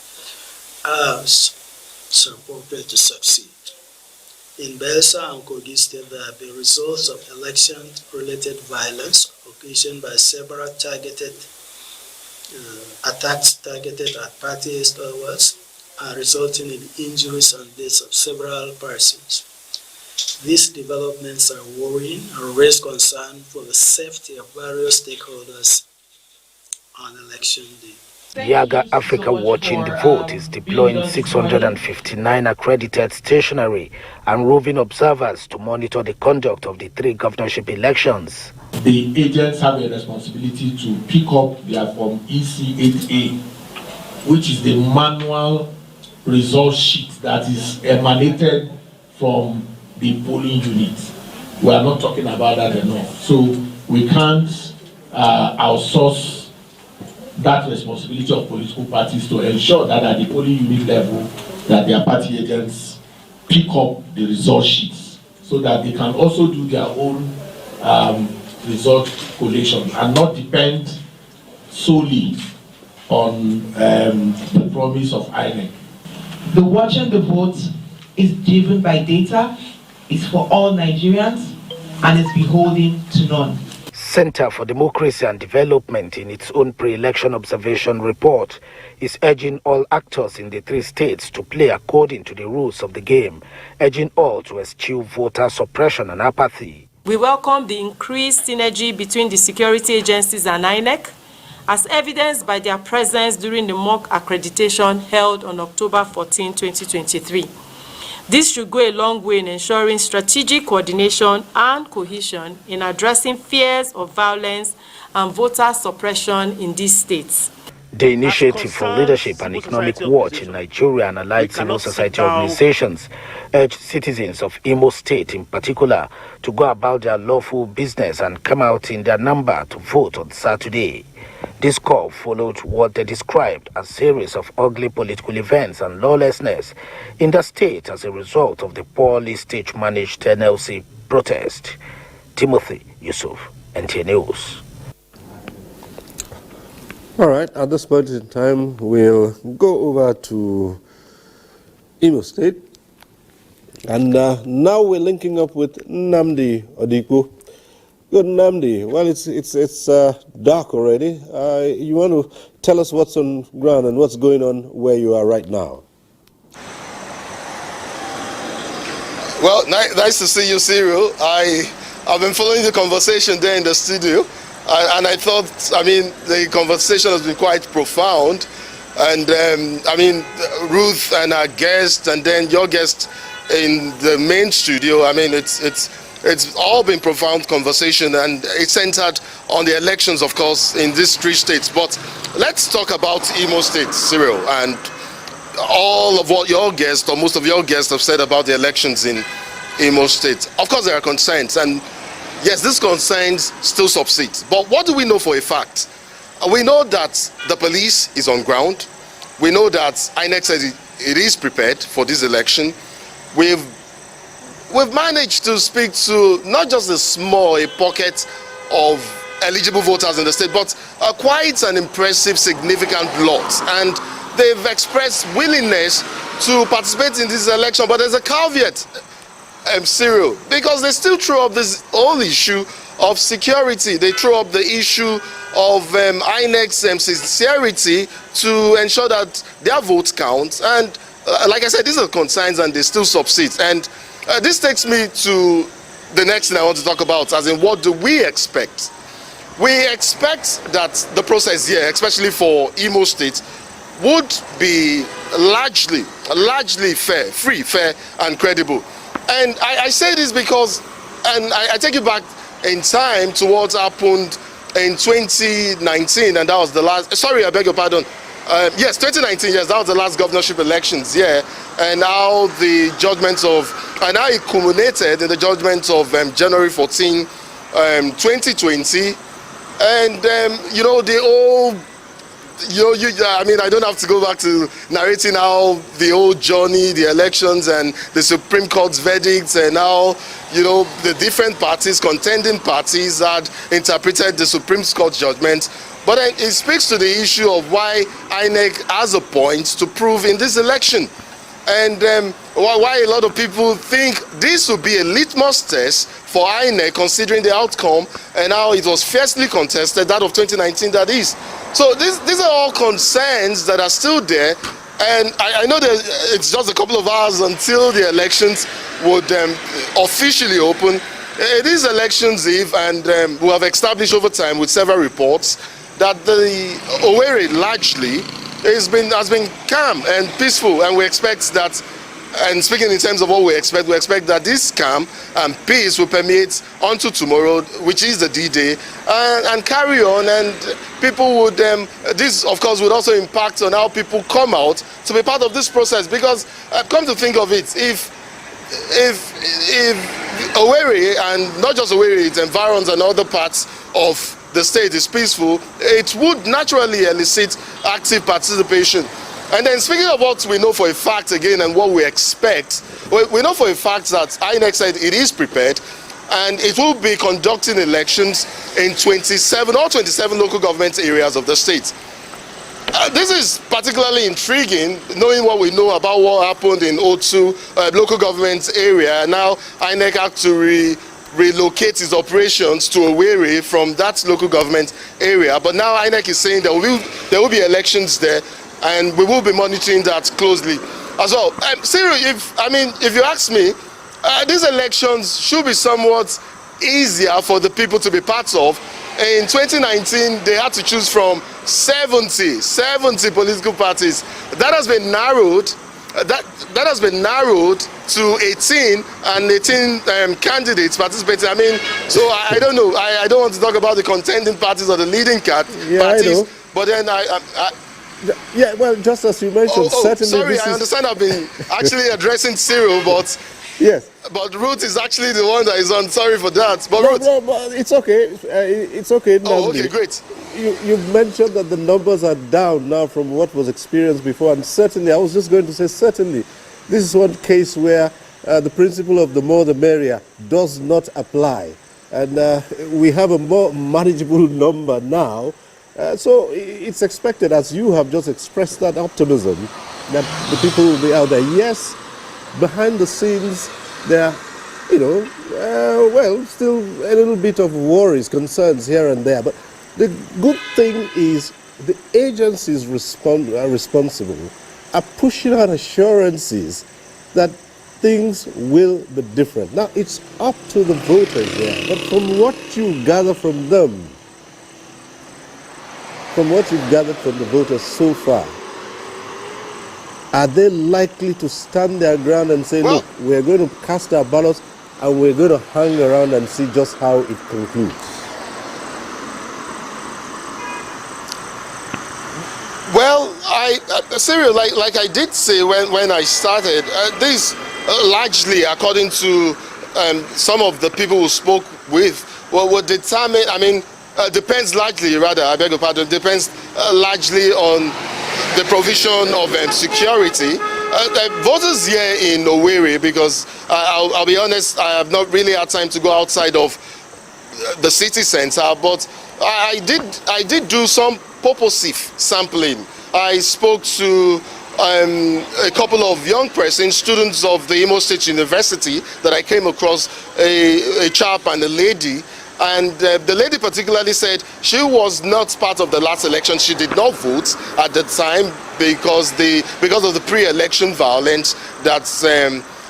are supported to succeed. In Bayelsa and Kogi State, there have been results of election-related violence occasioned by several targeted attacks targeted at party stalwarts and resulting in injuries and deaths of several persons. These developments are worrying and raise concern for the safety of various stakeholders on election day. Yaga Africa Watching the Vote is deploying 659 accredited stationary and roving observers to monitor the conduct of the 3 governorship elections. The agents have a responsibility to pick up their Form EC8A, which is the manual result sheet that is emanated from the polling unit. We are not talking about that enough. So we can't outsource that responsibility of political parties to ensure that at the polling unit level that their party agents pick up the result sheets so that they can also do their own result collation and not depend solely on the promise of INEC. The watching the vote is driven by data, it's for all Nigerians, and it's beholden to none. Center for Democracy and Development, in its own pre-election observation report, is urging all actors in the 3 states to play according to the rules of the game, urging all to eschew voter suppression and apathy. We welcome the increased synergy between the security agencies and INEC, as evidenced by their presence during the mock accreditation held on October 14, 2023. This should go a long way in ensuring strategic coordination and cohesion in addressing fears of violence and voter suppression in these states. The Initiative for Leadership and Economic Watch in Nigeria and allied civil society organizations urge citizens of Imo State in particular to go about their lawful business and come out in their number to vote on Saturday. This call followed what they described as a series of ugly political events and lawlessness in the state as a result of the poorly stage-managed NLC protest. Timothy Yusuf, NTA News. All right, at this point in time, we'll go over to Imo State. And now we're linking up with Nnamdi Odiku. Good, Nnamdi. Well, it's dark already. You want to tell us what's on ground and what's going on where you are right now? Well, nice to see you, Cyril. I've been following the conversation there in the studio. And I thought, the conversation has been quite profound. And, Ruth and our guest, and then your guest in the main studio, it's all been profound conversation, and it's centered on the elections, of course, in these 3 states. But let's talk about Imo State, Cyril, and all of what your guests, or most of your guests, have said about the elections in Imo State. Of course, there are concerns, and yes, these concerns still subsist. But what do we know for a fact? We know that the police is on ground. We know that INEC said it is prepared for this election. We've managed to speak to not just a pocket of eligible voters in the state, but quite an impressive, significant lot. And they've expressed willingness to participate in this election. But there's a caveat, Cyril, because they still throw up this whole issue of security. They throw up the issue of INEC's sincerity to ensure that their votes count. And like I said, these are concerns and they still subsist. And this takes me to the next thing I want to talk about, as in what do we expect? We expect that the process here, especially for Imo State, would be largely fair, free, fair, and credible. And I say this because, and I take you back in time to what happened in 2019, and that was the last, sorry, I beg your pardon. Yes, 2019, yes, that was the last governorship elections, yeah. And now the judgment of, and now it culminated in the judgment of January 14, 2020. And, the old, I don't have to go back to narrating how the old journey, the elections and the Supreme Court's verdicts, and how, the different parties, contending parties had interpreted the Supreme Court judgment. But it speaks to the issue of why INEC has a point to prove in this election. And why a lot of people think this will be a litmus test for INEC, considering the outcome and how it was fiercely contested, that of 2019 that is. So these are all concerns that are still there, And I know that it's just a couple of hours until the elections would officially open. It is elections eve, and we have established over time with several reports that the Owerri largely has been calm and peaceful, and we expect that. And speaking in terms of what we expect that this calm and peace will permeate onto tomorrow, which is the D-Day, and carry on. And people would, this of course would also impact on how people come out to be part of this process. Because come to think of it, if Owerri, and not just Owerri, its environs and other parts of the state is peaceful, it would naturally elicit active participation. And then speaking of what we know for a fact again and what we expect, we know for a fact that INEC said it is prepared and it will be conducting elections in 27 local government areas of the state. This is particularly intriguing, knowing what we know about what happened in O2 local government area. Now INEC had to relocate its operations to Owerri from that local government area. But now INEC is saying there will be elections there, and we will be monitoring that closely as well. Cyril, if you ask me, these elections should be somewhat easier for the people to be part of. In 2019, they had to choose from 70 political parties. That has been narrowed. That has been narrowed to 18, and 18 candidates participating. So I don't know. I don't want to talk about the contending parties or the leading parties. I know. But then yeah, well, just as you mentioned, certainly. Sorry, I understand I've been actually addressing Cyril, but yes. But Ruth is actually the one that is on. Sorry for that. But No, Ruth, but it's okay. It's okay. oh, Nnamdi. okay, great. You mentioned that the numbers are down now from what was experienced before, and certainly, I was just going to say, certainly, this is one case where the principle of the more the merrier does not apply, and we have a more manageable number now. So it's expected, as you have just expressed that optimism, that the people will be out there. Yes, behind the scenes, there are, well, still a little bit of worries, concerns here and there. But the good thing is the agencies responsible are pushing out assurances that things will be different. Now, it's up to the voters there. But from what you gather from them, from what you've gathered from the voters so far, are they likely to stand their ground and say, look, we're going to cast our ballots and we're going to hang around and see just how it concludes? Well, Cyril, like I did say when I started, this largely, according to some of the people who spoke with, would determine, depends largely, rather, I beg your pardon, depends largely on the provision of security. Voters here in Owerri, because I'll be honest, I have not really had time to go outside of the city center, but I did do some purposive sampling. I spoke to a couple of young persons, students of the Imo State University, that I came across, a chap and a lady. And the lady particularly said she was not part of the last election. She did not vote at the time because of the pre-election violence that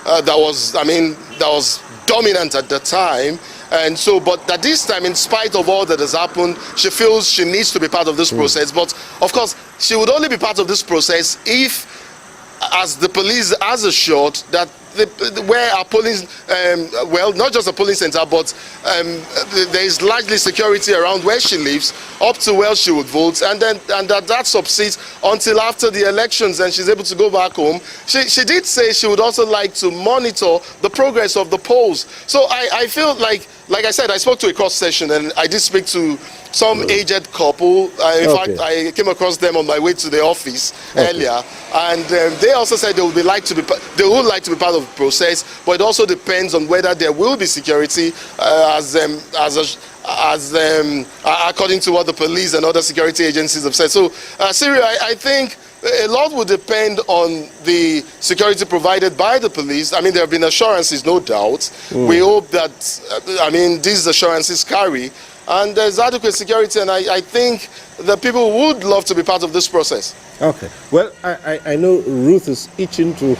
was dominant at the time. And so, but at this time, in spite of all that has happened, she feels she needs to be part of this process. But of course, she would only be part of this process if, as the police has assured, that where our polling, well, not just a polling center, but there is largely security around where she lives, up to where she would vote, and that subsides until after the elections, and she's able to go back home. She did say she would also like to monitor the progress of the polls. So I feel like I said, I spoke to a cross session, and I did speak to some aged couple. In fact, I came across them on my way to the office earlier, and they also said they would like to be part of the process, but it also depends on whether there will be security, according to what the police and other security agencies have said. So, Cyril, I think a lot will depend on the security provided by the police. I mean, there have been assurances, no doubt. We hope that, these assurances carry. and there's adequate security, and I think the people would love to be part of this process. Okay. Well, I know Ruth is itching to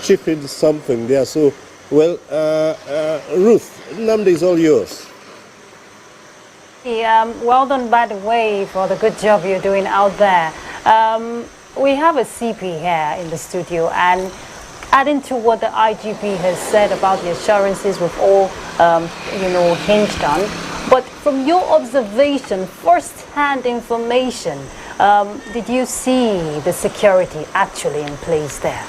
chip in something there. So, well, Ruth, Nnamdi is all yours. Well done, by the way, for the good job you're doing out there. We have a CP here in the studio, and adding to what the IGP has said about the assurances we've all, hinged on. But from your observation, first-hand information, did you see the security actually in place there?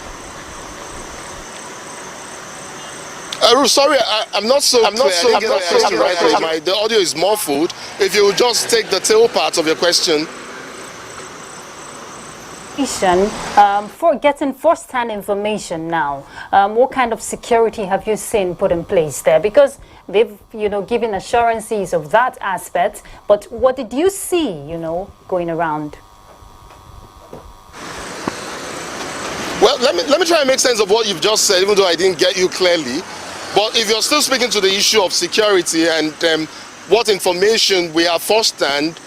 Sorry, I'm not so clear. The audio is muffled. If you would just take the tail part of your question. For getting first-hand information now, what kind of security have you seen put in place there? Because they've, given assurances of that aspect, but what did you see, going around? Well, let me try and make sense of what you've just said, even though I didn't get you clearly. But if you're still speaking to the issue of security and what information we have firsthand,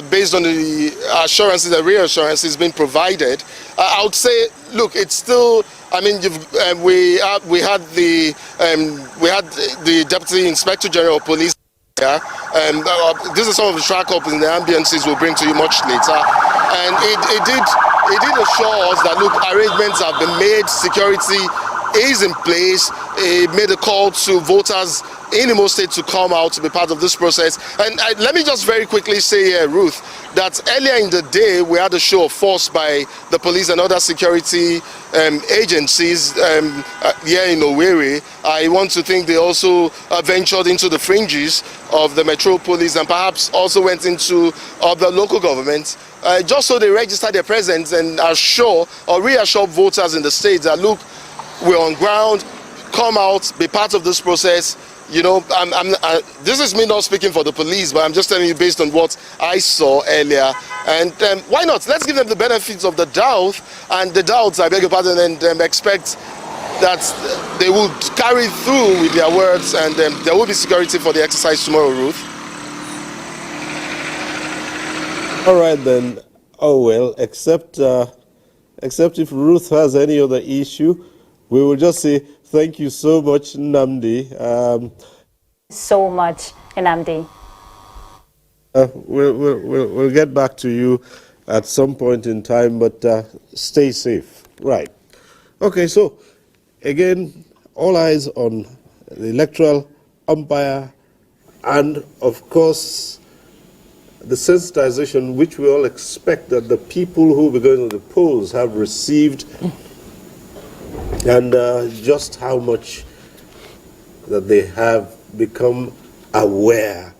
based on the assurances and reassurances being provided, I would say, look, it's still. I mean, we had the Deputy Inspector General of Police. Yeah, and this is some of the track up in the ambiances we'll bring to you much later. And it did assure us that look, arrangements have been made, security is in place. It made a call to voters in Imo State to come out to be part of this process. And let me just very quickly say, Ruth, that earlier in the day we had a show of force by the police and other security agencies here in Owerri. I want to think they also ventured into the fringes of the metropolis and perhaps also went into other local governments, just so they register their presence and assure or reassure voters in the state that look, we're on ground, come out, be part of this process. This is me not speaking for the police, but I'm just telling you based on what I saw earlier. And why not? Let's give them the benefits of the doubt, and the doubts, I beg your pardon, and expect that they will carry through with their words, and there will be security for the exercise tomorrow, Ruth. All right then. Oh well, except if Ruth has any other issue, we will just say thank you so much, Nnamdi. So much, Nnamdi. We'll get back to you at some point in time, but stay safe. Right. Okay, so again, all eyes on the electoral umpire and, of course, the sensitization which we all expect that the people who will be going to the polls have received, and just how much that they have become aware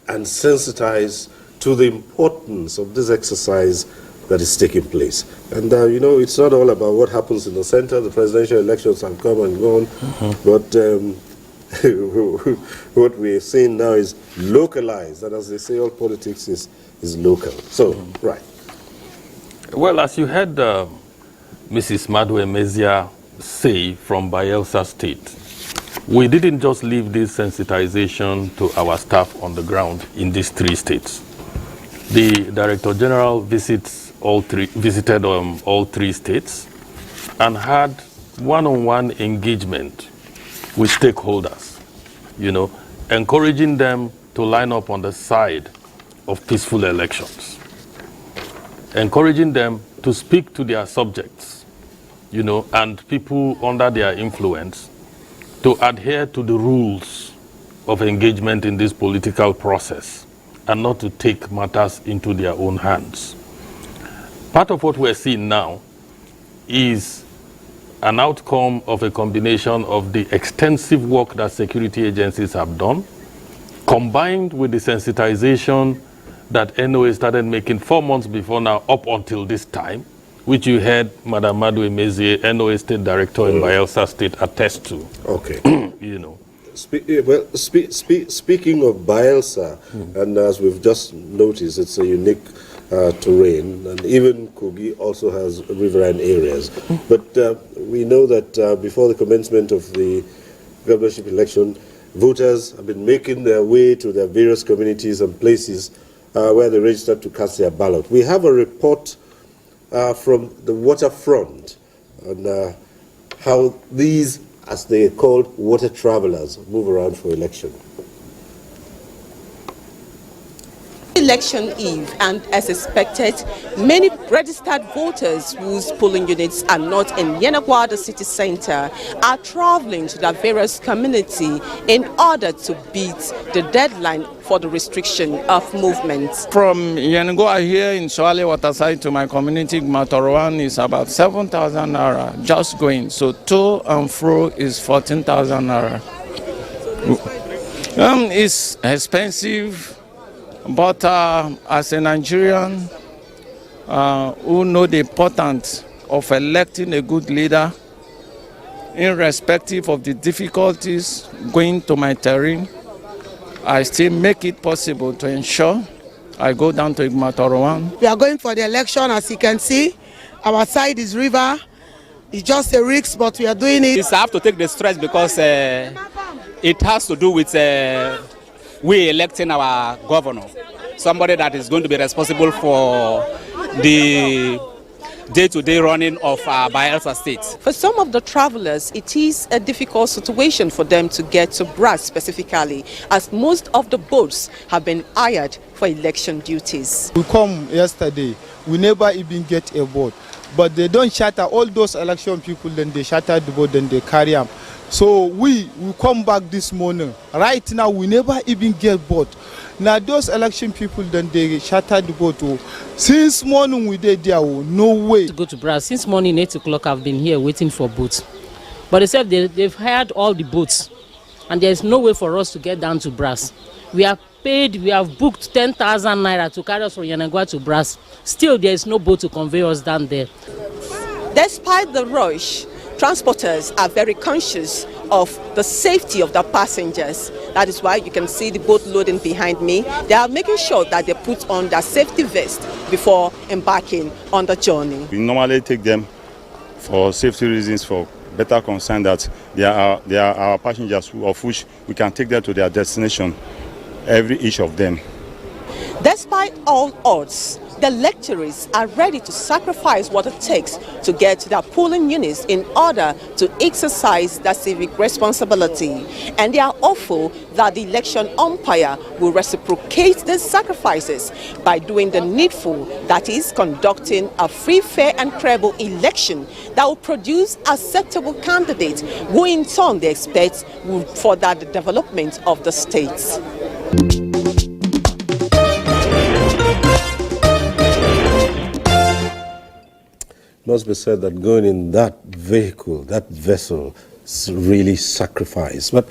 and sensitized to the importance of this exercise that is taking place. And it's not all about what happens in the center. The presidential elections have come and gone, but what we're seeing now is localized, and as they say, all politics is local. So, right. Well, as you heard Mrs. Madwe Mezia say from Bayelsa State, we didn't just leave this sensitization to our staff on the ground in these 3 states. The Director General visited all 3 states and had one-on-one engagement with stakeholders, encouraging them to line up on the side of peaceful elections, encouraging them to speak to their subjects, and people under their influence to adhere to the rules of engagement in this political process and not to take matters into their own hands. Part of what we're seeing now is an outcome of a combination of the extensive work that security agencies have done, combined with the sensitization that NOA started making 4 months before now up until this time, which you heard Madam Madwe Mezie, NOA State Director in Bayelsa State, attest to. Okay. Speaking of Bayelsa, and as we've just noticed, it's a unique terrain, and even Kogi also has riverine areas. But we know that before the commencement of the governorship election, Voters have been making their way to their various communities and places where they registered to cast their ballot. We have a report from the waterfront on how these, as they are called, water travelers, move around for election. Election eve, and as expected, many registered voters whose polling units are not in Yenagoa, the city center, are traveling to their various community in order to beat the deadline for the restriction of movement. From Yenagoa here in Swale Waterside to my community, Matorowan, is about 7,000 naira just going. So to and fro is 14,000 naira. It's expensive. But as a Nigerian who know the importance of electing a good leader, irrespective of the difficulties going to my terrain, I still make it possible to ensure I go down to Igmatorowan. We are going for the election. As you can see, our side is river. It's just a risk, but we are doing it. I have to take the stress because it has to do with we electing our governor, somebody that is going to be responsible for the day-to-day running of Bayelsa State. For some of the travelers, it is a difficult situation for them to get to Brass specifically, as most of the boats have been hired for election duties. We come yesterday, we never even get a boat, but they don't shatter all those election people, then they shatter the boat, then they carry them. So we come back this morning. Right now, we never even get boat. Now those election people, then they shatter the boat. Since morning we did there, no way. To go to Brass. Since morning 8 o'clock, I've been here waiting for boats. But they said they've hired all the boats, and there's no way for us to get down to Brass. We have paid, we have booked 10,000 naira to carry us from Yenagoa to Brass. Still, there is no boat to convey us down there. Despite the rush, transporters are very conscious of the safety of the passengers. That is why you can see the boat loading behind me. They are making sure that they put on their safety vest before embarking on the journey. We normally take them for safety reasons, for better concern that they are our passengers, of which we can take them to their destination, each of them. Despite all odds, the lecturers are ready to sacrifice what it takes to get their polling units in order to exercise their civic responsibility. And they are hopeful that the election umpire will reciprocate these sacrifices by doing the needful, that is, conducting a free, fair and credible election that will produce acceptable candidates who in turn they expect will further the development of the states. Must be said that going in that vehicle, that vessel, is really sacrifice. But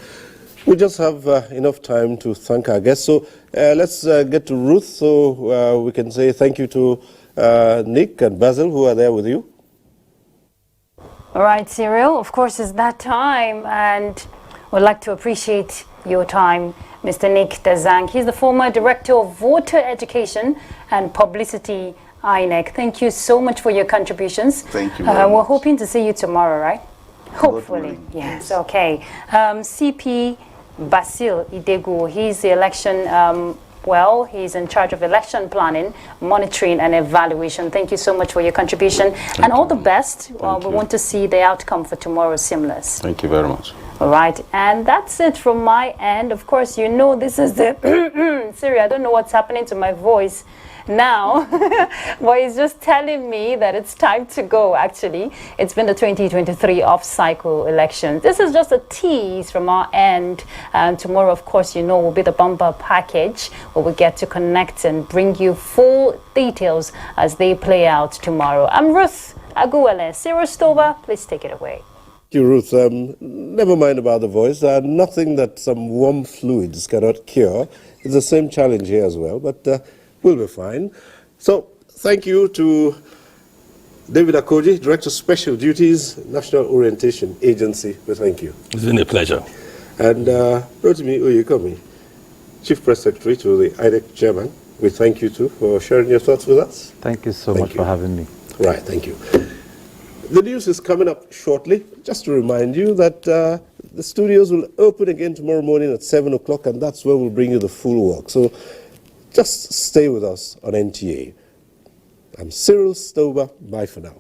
we just have enough time to thank our guests. So let's get to Ruth, so we can say thank you to Nick and Basil, who are there with you. All right, Cyril, of course it's that time, and we'd like to appreciate your time, Mr. Nick Dazang. He's the former Director of Voter Education and Publicity, INEC. Thank you so much for your contributions. Thank you. We're hoping to see you tomorrow, right? Hopefully. Yes, okay. CP Basil Idegu, he's the election, he's in charge of election planning, monitoring and evaluation. Thank you so much for your contribution. And all the best. We want to see the outcome for tomorrow seamless. Thank you very much. All right, and that's it from my end. Of course, you know this is the... Siri, I don't know what's happening to my voice now, but it's just telling me that it's time to go. Actually, it's been the 2023 off-cycle election. This is just a tease from our end. Tomorrow, of course, you know, will be the bumper package where we get to connect and bring you full details as they play out tomorrow. I'm Ruth Aguele. Cyril Stover, please take it away. Thank you, Ruth. Never mind about the voice. Nothing that some warm fluids cannot cure. It's the same challenge here as well, but we'll be fine. So, thank you to David Akoji, Director of Special Duties, National Orientation Agency. We thank you. It's been a pleasure. And Rotimi Uyikomi, Chief Press Secretary to the INEC Chairman. We thank you too for sharing your thoughts with us. Thank you so much for having me. Right, thank you. The news is coming up shortly. Just to remind you that the studios will open again tomorrow morning at 7 o'clock, and that's where we'll bring you the full walk. So just stay with us on NTA. I'm Cyril Stober. Bye for now.